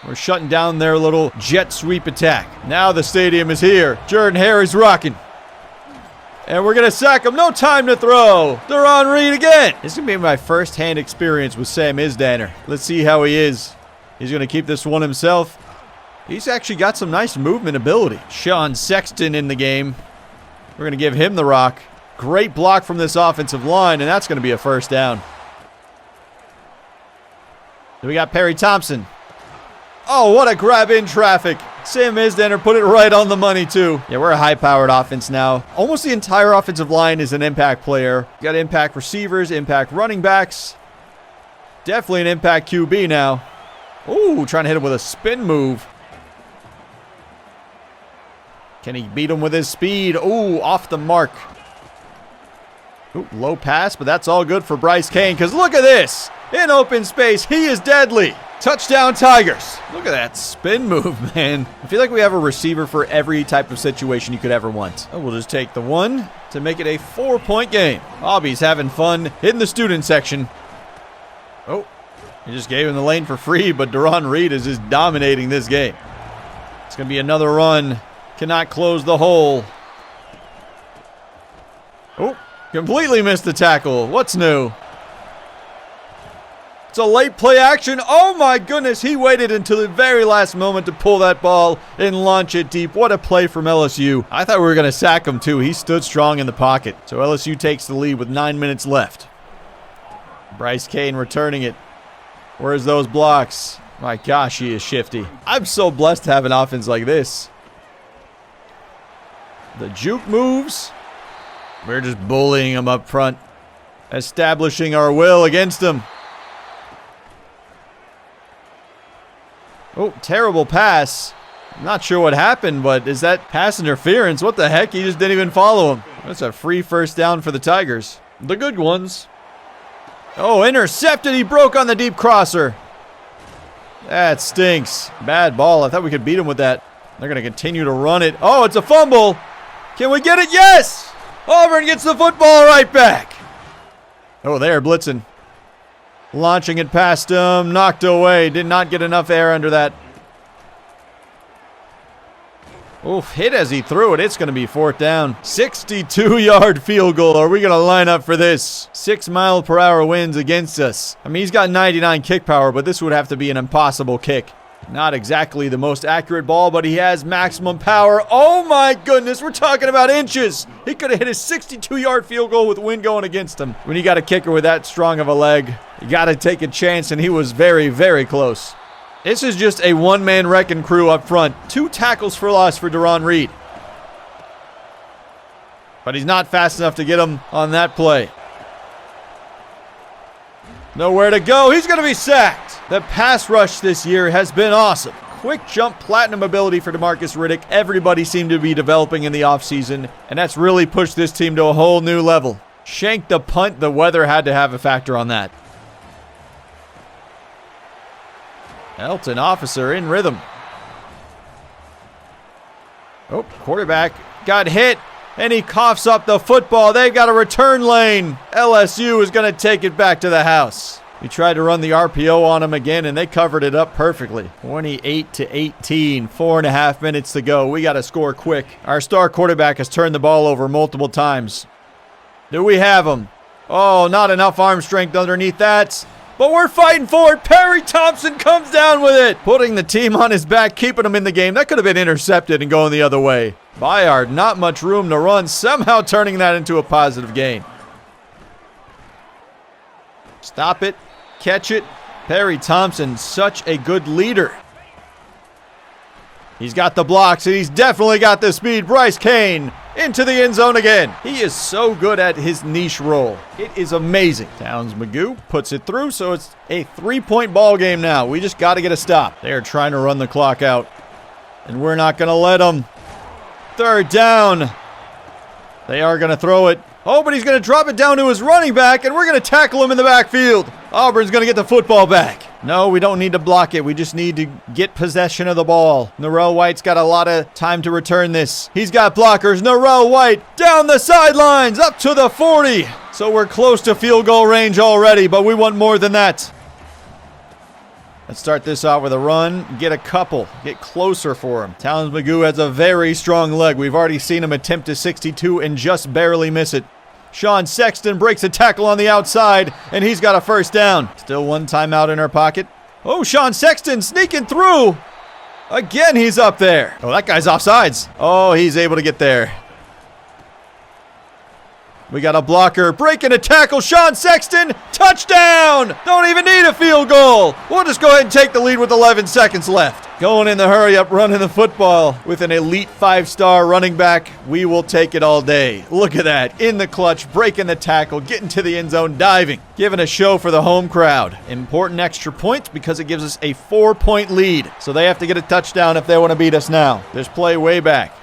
We're shutting down their little jet sweep attack. Now the stadium is here. Jordan Harris rocking. And we're going to sack him. No time to throw. Deron Reed again. This is going to be my first-hand experience with Sam Isdaner. Let's see how he is. He's going to keep this one himself. He's actually got some nice movement ability. Sean Sexton in the game. We're going to give him the rock. Great block from this offensive line, and that's going to be a first down. Then we got Perry Thompson. Oh, what a grab in traffic. Sam Isdaner put it right on the money, too. Yeah, we're a high-powered offense now. Almost the entire offensive line is an impact player. You got impact receivers, impact running backs. Definitely an impact QB now. Ooh, trying to hit him with a spin move. Can he beat him with his speed? Ooh, off the mark. Ooh, low pass, but that's all good for Bryce Cain, because look at this. In open space, he is deadly. Touchdown Tigers. Look at that spin move, man. I feel like we have a receiver for every type of situation you could ever want. Oh, we'll just take the 1 to make it a 4-point game. Bobby's having fun in the student section. Oh, he just gave him the lane for free, but Deron Reed is just dominating this game. It's going to be another run. Cannot close the hole. Oh, completely missed the tackle. What's new? It's a late play action. Oh my goodness, he waited until the very last moment to pull that ball and launch it deep. What a play from LSU. I thought we were going to sack him too. He stood strong in the pocket. So LSU takes the lead with 9 minutes left. Bryce Cain returning it. Where's those blocks? My gosh, he is shifty. I'm so blessed to have an offense like this. The juke moves. We're just bullying him up front. Establishing our will against him. Oh, terrible pass. I'm not sure what happened, but is that pass interference? What the heck? He just didn't even follow him. That's a free first down for the Tigers. The good ones. Oh, intercepted. He broke on the deep crosser. That stinks. Bad ball. I thought we could beat him with that. They're going to continue to run it. Oh, it's a fumble. Can we get it? Yes! Auburn gets the football right back. Oh, they're blitzing. Launching it past him. Knocked away. Did not get enough air under that. Oof, hit as he threw it. It's going to be 4th down. 62-yard field goal. Are we going to line up for this? 6-mile-per-hour winds against us. I mean, he's got 99 kick power, but this would have to be an impossible kick. Not exactly the most accurate ball, but he has maximum power. Oh my goodness, we're talking about inches. He could have hit a 62-yard field goal with wind going against him. When you got a kicker with that strong of a leg, you got to take a chance, and he was very, very close. This is just a one-man wrecking crew up front. 2 tackles for loss for Deron Reed. But he's not fast enough to get him on that play. Nowhere to go. He's going to be sacked. The pass rush this year has been awesome. Quick jump platinum ability for DeMarcus Riddick. Everybody seemed to be developing in the offseason, and that's really pushed this team to a whole new level. Shanked the punt. The weather had to have a factor on that. Elton Officer in rhythm. Oh, quarterback got hit, and he coughs up the football. They've got a return lane. LSU is going to take it back to the house. We tried to run the RPO on him again, and they covered it up perfectly. 28-18, 4.5 minutes to go. We got to score quick. Our star quarterback has turned the ball over multiple times. Do we have him? Oh, not enough arm strength underneath that. But we're fighting for it. Perry Thompson comes down with it, putting the team on his back, keeping him in the game. That could have been intercepted and going the other way. Bayard, not much room to run, somehow turning that into a positive gain. Stop it. Catch it. Perry Thompson, such a good leader. He's got the blocks, and he's definitely got the speed. Bryce Kane into the end zone again. He is so good at his niche role. It is amazing. Towns Magoo puts it through, so it's a 3-point ball game now. We just got to get a stop. They're trying to run the clock out, and we're not going to let them. 3rd down. They are going to throw it. Oh, but he's going to drop it down to his running back, and we're going to tackle him in the backfield. Auburn's going to get the football back. No, we don't need to block it. We just need to get possession of the ball. Narelle White's got a lot of time to return this. He's got blockers. Narelle White down the sidelines, up to the 40. So we're close to field goal range already, but we want more than that. Let's start this out with a run. Get a couple. Get closer for him. Towns Magoo has a very strong leg. We've already seen him attempt a 62 and just barely miss it. Sean Sexton breaks a tackle on the outside, and he's got a 1st down. Still 1 timeout in our pocket. Oh, Sean Sexton sneaking through. Again, he's up there. Oh, that guy's offsides. Oh, he's able to get there. We got a blocker, breaking a tackle, Sean Sexton, touchdown! Don't even need a field goal. We'll just go ahead and take the lead with 11 seconds left. Going in the hurry up, running the football with an elite 5-star running back. We will take it all day. Look at that, in the clutch, breaking the tackle, getting to the end zone, diving, giving a show for the home crowd. Important extra point because it gives us a 4-point lead. So they have to get a touchdown if they want to beat us now. This play way back.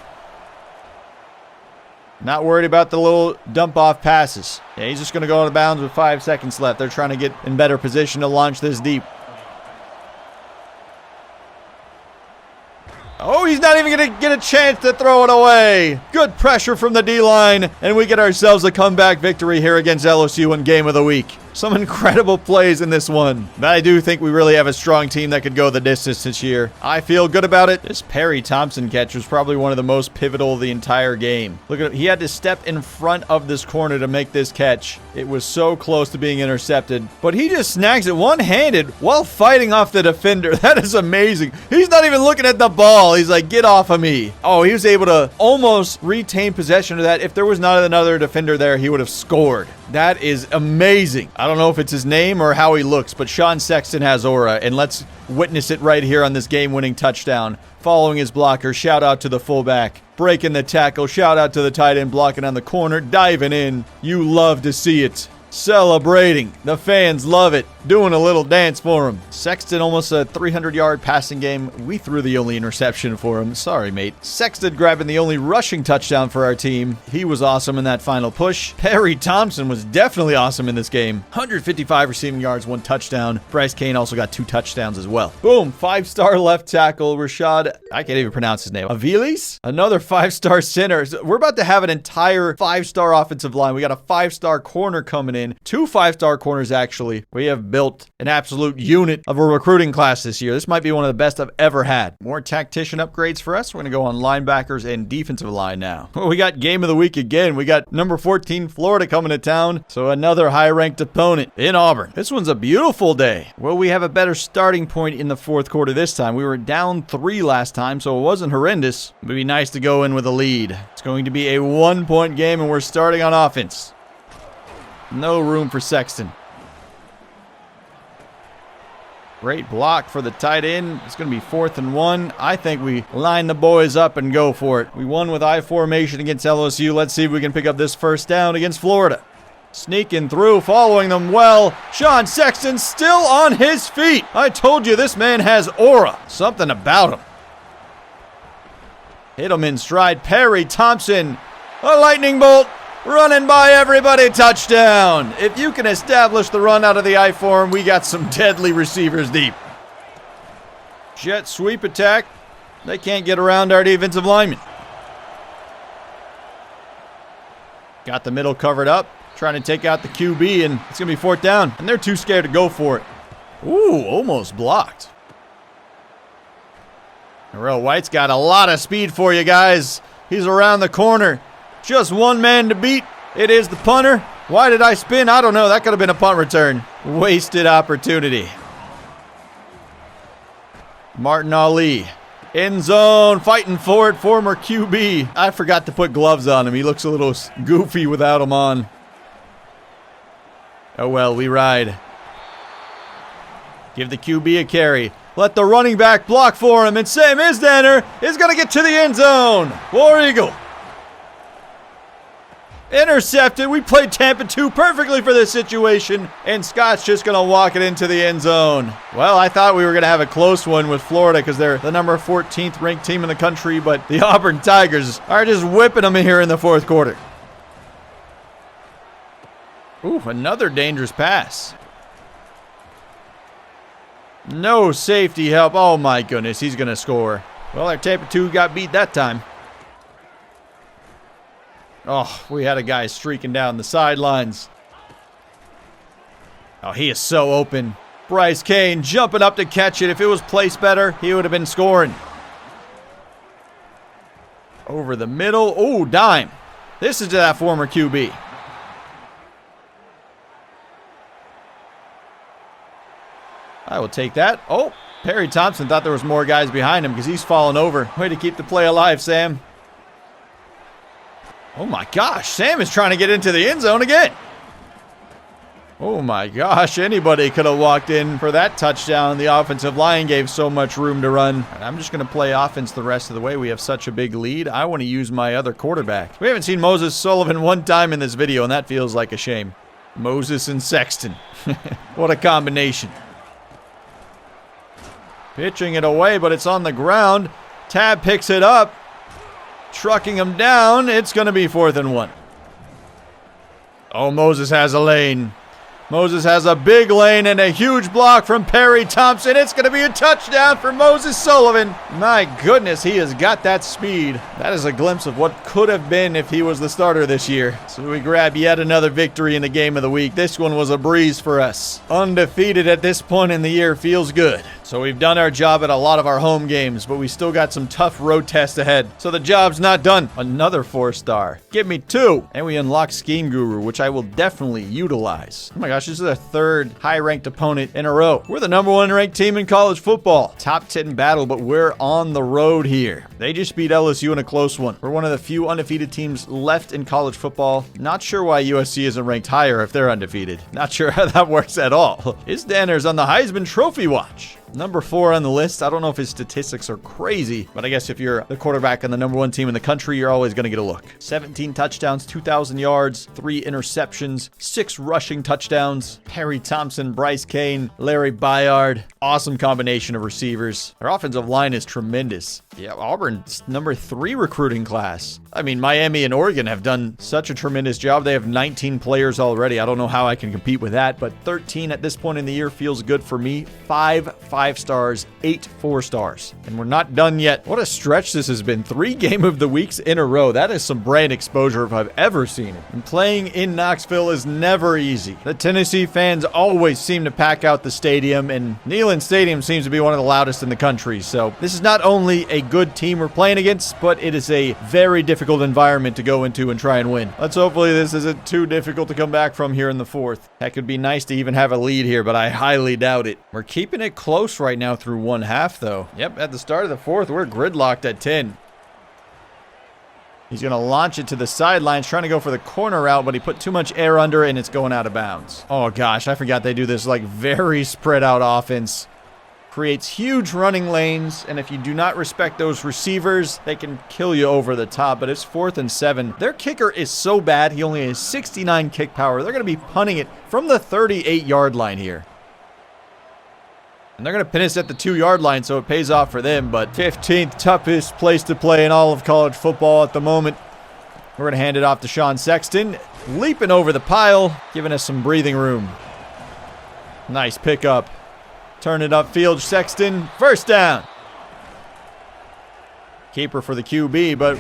Not worried about the little dump-off passes. Yeah, he's just going to go out of bounds with 5 seconds left. They're trying to get in better position to launch this deep. Oh, he's not even going to get a chance to throw it away. Good pressure from the D-line, and we get ourselves a comeback victory here against LSU in Game of the Week. Some incredible plays in this one. But I do think we really have a strong team that could go the distance this year. I feel good about it. This Perry Thompson catch was probably one of the most pivotal of the entire game. Look at it. He had to step in front of this corner to make this catch. It was so close to being intercepted. But he just snags it one-handed while fighting off the defender. That is amazing. He's not even looking at the ball. He's like, get off of me. Oh, he was able to almost retain possession of that. If there was not another defender there, he would have scored. That is amazing. I don't know if it's his name or how he looks, but Sean Sexton has aura, and let's witness it right here on this game-winning touchdown. Following his blocker, shout out to the fullback. Breaking the tackle, shout out to the tight end blocking on the corner, diving in. You love to see it. Celebrating. The fans love it. Doing a little dance for him. Sexton almost a 300-yard passing game. We threw the only interception for him. Sorry, mate. Sexton grabbing the only rushing touchdown for our team. He was awesome in that final push. Perry Thompson was definitely awesome in this game. 155 receiving yards, 1 touchdown. Bryce Kane also got 2 touchdowns as well. Boom. 5-star left tackle. Rashad, I can't even pronounce his name. Aviles? Another 5-star center. We're about to have an entire 5-star offensive line. We got a 5-star corner coming in. in. 2 5-star corners, actually. We have built an absolute unit of a recruiting class this year. This might be one of the best I've ever had. More tactician upgrades for us. We're going to go on linebackers and defensive line now. Well, we got game of the week again. We got number 14 Florida coming to town. So another high-ranked opponent in Auburn. This one's a beautiful day. Well, we have a better starting point in the fourth quarter this time. We were down 3 last time, so it wasn't horrendous. It would be nice to go in with a lead. It's going to be a 1-point game, and we're starting on offense. No room for Sexton. Great block for the tight end. It's going to be 4th and 1. I think we line the boys up and go for it. We won with I formation against LSU. Let's see if we can pick up this first down against Florida. Sneaking through, following them well. Sean Sexton still on his feet. I told you this man has aura. Something about him. Hit him in stride. Perry Thompson. A lightning bolt. Running by everybody, touchdown. If you can establish the run out of the I form, we got some deadly receivers deep. Jet sweep attack. They can't get around our defensive linemen. Got the middle covered up, trying to take out the QB, and it's going to be 4th down. And they're too scared to go for it. Ooh, almost blocked. Darrell White's got a lot of speed for you guys. He's around the corner. Just one man to beat. It is the punter. Why did I spin? I don't know. That could have been a punt return. Wasted opportunity. Martin Ali. End zone. Fighting for it. Former QB. I forgot to put gloves on him. He looks a little goofy without them on. Oh well, we ride. Give the QB a carry. Let the running back block for him. And Sam Isdaner is going to get to the end zone. War Eagle. Intercepted. We played Tampa 2 perfectly for this situation. And Scott's just going to walk it into the end zone. Well, I thought we were going to have a close one with Florida because they're the number 14th ranked team in the country. But the Auburn Tigers are just whipping them here in the fourth quarter. Ooh, another dangerous pass. No safety help. Oh, my goodness. He's going to score. Well, our Tampa 2 got beat that time. Oh, we had a guy streaking down the sidelines. Oh, he is so open. Bryce Kane jumping up to catch it. If it was placed better, he would have been scoring. Over the middle. Oh, dime. This is to that former QB. I will take that. Oh, Perry Thompson thought there was more guys behind him because he's falling over. Way to keep the play alive, Sam. Oh my gosh, Sam is trying to get into the end zone again. Oh my gosh, anybody could have walked in for that touchdown. The offensive line gave so much room to run. I'm just going to play offense the rest of the way. We have such a big lead. I want to use my other quarterback. We haven't seen Moses Sullivan one time in this video, and that feels like a shame. Moses and Sexton. What a combination. Pitching it away, but it's on the ground. Tab picks it up. Trucking him down. It's going to be 4th and 1. Oh, Moses has a lane. Moses has a big lane and a huge block from Perry Thompson. It's going to be a touchdown for Moses Sullivan. My goodness, he has got that speed. That is a glimpse of what could have been if he was the starter this year. So we grab yet another victory in the game of the week. This one was a breeze for us. Undefeated at this point in the year feels good. So we've done our job at a lot of our home games, but we still got some tough road tests ahead. So the job's not done. Another 4-star. Give me 2. And we unlock Scheme Guru, which I will definitely utilize. Oh my gosh, this is our 3rd high-ranked opponent in a row. We're the number 1 ranked team in college football. Top 10 battle, but we're on the road here. They just beat LSU in a close one. We're one of the few undefeated teams left in college football. Not sure why USC isn't ranked higher if they're undefeated. Not sure how that works at all. Isdaner's on the Heisman Trophy watch. Number 4 on the list. I don't know if his statistics are crazy, but I guess if you're the quarterback on the number 1 team in the country, you're always going to get a look. 17 touchdowns, 2,000 yards, 3 interceptions, 6 rushing touchdowns. Perry Thompson, Bryce Kane, Larry Byard. Awesome combination of receivers. Our offensive line is tremendous. Yeah, Auburn's number 3 recruiting class. I mean, Miami and Oregon have done such a tremendous job. They have 19 players already. I don't know how I can compete with that, but 13 at this point in the year feels good for me. 5 5 stars, 8 4 stars. And we're not done yet. What a stretch this has been. 3 game of the weeks in a row. That is some brand exposure if I've ever seen it. And playing in Knoxville is never easy. The Tennessee fans always seem to pack out the stadium, and Neyland Stadium seems to be one of the loudest in the country. So this is not only a good team we're playing against, but it is a very difficult environment to go into and try and win. Let's hopefully this isn't too difficult to come back from here in the 4th. That could be nice to even have a lead here, but I highly doubt it. We're keeping it close right now through 1/2, though. Yep, at the start of the 4th, we're gridlocked at 10. He's going to launch it to the sidelines, trying to go for the corner route, but he put too much air under it, and it's going out of bounds. Oh, gosh, I forgot they do this, like, very spread-out offense. Creates huge running lanes, and if you do not respect those receivers, they can kill you over the top, but it's 4th and 7. Their kicker is so bad, he only has 69 kick power. They're going to be punting it from the 38-yard line here. And they're going to pin us at the 2-yard line, so it pays off for them, but 15th toughest place to play in all of college football at the moment. We're going to hand it off to Sean Sexton, leaping over the pile, giving us some breathing room. Nice pickup. Turn it upfield, Sexton. First down. Keeper for the QB, but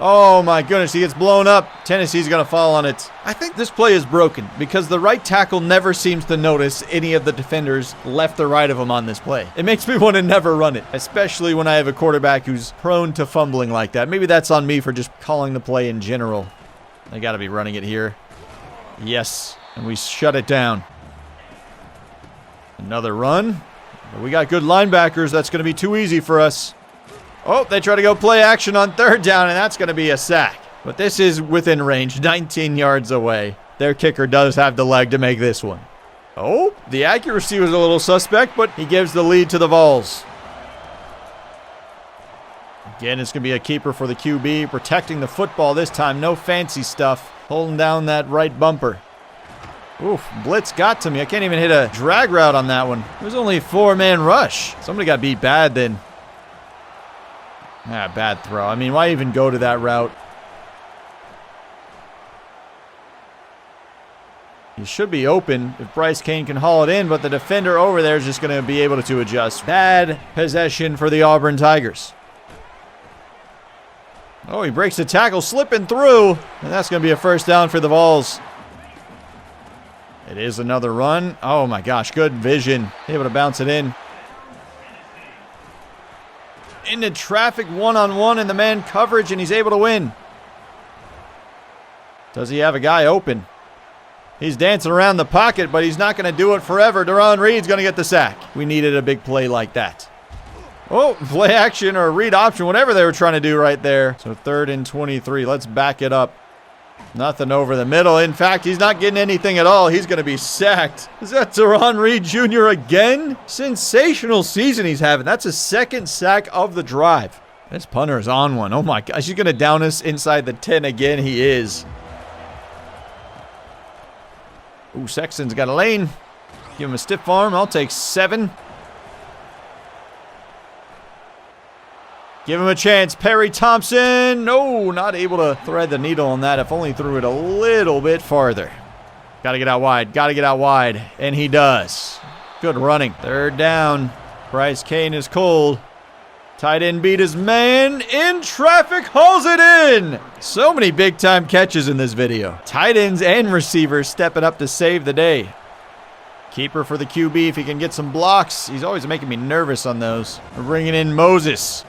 oh my goodness, he gets blown up. Tennessee's going to fall on it. I think this play is broken because the right tackle never seems to notice any of the defenders left or right of him on this play. It makes me want to never run it, especially when I have a quarterback who's prone to fumbling like that. Maybe that's on me for just calling the play in general. They got to be running it here. Yes, and we shut it down. Another run. We got good linebackers. That's going to be too easy for us. Oh, they try to go play action on 3rd down, and that's going to be a sack. But this is within range, 19 yards away. Their kicker does have the leg to make this one. Oh, the accuracy was a little suspect, but he gives the lead to the Vols. Again, it's going to be a keeper for the QB, protecting the football this time. No fancy stuff. Holding down that right bumper. Oof, blitz got to me. I can't even hit a drag route on that one. It was only a 4-man rush. Somebody got beat bad then. Bad throw. I mean, why even go to that route? He should be open if Bryce Kane can haul it in, but the defender over there is just going to be able to adjust. Bad possession for the Auburn Tigers. Oh, he breaks the tackle, slipping through, and that's going to be a first down for the Vols. It is another run. Oh my gosh, good vision. Able to bounce it in. Into traffic one-on-one in the man coverage, and he's able to win. Does he have a guy open? He's dancing around the pocket, but he's not going to do it forever. Deron Reed's going to get the sack. We needed a big play like that. Oh, play action or read option, whatever they were trying to do right there. So 3rd and 23. Let's back it up. Nothing over the middle. In fact, he's not getting anything at all. He's going to be sacked. Is that Deron Reed Jr. again? Sensational season he's having. That's his 2nd sack of the drive. This punter is on one. Oh my gosh, he's going to down us inside the 10 again. He is. Ooh, Sexton's got a lane. Give him a stiff arm. I'll take 7. Give him a chance. Perry Thompson. No, not able to thread the needle on that. If only threw it a little bit farther. Got to get out wide. Got to get out wide. And he does. Good running. 3rd down. Bryce Kane is cold. Tight end beat his man. In traffic. Hauls it in. So many big-time catches in this video. Tight ends and receivers stepping up to save the day. Keeper for the QB if he can get some blocks. He's always making me nervous on those. We're bringing in Moses.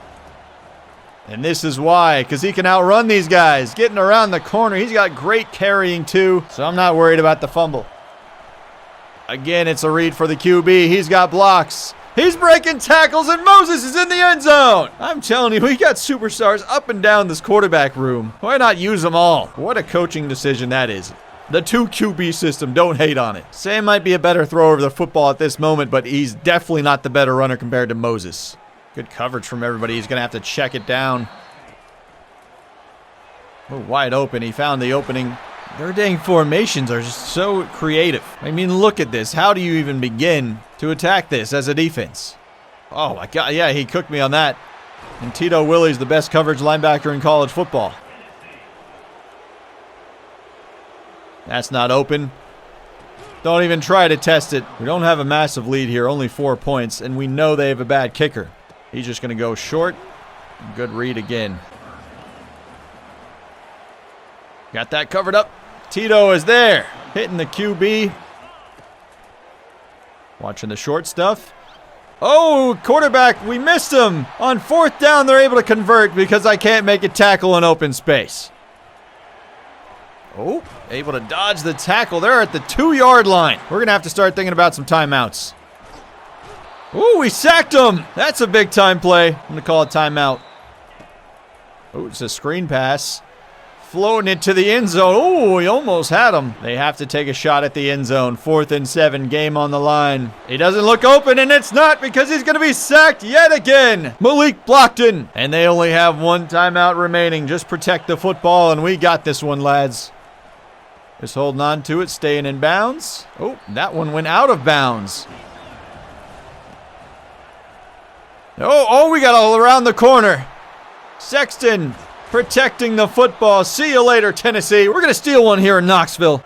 And this is why, because he can outrun these guys. Getting around the corner. He's got great carrying, too, so I'm not worried about the fumble. Again, it's a read for the QB. He's got blocks. He's breaking tackles, and Moses is in the end zone. I'm telling you, we got superstars up and down this quarterback room. Why not use them all? What a coaching decision that is. The 2 QB system, don't hate on it. Sam might be a better thrower of the football at this moment, but he's definitely not the better runner compared to Moses. Good coverage from everybody. He's going to have to check it down. Oh, wide open. He found the opening. Their dang formations are just so creative. I mean, look at this. How do you even begin to attack this as a defense? Oh, my God. Yeah, he cooked me on that. And Tito Willie's the best coverage linebacker in college football. That's not open. Don't even try to test it. We don't have a massive lead here, only 4 points, and we know they have a bad kicker. He's just going to go short. Good read again. Got that covered up. Tito is there, hitting the QB. Watching the short stuff. Oh, quarterback, we missed him. On 4th down, they're able to convert because I can't make a tackle in open space. Oh, able to dodge the tackle. They're at the 2-yard line. We're going to have to start thinking about some timeouts. Oh, we sacked him. That's a big time play. I'm going to call a timeout. Oh, it's a screen pass. Floating it to the end zone. Oh, he almost had him. They have to take a shot at the end zone. 4th and 7, game on the line. He doesn't look open, and it's not because he's going to be sacked yet again. Malik Blockton. And they only have 1 timeout remaining. Just protect the football, and we got this one, lads. Just holding on to it, staying in bounds. Oh, that one went out of bounds. Oh, we got all around the corner. Sexton protecting the football. See you later, Tennessee. We're going to steal one here in Knoxville.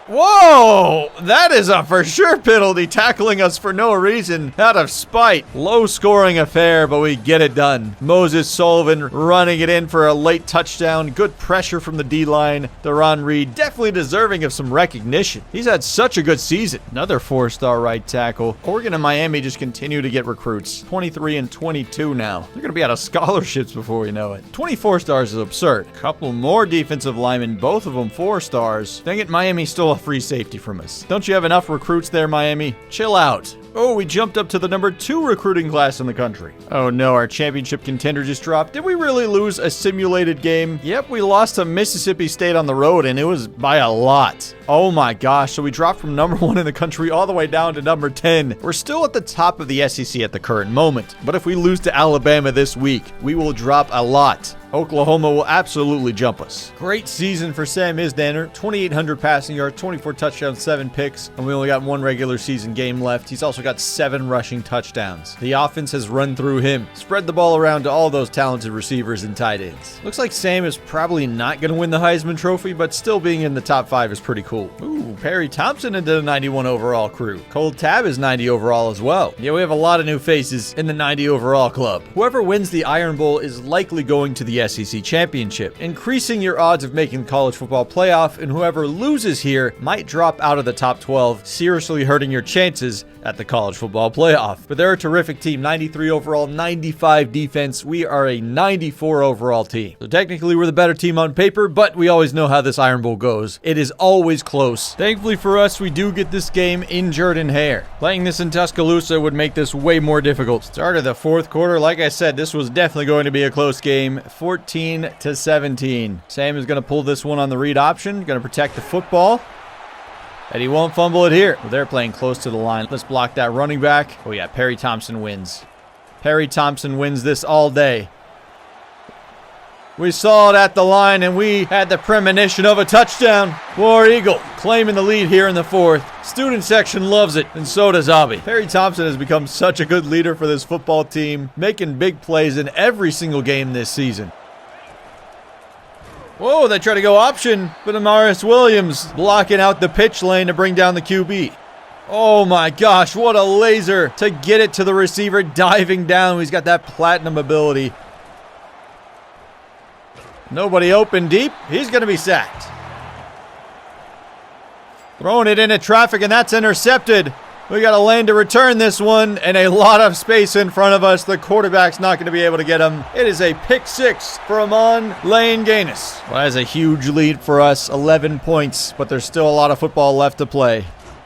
Whoa! That is a for sure penalty, tackling us for no reason, out of spite. Low scoring affair, but we get it done. Moses Sullivan running it in for a late touchdown. Good pressure from the D-line. Deron Reed definitely deserving of some recognition. He's had such a good season. Another 4-star right tackle. Oregon and Miami just continue to get recruits. 23 and 22 now. They're going to be out of scholarships before we know it. 24 stars is absurd. Couple more defensive linemen, both of them 4 stars. Dang it, Miami stole a free safety from us. Don't you have enough recruits there, Miami? Chill out. Oh, we jumped up to the number 2 recruiting class in the country. Oh no, our championship contender just dropped. Did we really lose a simulated game? Yep, we lost to Mississippi State on the road, and it was by a lot. Oh my gosh, so we dropped from number 1 in the country all the way down to number 10. We're still at the top of the SEC at the current moment, but if we lose to Alabama this week, we will drop a lot. Oklahoma will absolutely jump us. Great season for Sam Isdaner. 2,800 passing yards, 24 touchdowns, 7 picks, and we only got 1 regular season game left. He's also got 7 rushing touchdowns. The offense has run through him. Spread the ball around to all those talented receivers and tight ends. Looks like Sam is probably not going to win the Heisman Trophy, but still being in the top 5 is pretty cool. Ooh, Perry Thompson into the 91 overall crew. Cole Tab is 90 overall as well. Yeah, we have a lot of new faces in the 90 overall club. Whoever wins the Iron Bowl is likely going to the SEC Championship, increasing your odds of making the college football playoff, and whoever loses here might drop out of the top 12, seriously hurting your chances at the college football playoff. But they're a terrific team. 93 overall, 95 defense. We are a 94 overall team. So technically we're the better team on paper, but we always know how this Iron Bowl goes. It is always close. Thankfully for us, we do get this game in Jordan-Hare. Playing this in Tuscaloosa would make this way more difficult. Start of the 4th quarter, like I said, this was definitely going to be a close game. 14-17. Sam is going to pull this one on the read option, going to protect the football. And he won't fumble it here. Well, they're playing close to the line. Let's block that running back. Oh yeah, Perry Thompson wins. Perry Thompson wins this all day. We saw it at the line, and we had the premonition of a touchdown. War Eagle claiming the lead here in the 4th. Student section loves it, and so does Abby. Perry Thompson has become such a good leader for this football team, making big plays in every single game this season. Whoa, they try to go option, but Amaris Williams blocking out the pitch lane to bring down the QB. Oh my gosh, what a laser to get it to the receiver, diving down. He's got that platinum ability. Nobody open deep. He's going to be sacked. Throwing it into traffic, and that's intercepted. We got a lane to return this one, and a lot of space in front of us. The quarterback's not going to be able to get him. It is a pick 6 for Amon Lane Gaines. Well, that's a huge lead for us, 11 points, but there's still a lot of football left to play.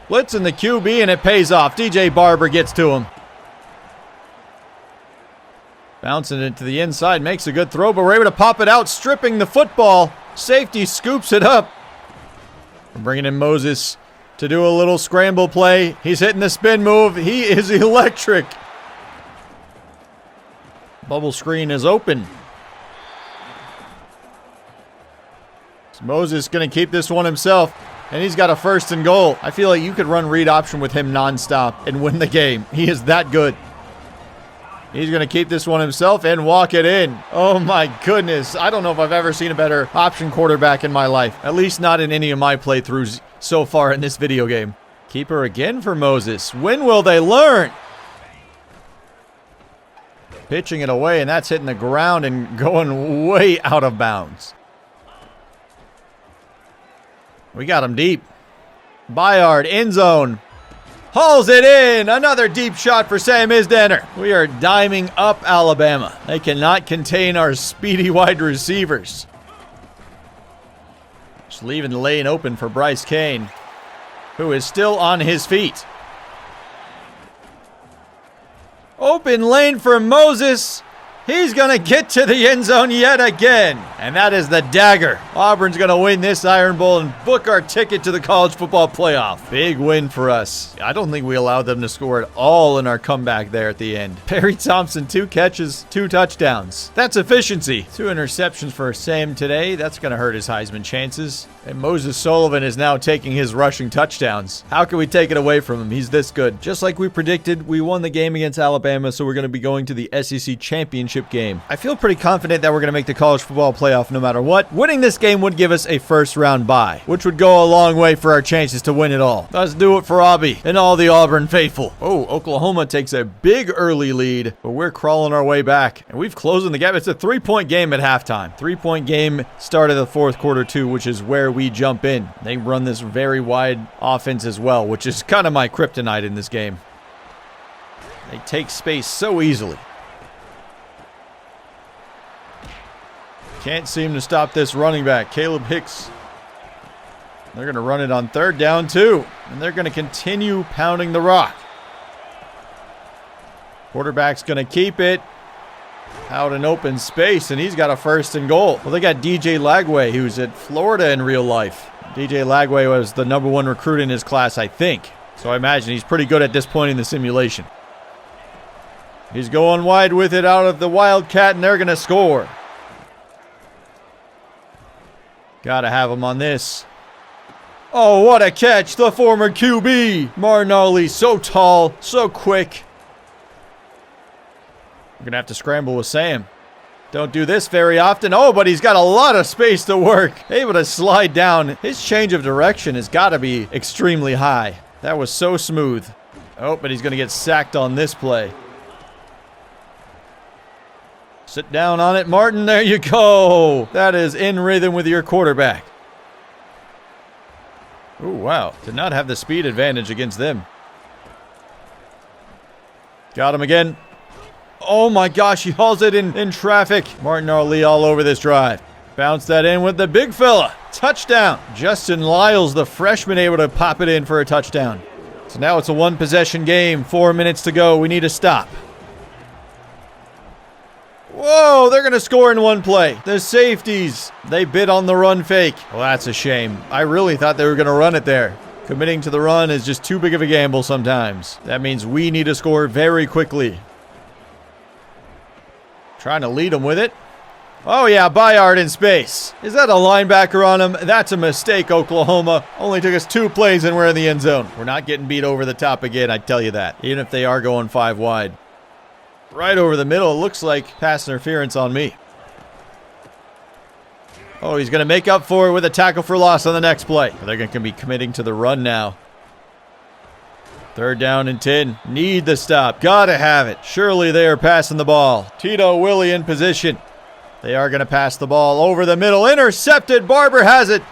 Blitzing the QB, and it pays off. DJ Barber gets to him. Bouncing it to the inside, makes a good throw, but we're able to pop it out, stripping the football. Safety scoops it up. We're bringing in Moses to do a little scramble play. He's hitting the spin move. He is electric. Bubble screen is open. So Moses going to keep this one himself, and he's got a 1st and goal. I feel like you could run read option with him nonstop and win the game. He is that good. He's going to keep this one himself and walk it in. Oh my goodness. I don't know if I've ever seen a better option quarterback in my life. At least not in any of my playthroughs. so far in this video game. Keeper again for Moses. When will they learn? Pitching it away, and that's hitting the ground and going way out of bounds. We got him deep. Bayard, end zone. Hauls it in. Another deep shot for Sam Isdaner. We are diming up Alabama. They cannot contain our speedy wide receivers. Just leaving the lane open for Bryce Kane, who is still on his feet. Open lane for Moses. He's going to get to the end zone yet again. And that is the dagger. Auburn's going to win this Iron Bowl and book our ticket to the college football playoff. Big win for us. I don't think we allowed them to score at all in our comeback there at the end. Perry Thompson, 2 catches, 2 touchdowns. That's efficiency. 2 interceptions for Sam today. That's going to hurt his Heisman chances. And Moses Sullivan is now taking his rushing touchdowns. How can we take it away from him? He's this good. Just like we predicted, we won the game against Alabama, so we're going to be going to the SEC championship game. I feel pretty confident that we're going to make the college football playoff no matter what. Winning this game would give us a first-round bye, which would go a long way for our chances to win it all. Let's do it for Aubie and all the Auburn faithful. Oh, Oklahoma takes a big early lead, but we're crawling our way back, and we've closing the gap. It's a 3-point game at halftime. 3-point game start of the 4th quarter too, which is where we jump in. They run this very wide offense as well, which is kind of my kryptonite in this game. They take space so easily. Can't seem to stop this running back, Caleb Hicks. They're going to run it on 3rd down too, and they're going to continue pounding the rock. Quarterback's going to keep it out in open space, and he's got a 1st and goal. Well, they got DJ Lagway, who's at Florida in real life. DJ Lagway was the #1 recruit in his class, I think. So I imagine he's pretty good at this point in the simulation. He's going wide with it out of the Wildcat, and they're going to score. Gotta have him on this. Oh, what a catch. The former QB. Martin Ali, so tall, so quick. We're going to have to scramble with Sam. Don't do this very often. Oh, but he's got a lot of space to work. Able to slide down. His change of direction has got to be extremely high. That was so smooth. Oh, but he's going to get sacked on this play. Sit down on it, Martin. There you go. That is in rhythm with your quarterback. Oh, wow. Did not have the speed advantage against them. Got him again. Oh, my gosh. He hauls it in traffic. Martin Ali all over this drive. Bounce that in with the big fella. Touchdown. Justin Lyles, the freshman, able to pop it in for a touchdown. So now it's a 1-possession game. 4 minutes to go. We need to stop. Whoa, they're going to score in 1 play. The safeties, they bid on the run fake. Well, that's a shame. I really thought they were going to run it there. Committing to the run is just too big of a gamble sometimes. That means we need to score very quickly. Trying to lead them with it. Oh, yeah, Bayard in space. Is that a linebacker on him? That's a mistake, Oklahoma. Only took us 2 plays and we're in the end zone. We're not getting beat over the top again, I tell you that. Even if they are going 5 wide. Right over the middle. It looks like pass interference on me. Oh, he's going to make up for it with a tackle for loss on the next play. They're going to be committing to the run now. 3rd down and 10. Need the stop. Gotta have it. Surely they are passing the ball. Tito Willie in position. They are going to pass the ball over the middle. Intercepted. Barber has it.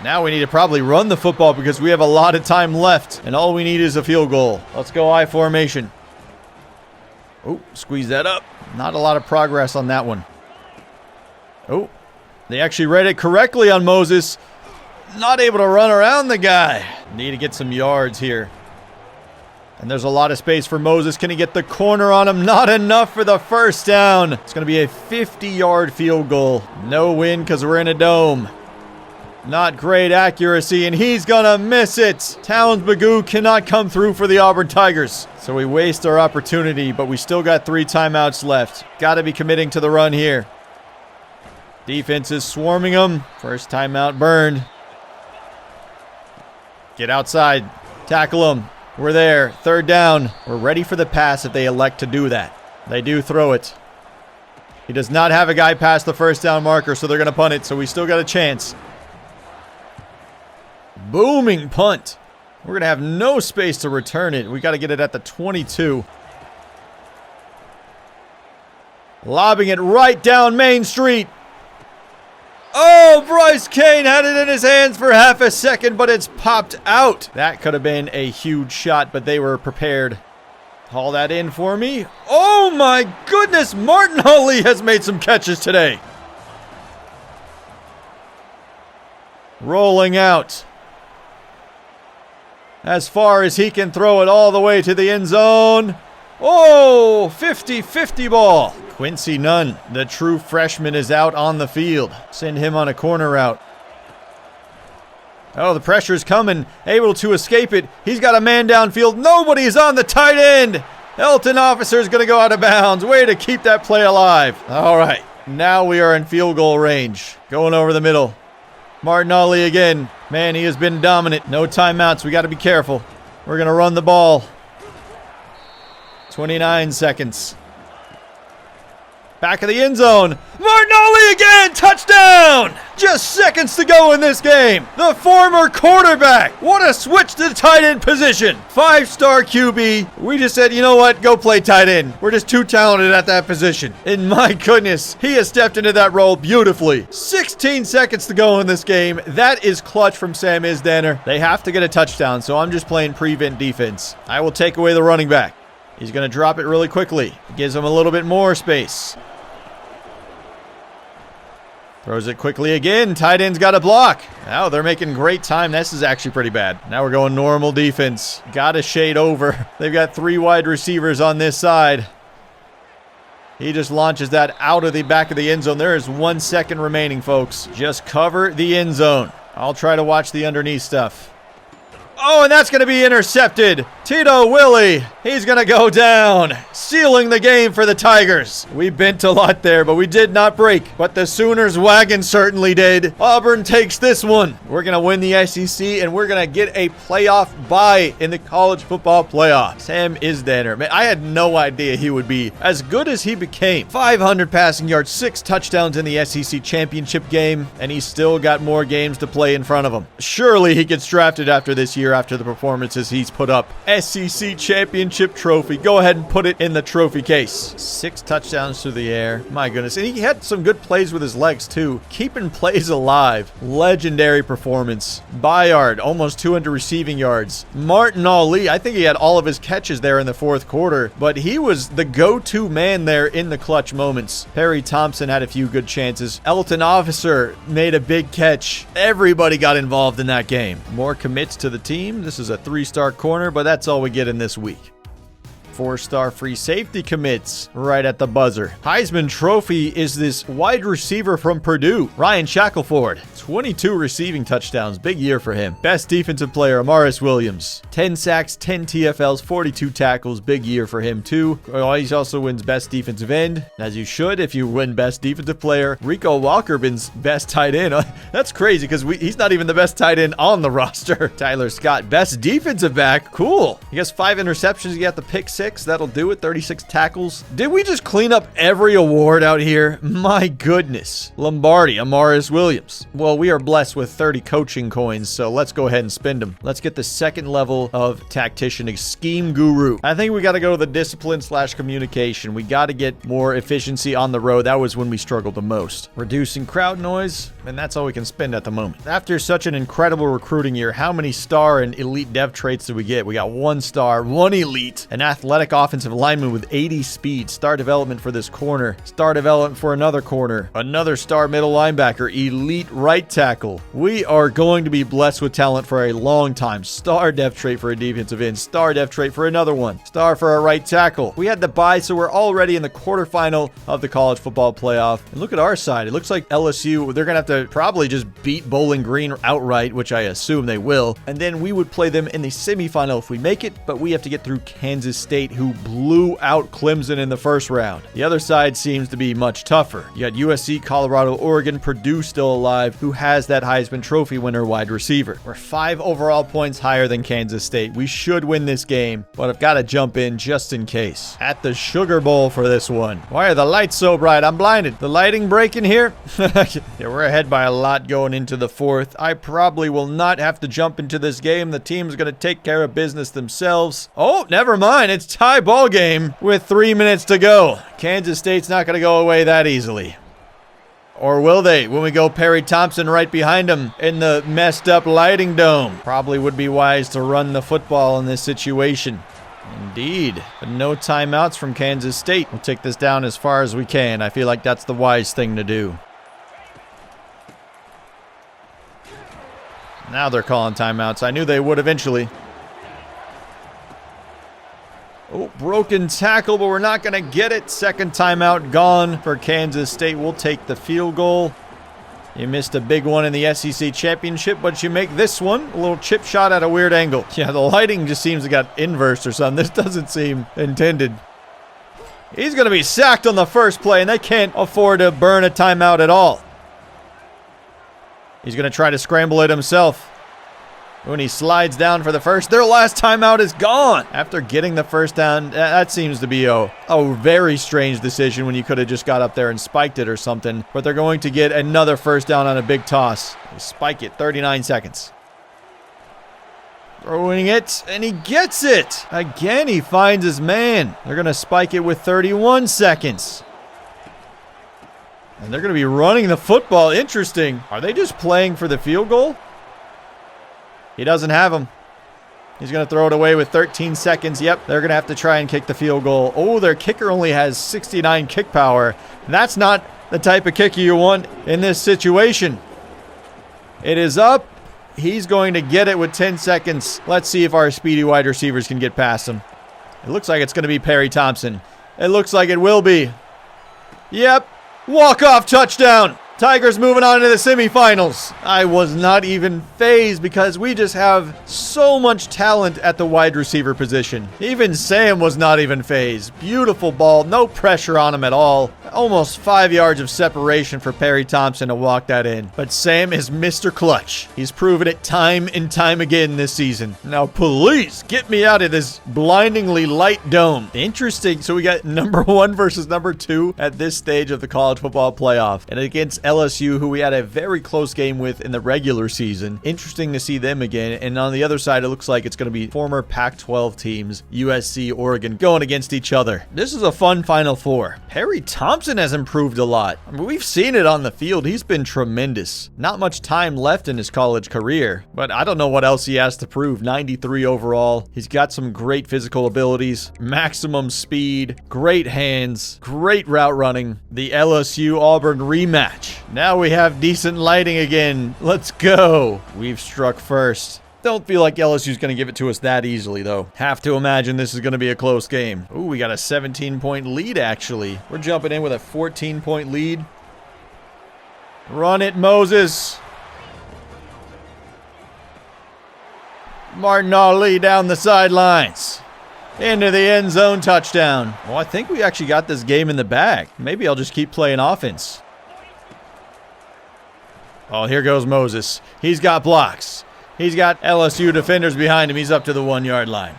Now we need to probably run the football because we have a lot of time left. And all we need is a field goal. Let's go I formation. Oh, squeeze that up. Not a lot of progress on that one. Oh, they actually read it correctly on Moses. Not able to run around the guy. Need to get some yards here. And there's a lot of space for Moses. Can he get the corner on him? Not enough for the 1st down. It's going to be a 50-yard field goal. No win because we're in a dome. Not great accuracy, and he's going to miss it. Towns Magoo cannot come through for the Auburn Tigers. So we waste our opportunity, but we still got 3 timeouts left. Got to be committing to the run here. Defense is swarming them. 1st timeout burned. Get outside. Tackle them. We're there. 3rd down. We're ready for the pass if they elect to do that. They do throw it. He does not have a guy past the 1st down marker, so they're going to punt it, so we still got a chance. Booming punt. We're going to have no space to return it. We got to get it at the 22. Lobbing it right down Main Street. Oh, Bryce Kane had it in his hands for half a second, but it's popped out. That could have been a huge shot, but they were prepared. Haul that in for me. Oh my goodness, Martin Hawley has made some catches today. Rolling out. As far as he can throw it all the way to the end zone. Oh, 50-50 ball. Quincy Nunn, the true freshman, is out on the field. Send him on a corner route. Oh, the pressure's coming. Able to escape it. He's got a man downfield. Nobody's on the tight end. Elton Officer's going to go out of bounds. Way to keep that play alive. All right, now we are in field goal range. Going over the middle. Martin Hawley again. Man, he has been dominant. No timeouts. We got to be careful. We're going to run the ball. 29 seconds. Back of the end zone. Martin Hawley again. Touchdown. Just seconds to go in this game. The former quarterback. What a switch to the tight end position. 5-star QB. We just said, you know what? Go play tight end. We're just too talented at that position. And my goodness, he has stepped into that role beautifully. 16 seconds to go in this game. That is clutch from Sam Isdaner. They have to get a touchdown, so I'm just playing prevent defense. I will take away the running back. He's going to drop it really quickly. Gives him a little bit more space. Throws it quickly again. Tight end's got a block. Now they're making great time. This is actually pretty bad. Now we're going normal defense. Got to shade over. They've got 3 wide receivers on this side. He just launches that out of the back of the end zone. There is 1 second remaining, folks. Just cover the end zone. I'll try to watch the underneath stuff. Oh, and that's going to be intercepted. Tito Willie, he's going to go down, sealing the game for the Tigers. We bent a lot there, but we did not break. But the Sooners wagon certainly did. Auburn takes this one. We're going to win the SEC, and we're going to get a playoff bye in the college football playoff. Sam Isdaner, man, I had no idea he would be as good as he became. 500 passing yards, 6 touchdowns in the SEC championship game, and he's still got more games to play in front of him. Surely he gets drafted after this year, after the performances he's put up. SEC championship trophy. Go ahead and put it in the trophy case. 6 touchdowns through the air. My goodness. And he had some good plays with his legs too. Keeping plays alive. Legendary performance. Bayard, almost 200 receiving yards. Martin Hawley, I think he had all of his catches there in the 4th quarter, but he was the go-to man there in the clutch moments. Perry Thompson had a few good chances. Elton Officer made a big catch. Everybody got involved in that game. More commits to the team. This is a 3-star corner, but that's all we get in this week. 4-star free safety commits right at the buzzer. Heisman Trophy is this wide receiver from Purdue, Ryan Shackelford. 22 receiving touchdowns. Big year for him. Best defensive player, Amaris Williams. 10 sacks, 10 TFLs, 42 tackles. Big year for him, too. He also wins best defensive end, as you should if you win best defensive player. Rico Walkerbin's best tight end. That's crazy because he's not even the best tight end on the roster. Tyler Scott, best defensive back. Cool. He has 5 interceptions. He got the pick 6. That'll do it. 36 tackles. Did we just clean up every award out here? My goodness. Lombardi, Amaris Williams. Well, we are blessed with 30 coaching coins, so let's go ahead and spend them. Let's get the second level of tactician, a scheme guru. I think we got to go to the discipline/communication. We got to get more efficiency on the road. That was when we struggled the most. Reducing crowd noise, and that's all we can spend at the moment. After such an incredible recruiting year, how many star and elite dev traits did we get? We got 1 star, 1 elite, an athletic offensive lineman with 80 speed, star development for this corner, star development for another corner, another star middle linebacker, elite right tackle. We are going to be blessed with talent for a long time. Star dev trait for a defensive end, star dev trait for another one, star for a right tackle. We had the bye, so we're already in the quarterfinal of the college football playoff. And look at our side. It looks like LSU, they're going to have to probably just beat Bowling Green outright, which I assume they will. And then we would play them in the semifinal if we make it, but we have to get through Kansas State, who blew out Clemson in the first round. The other side seems to be much tougher. You got USC, Colorado, Oregon, Purdue still alive, who who has that Heisman Trophy winner wide receiver. We're 5 overall points higher than Kansas State. We should win this game, but I've got to jump in just in case. At the Sugar Bowl for this one. Why are the lights so bright? I'm blinded. The lighting breaking here? Yeah, we're ahead by a lot going into the 4th. I probably will not have to jump into this game. The team's going to take care of business themselves. Oh, never mind. It's tie ball game with 3 minutes to go. Kansas State's not going to go away that easily. Or will they when we go Perry Thompson right behind him in the messed up lighting dome? Probably would be wise to run the football in this situation. Indeed. But no timeouts from Kansas State. We'll take this down as far as we can. I feel like that's the wise thing to do. Now they're calling timeouts. I knew they would eventually. Oh, broken tackle, but we're not going to get it. Second timeout gone for Kansas State. We'll take the field goal. You missed a big one in the SEC championship, but you make this one. A little chip shot at a weird angle. Yeah, the lighting just seems to got inverse or something. This doesn't seem intended. He's going to be sacked on the first play, and they can't afford to burn a timeout at all. He's going to try to scramble it himself. When he slides down for the first, their last timeout is gone. After getting the first down, that seems to be a very strange decision when you could have just got up there and spiked it or something. But they're going to get another first down on a big toss. They spike it, 39 seconds. Throwing it, and he gets it. Again, he finds his man. They're going to spike it with 31 seconds. And they're going to be running the football. Interesting. Are they just playing for the field goal? He doesn't have him. He's going to throw it away with 13 seconds. Yep, they're going to have to try and kick the field goal. Oh, their kicker only has 69 kick power. That's not the type of kicker you want in this situation. It is up. He's going to get it with 10 seconds. Let's see if our speedy wide receivers can get past him. It looks like it's going to be Perry Thompson. It looks like it will be. Yep. Walk-off touchdown. Tigers moving on to the semifinals. I was not even fazed because we just have so much talent at the wide receiver position. Even Sam was not even fazed. Beautiful ball, no pressure on him at all. Almost 5 yards of separation for Perry Thompson to walk that in. But Sam is Mr. Clutch. He's proven it time and time again this season. Now please get me out of this blindingly light dome. Interesting. So we got number 1 versus number 2 at this stage of the college football playoff. And against LSU, who we had a very close game with in the regular season. Interesting to see them again. And on the other side, it looks like it's going to be former Pac-12 teams, USC, Oregon, going against each other. This is a fun Final Four. Perry Thompson has improved a lot. I mean, we've seen it on the field. He's been tremendous. Not much time left in his college career, but I don't know what else he has to prove. 93 overall. He's got some great physical abilities, maximum speed, great hands, great route running. The LSU Auburn rematch. Now we have decent lighting again. Let's go. We've struck first. Don't feel like LSU's going to give it to us that easily, though. Have to imagine this is going to be a close game. Ooh, we got a 17-point lead, actually. We're jumping in with a 14-point lead. Run it, Moses. Martin Ali down the sidelines. Into the end zone, touchdown. Well, I think we actually got this game in the bag. Maybe I'll just keep playing offense. Oh, here goes Moses. He's got blocks. He's got LSU defenders behind him. He's up to the 1-yard line.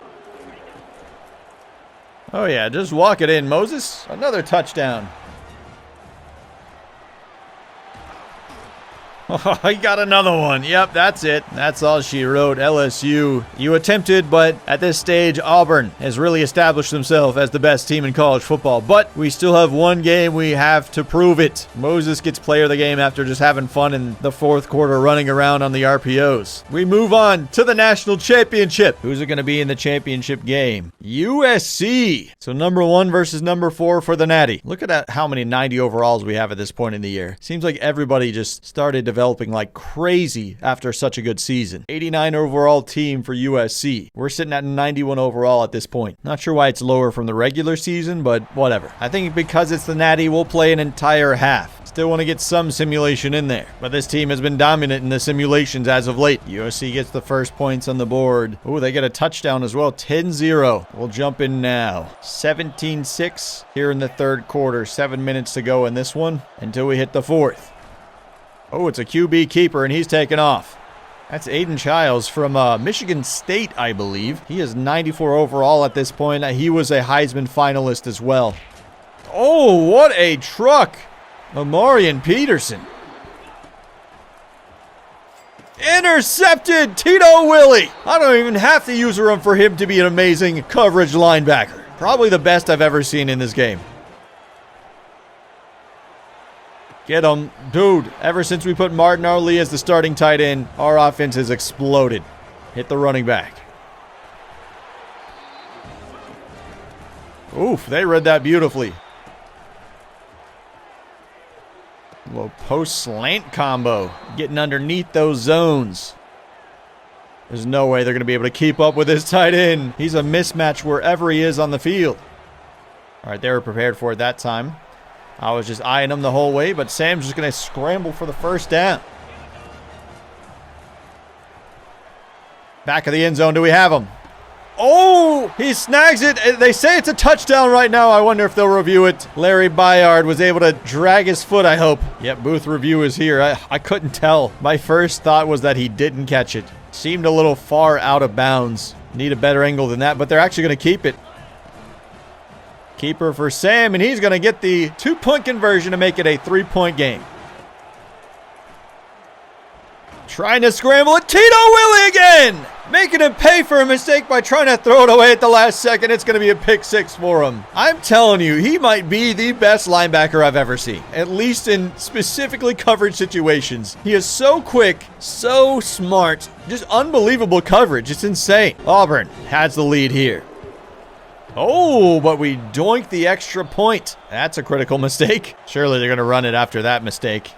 Oh, yeah, just walk it in, Moses. Another touchdown. Oh, he got another one. Yep, that's it. That's all she wrote. LSU, you attempted, but at this stage, Auburn has really established themselves as the best team in college football. But we still have one game. We have to prove it. Moses gets player of the game after just having fun in the 4th quarter running around on the RPOs. We move on to the national championship. Who's it going to be in the championship game? USC. So number 1 versus number 4 for the Natty. Look at how many 90 overalls we have at this point in the year. Seems like everybody just started developing like crazy after such a good season. 89 overall team for USC. We're sitting at 91 overall at this point. Not sure why it's lower from the regular season, but whatever. I think because it's the Natty, we'll play an entire half. Still want to get some simulation in there. But this team has been dominant in the simulations as of late. USC gets the first points on the board. Oh, they get a touchdown as well. 10-0. We'll jump in now. 17-6 here in the 3rd quarter. 7 minutes to go in this one until we hit the 4th. Oh, it's a QB keeper, and he's taken off. That's Aiden Childs from Michigan State, I believe. He is 94 overall at this point. He was a Heisman finalist as well. Oh, what a truck. Amarian Peterson. Intercepted. Tito Willie. I don't even have to use a room for him to be an amazing coverage linebacker. Probably the best I've ever seen in this game. Get him. Dude, ever since we put Martin Ali as the starting tight end, our offense has exploded. Hit the running back. Oof, they read that beautifully. A little post slant combo. Getting underneath those zones. There's no way they're going to be able to keep up with this tight end. He's a mismatch wherever he is on the field. All right, they were prepared for it that time. I was just eyeing him the whole way, but Sam's just going to scramble for the first down. Back of the end zone, do we have him? Oh, he snags it. They say it's a touchdown right now. I wonder if they'll review it. Larry Byard was able to drag his foot, I hope. Yep, booth review is here. I couldn't tell. My first thought was that he didn't catch it. Seemed a little far out of bounds. Need a better angle than that, but they're actually going to keep it. Keeper for Sam, and he's going to get the 2-point conversion to make it a 3-point game. Trying to scramble it. Tito Willie again! Making him pay for a mistake by trying to throw it away at the last second. It's going to be a pick six for him. I'm telling you, he might be the best linebacker I've ever seen. At least in specifically coverage situations. He is so quick, so smart. Just unbelievable coverage. It's insane. Auburn has the lead here. Oh, but we doinked the extra point. That's a critical mistake. Surely they're going to run it after that mistake.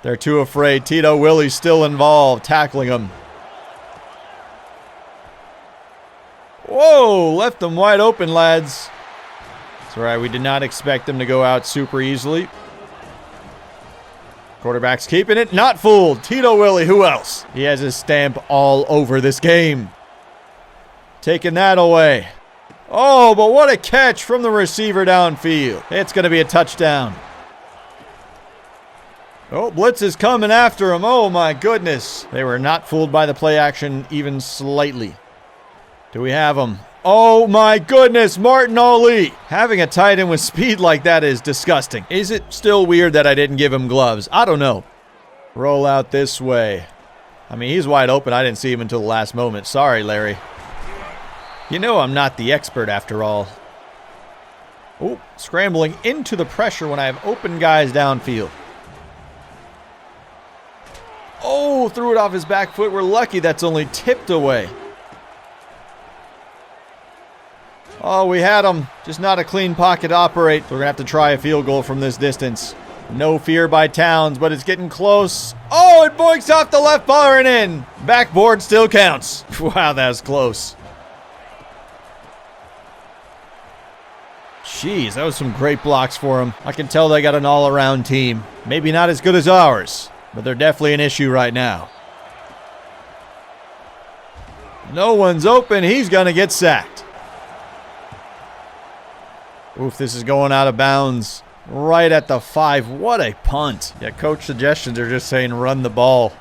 They're too afraid. Tito Willie's still involved, tackling him. Whoa, left them wide open, lads. That's right, we did not expect them to go out super easily. Quarterback's keeping it, not fooled. Tito Willie, who else? He has his stamp all over this game. Taking that away. Oh, but what a catch from the receiver downfield. It's going to be a touchdown. Oh, blitz is coming after him. Oh, my goodness. They were not fooled by the play action even slightly. Do we have him? Oh, my goodness. Martin Ali. Having a tight end with speed like that is disgusting. Is it still weird that I didn't give him gloves? I don't know. Roll out this way. I mean, he's wide open. I didn't see him until the last moment. Sorry, Larry. You know I'm not the expert after all. Oh, scrambling into the pressure when I have open guys downfield. Oh, threw it off his back foot. We're lucky that's only tipped away. Oh, we had him. Just not a clean pocket to operate. We're going to have to try a field goal from this distance. No fear by Towns, but it's getting close. Oh, it boinks off the left bar and in. Backboard still counts. Wow, that was close. Jeez, that was some great blocks for him. I can tell they got an all-around team. Maybe not as good as ours, but they're definitely an issue right now. No one's open. He's going to get sacked. Oof, this is going out of bounds. Right at the 5. What a punt. Yeah, coach suggestions are just saying run the ball.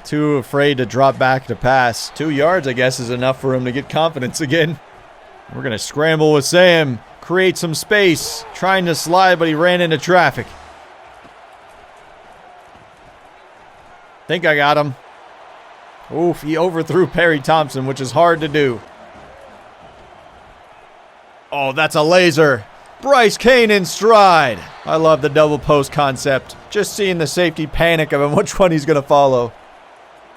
Too afraid to drop back to pass. 2 yards, I guess, is enough for him to get confidence again. We're going to scramble with Sam. Create some space. Trying to slide, but he ran into traffic. Think I got him. Oof, he overthrew Perry Thompson, which is hard to do. Oh, that's a laser. Bryce Kane in stride. I love the double post concept. Just seeing the safety panic of him, which one he's going to follow.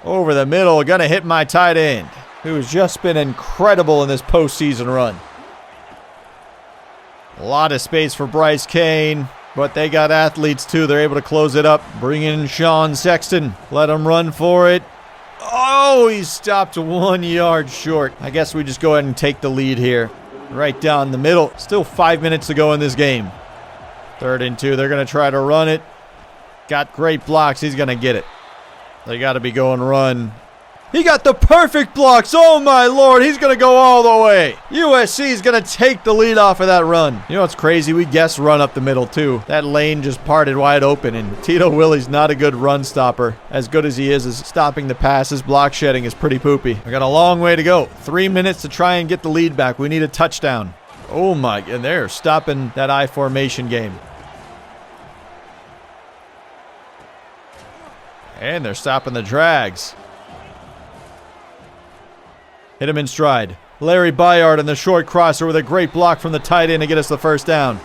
Over the middle, going to hit my tight end, who's just been incredible in this postseason run. A lot of space for Bryce Kane, but they got athletes too. They're able to close it up. Bring in Sean Sexton. Let him run for it. Oh, he stopped 1 yard short. I guess we just go ahead and take the lead here. Right down the middle. Still 5 minutes to go in this game. 3rd and 2. They're going to try to run it. Got great blocks. He's going to get it. They got to be going run. He got the perfect blocks. Oh my lord, he's going to go all the way. USC is going to take the lead off of that run. You know what's crazy? We guessed run up the middle too. That lane just parted wide open, and Tito Willie's not a good run stopper. As good as he is stopping the pass, his block shedding is pretty poopy. We got a long way to go. 3 minutes to try and get the lead back. We need a touchdown. Oh my, and they're stopping that I formation game. And they're stopping the drags. Hit him in stride. Larry Bayard in the short crosser with a great block from the tight end to get us the first down.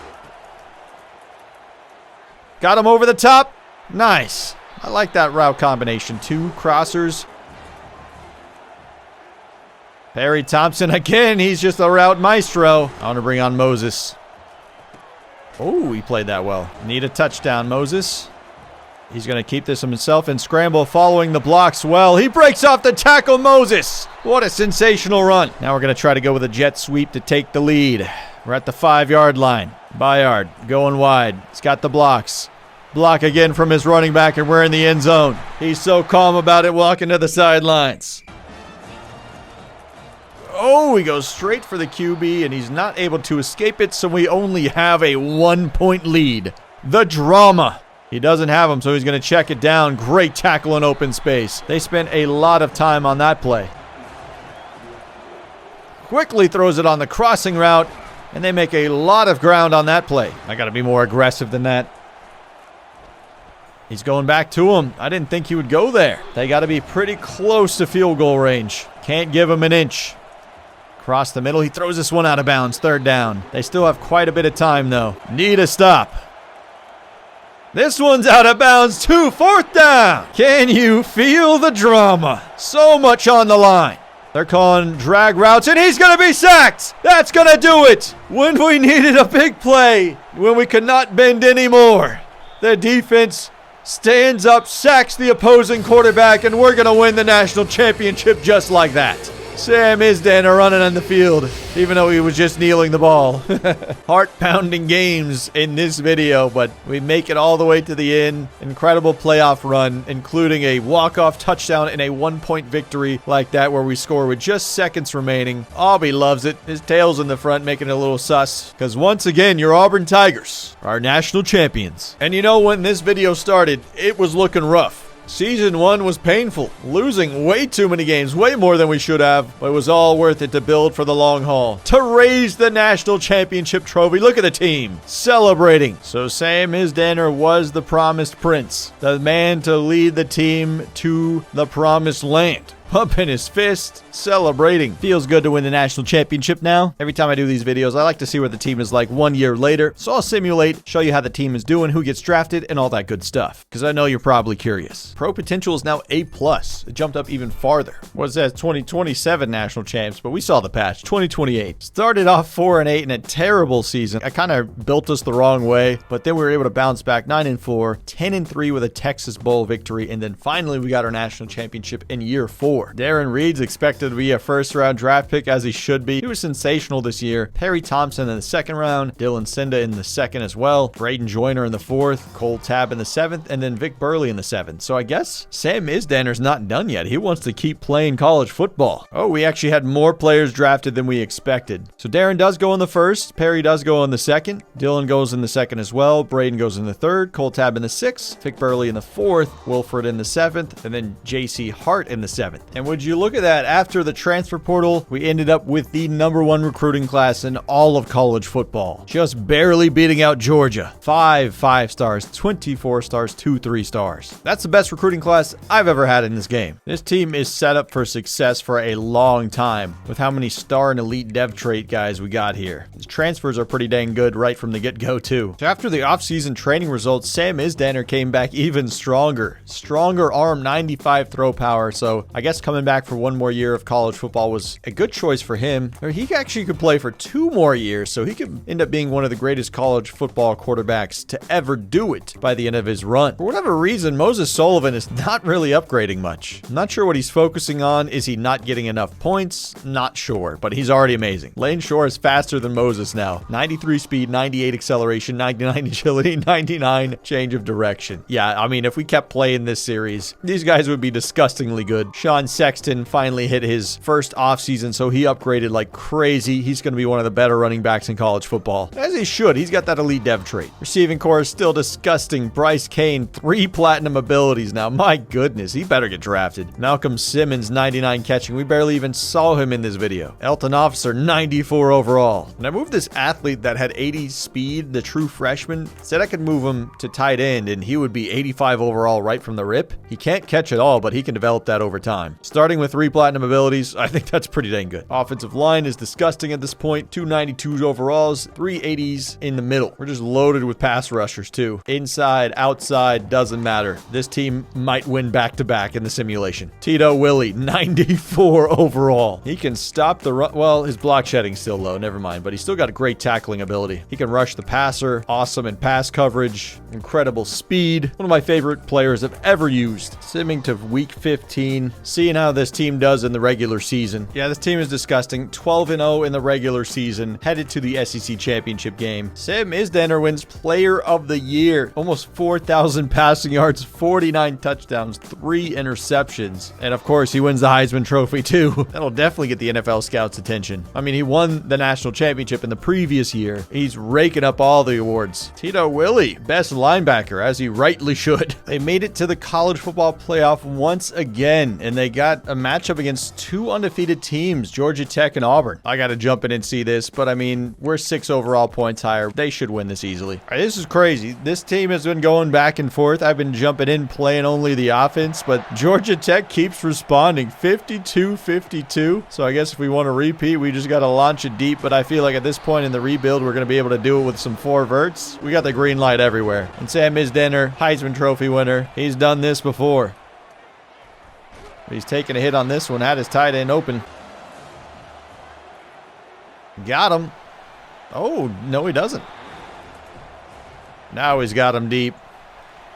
Got him over the top. Nice. I like that route combination. 2 crossers. Perry Thompson again. He's just a route maestro. I want to bring on Moses. Oh, he played that well. Need a touchdown, Moses. He's going to keep this himself and scramble following the blocks well. He breaks off the tackle, Moses. What a sensational run. Now we're going to try to go with a jet sweep to take the lead. We're at the 5-yard line. Bayard going wide. He's got the blocks. Block again from his running back, and we're in the end zone. He's so calm about it walking to the sidelines. Oh, he goes straight for the QB, and he's not able to escape it, so we only have a 1-point lead. The drama. He doesn't have him, so he's going to check it down. Great tackle in open space. They spent a lot of time on that play. Quickly throws it on the crossing route, and they make a lot of ground on that play. I got to be more aggressive than that. He's going back to him. I didn't think he would go there. They got to be pretty close to field goal range. Can't give him an inch. Across the middle, he throws this one out of bounds. 3rd down. They still have quite a bit of time, though. Need a stop. This one's out of bounds too. 4th down. Can you feel the drama? So much on the line. They're calling drag routes, and he's going to be sacked. That's going to do it. When we needed a big play, when we could not bend anymore, the defense stands up, sacks the opposing quarterback, and we're going to win the national championship just like that. Sam Isdaner running on the field, even though he was just kneeling the ball. Heart-pounding games in this video, but we make it all the way to the end. Incredible playoff run, including a walk-off touchdown and a 1-point victory like that where we score with just seconds remaining. Aubie loves it. His tail's in the front, making it a little sus. Because once again, your Auburn Tigers are national champions. And you know, when this video started, it was looking rough. Season 1 was painful, losing way too many games, way more than we should have, but it was all worth it to build for the long haul, to raise the national championship trophy. Look at the team celebrating. So Sam Isdaner was the promised prince, the man to lead the team to the promised land. Pumping his fist, celebrating. Feels good to win the national championship now. Every time I do these videos, I like to see what the team is like 1 year later. So I'll simulate, show you how the team is doing, who gets drafted, and all that good stuff. Because I know you're probably curious. Pro potential is now A+. It jumped up even farther. Was that 2027 national champs, but we saw the patch. 2028. Started off 4-8 in a terrible season. I kind of built us the wrong way, but then we were able to bounce back 9-4, 10-3 with a Texas Bowl victory, and then finally we got our national championship in year 4. Darren Reed's expected to be a 1st-round draft pick, as he should be. He was sensational this year. Perry Thompson in the 2nd round, Dylan Cinda in the 2nd as well, Braden Joyner in the 4th, Cole Tabb in the 7th, and then Vic Burley in the 7th. So I guess Sam Isdaner's not done yet. He wants to keep playing college football. Oh, we actually had more players drafted than we expected. So Darren does go in the 1st, Perry does go in the 2nd, Dylan goes in the 2nd as well, Braden goes in the 3rd, Cole Tabb in the 6th, Vic Burley in the 4th, Wilford in the 7th, and then J.C. Hart in the 7th. And would you look at that, after the transfer portal, we ended up with the #1 recruiting class in all of college football. Just barely beating out Georgia. 5 5-stars, 24 stars, 2 3-stars. That's the best recruiting class I've ever had in this game. This team is set up for success for a long time with how many star and elite dev trait guys we got here. His transfers are pretty dang good right from the get-go too. So after the offseason training results, Sam Isdaner came back even stronger. Stronger arm, 95 throw power, so I guess coming back for 1 more year of college football was a good choice for him. Or he actually could play for 2 more years, so he could end up being one of the greatest college football quarterbacks to ever do it by the end of his run. For whatever reason, Moses Sullivan is not really upgrading much. I'm not sure what he's focusing on. Is he not getting enough points? Not sure, but he's already amazing. Lane Shore is faster than Moses now. 93 speed, 98 acceleration, 99 agility, 99 change of direction. Yeah, I mean, if we kept playing this series, these guys would be disgustingly good. Sean Sexton finally hit his first offseason, so he upgraded like crazy. He's going to be one of the better running backs in college football. As he should. He's got that elite dev trait. Receiving core is still disgusting. Bryce Kane, 3 platinum abilities now. My goodness, he better get drafted. Malcolm Simmons, 99 catching. We barely even saw him in this video. Elton Officer, 94 overall. And I moved this athlete that had 80 speed, the true freshman. Said I could move him to tight end and he would be 85 overall right from the rip. He can't catch at all, but he can develop that over time. Starting with 3 platinum abilities, I think that's pretty dang good. Offensive line is disgusting at this point. 292 overalls, 380s in the middle. We're just loaded with pass rushers too. Inside, outside, doesn't matter. This team might win back-to-back in the simulation. Tito Willie, 94 overall. He can stop the run. Well, his block shedding's still low, never mind, but he's still got a great tackling ability. He can rush the passer, awesome in pass coverage, incredible speed. One of my favorite players I've ever used. Simming to week 15, seeing how this team does in the regular season. Yeah, this team is disgusting. 12-0 in the regular season, headed to the SEC championship game. Sam Isdaner wins Player of the Year. Almost 4,000 passing yards, 49 touchdowns, 3 interceptions. And of course, he wins the Heisman Trophy too. That'll definitely get the NFL scouts' attention. I mean, he won the national championship in the previous year. He's raking up all the awards. Tito Willie, best linebacker, as he rightly should. They made it to the college football playoff once again, and they got a matchup against 2 undefeated teams, Georgia Tech and Auburn. I gotta jump in and see this, but I mean, we're 6 overall points higher. They should win this easily. All right, this is crazy. This team has been going back and forth. I've been jumping in, playing only the offense, but Georgia Tech keeps responding. 52-52. So I guess if we want to repeat, we just got to launch it deep, but I feel like at this point in the rebuild, we're going to be able to do it with some 4 verts. We got the green light everywhere. And Sam Isdaner, Heisman Trophy winner. He's done this before. He's taking a hit on this one, had his tight end open. Got him. Oh, no, he doesn't. Now he's got him deep.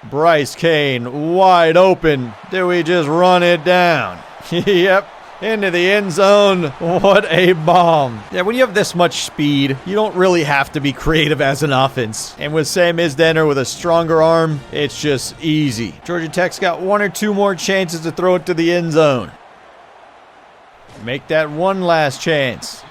Bryce Kane, wide open. Did we just run it down? Yep. Into the end zone. What a bomb. Yeah, when you have this much speed, you don't really have to be creative as an offense. And with Sam Isdaner with a stronger arm, it's just easy. Georgia Tech's got 1 or 2 more chances to throw it to the end zone. Make that one last chance.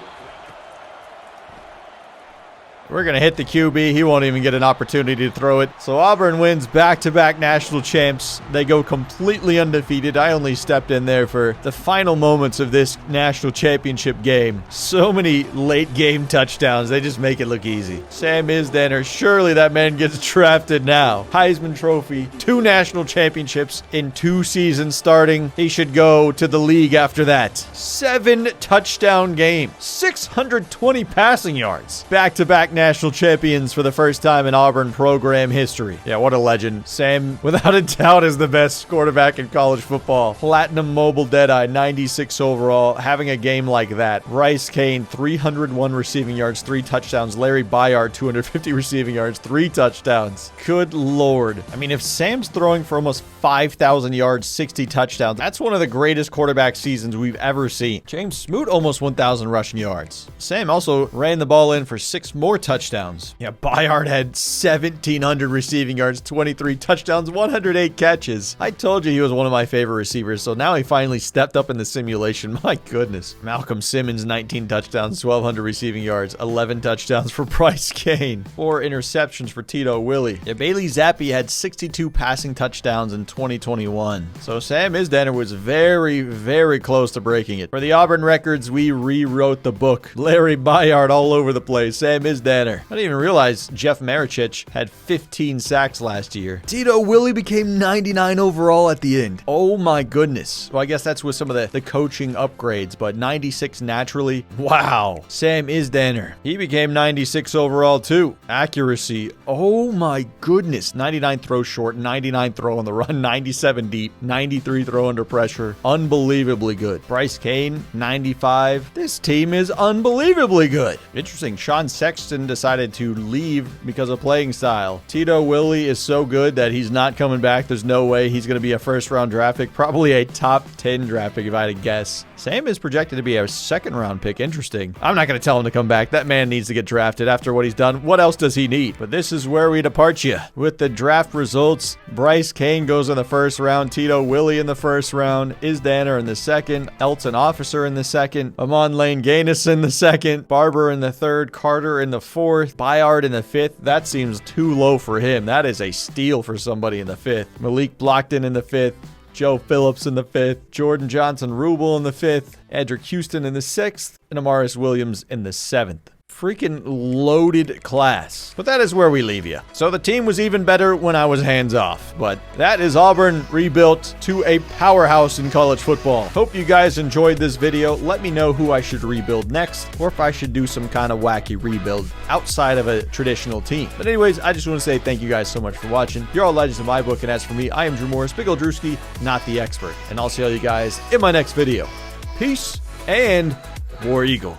We're going to hit the QB. He won't even get an opportunity to throw it. So Auburn wins back-to-back national champs. They go completely undefeated. I only stepped in there for the final moments of this national championship game. So many late game touchdowns. They just make it look easy. Sam Isdaner, surely that man gets drafted now. Heisman Trophy, 2 national championships in 2 seasons starting. He should go to the league after that. 7 touchdown games, 620 passing yards. Back-to-back national champions for the first time in Auburn program history. Yeah, what a legend. Sam, without a doubt, is the best quarterback in college football. Platinum mobile Deadeye, 96 overall. Having a game like that. Bryce Kane, 301 receiving yards, 3 touchdowns. Larry Byard, 250 receiving yards, 3 touchdowns. Good Lord. I mean, if Sam's throwing for almost 5,000 yards, 60 touchdowns, that's one of the greatest quarterback seasons we've ever seen. James Smoot, almost 1,000 rushing yards. Sam also ran the ball in for 6 more touchdowns. Yeah, Byard had 1,700 receiving yards, 23 touchdowns, 108 catches. I told you he was one of my favorite receivers, so now he finally stepped up in the simulation. My goodness. Malcolm Simmons, 19 touchdowns, 1,200 receiving yards, 11 touchdowns for Bryce Kane, 4 interceptions for Tito Willie. Yeah, Bailey Zappi had 62 passing touchdowns in 2021. So Sam Isdaner was very, very close to breaking it. For the Auburn records, we rewrote the book. Larry Byard all over the place. Sam Isdaner. I didn't even realize Jeff Marichich had 15 sacks last year. Tito Willie became 99 overall at the end. Oh my goodness. Well, I guess that's with some of the coaching upgrades, but 96 naturally. Wow. Sam Isdaner. He became 96 overall too. Accuracy. Oh my goodness. 99 throw short, 99 throw on the run, 97 deep, 93 throw under pressure. Unbelievably good. Bryce Kane, 95. This team is unbelievably good. Interesting. Sean Sexton Jackson decided to leave because of playing style. Tito Willie is so good that he's not coming back. There's no way he's going to be a first-round draft pick. Probably a top 10 draft pick if I had to guess. Sam is projected to be a second-round pick. Interesting. I'm not going to tell him to come back. That man needs to get drafted after what he's done. What else does he need? But this is where we depart you. With the draft results, Bryce Kane goes in the first round, Tito Willie in the first round, Isdanner in the second, Elton Officer in the second, Amon Lane Gaines in the second, Barber in the third, Carter in the fourth, Byard in the fifth. That seems too low for him. That is a steal for somebody in the fifth. Malik Blockton in the fifth, Joe Phillips in the fifth, Jordan Johnson-Rubel in the fifth, Edric Houston in the sixth, and Amaris Williams in the seventh. Freaking loaded class. But that is where we leave you. So the team was even better when I was hands off. But that is Auburn rebuilt to a powerhouse in college football. Hope you guys enjoyed this video. Let me know who I should rebuild next, or if I should do some kind of wacky rebuild outside of a traditional team. But anyways, I just want to say thank you guys so much for watching. You're all legends in my book, and as for me, I am Drew Morris, Big Ol' Drewski, not the expert. And I'll see all you guys in my next video. Peace and War Eagle.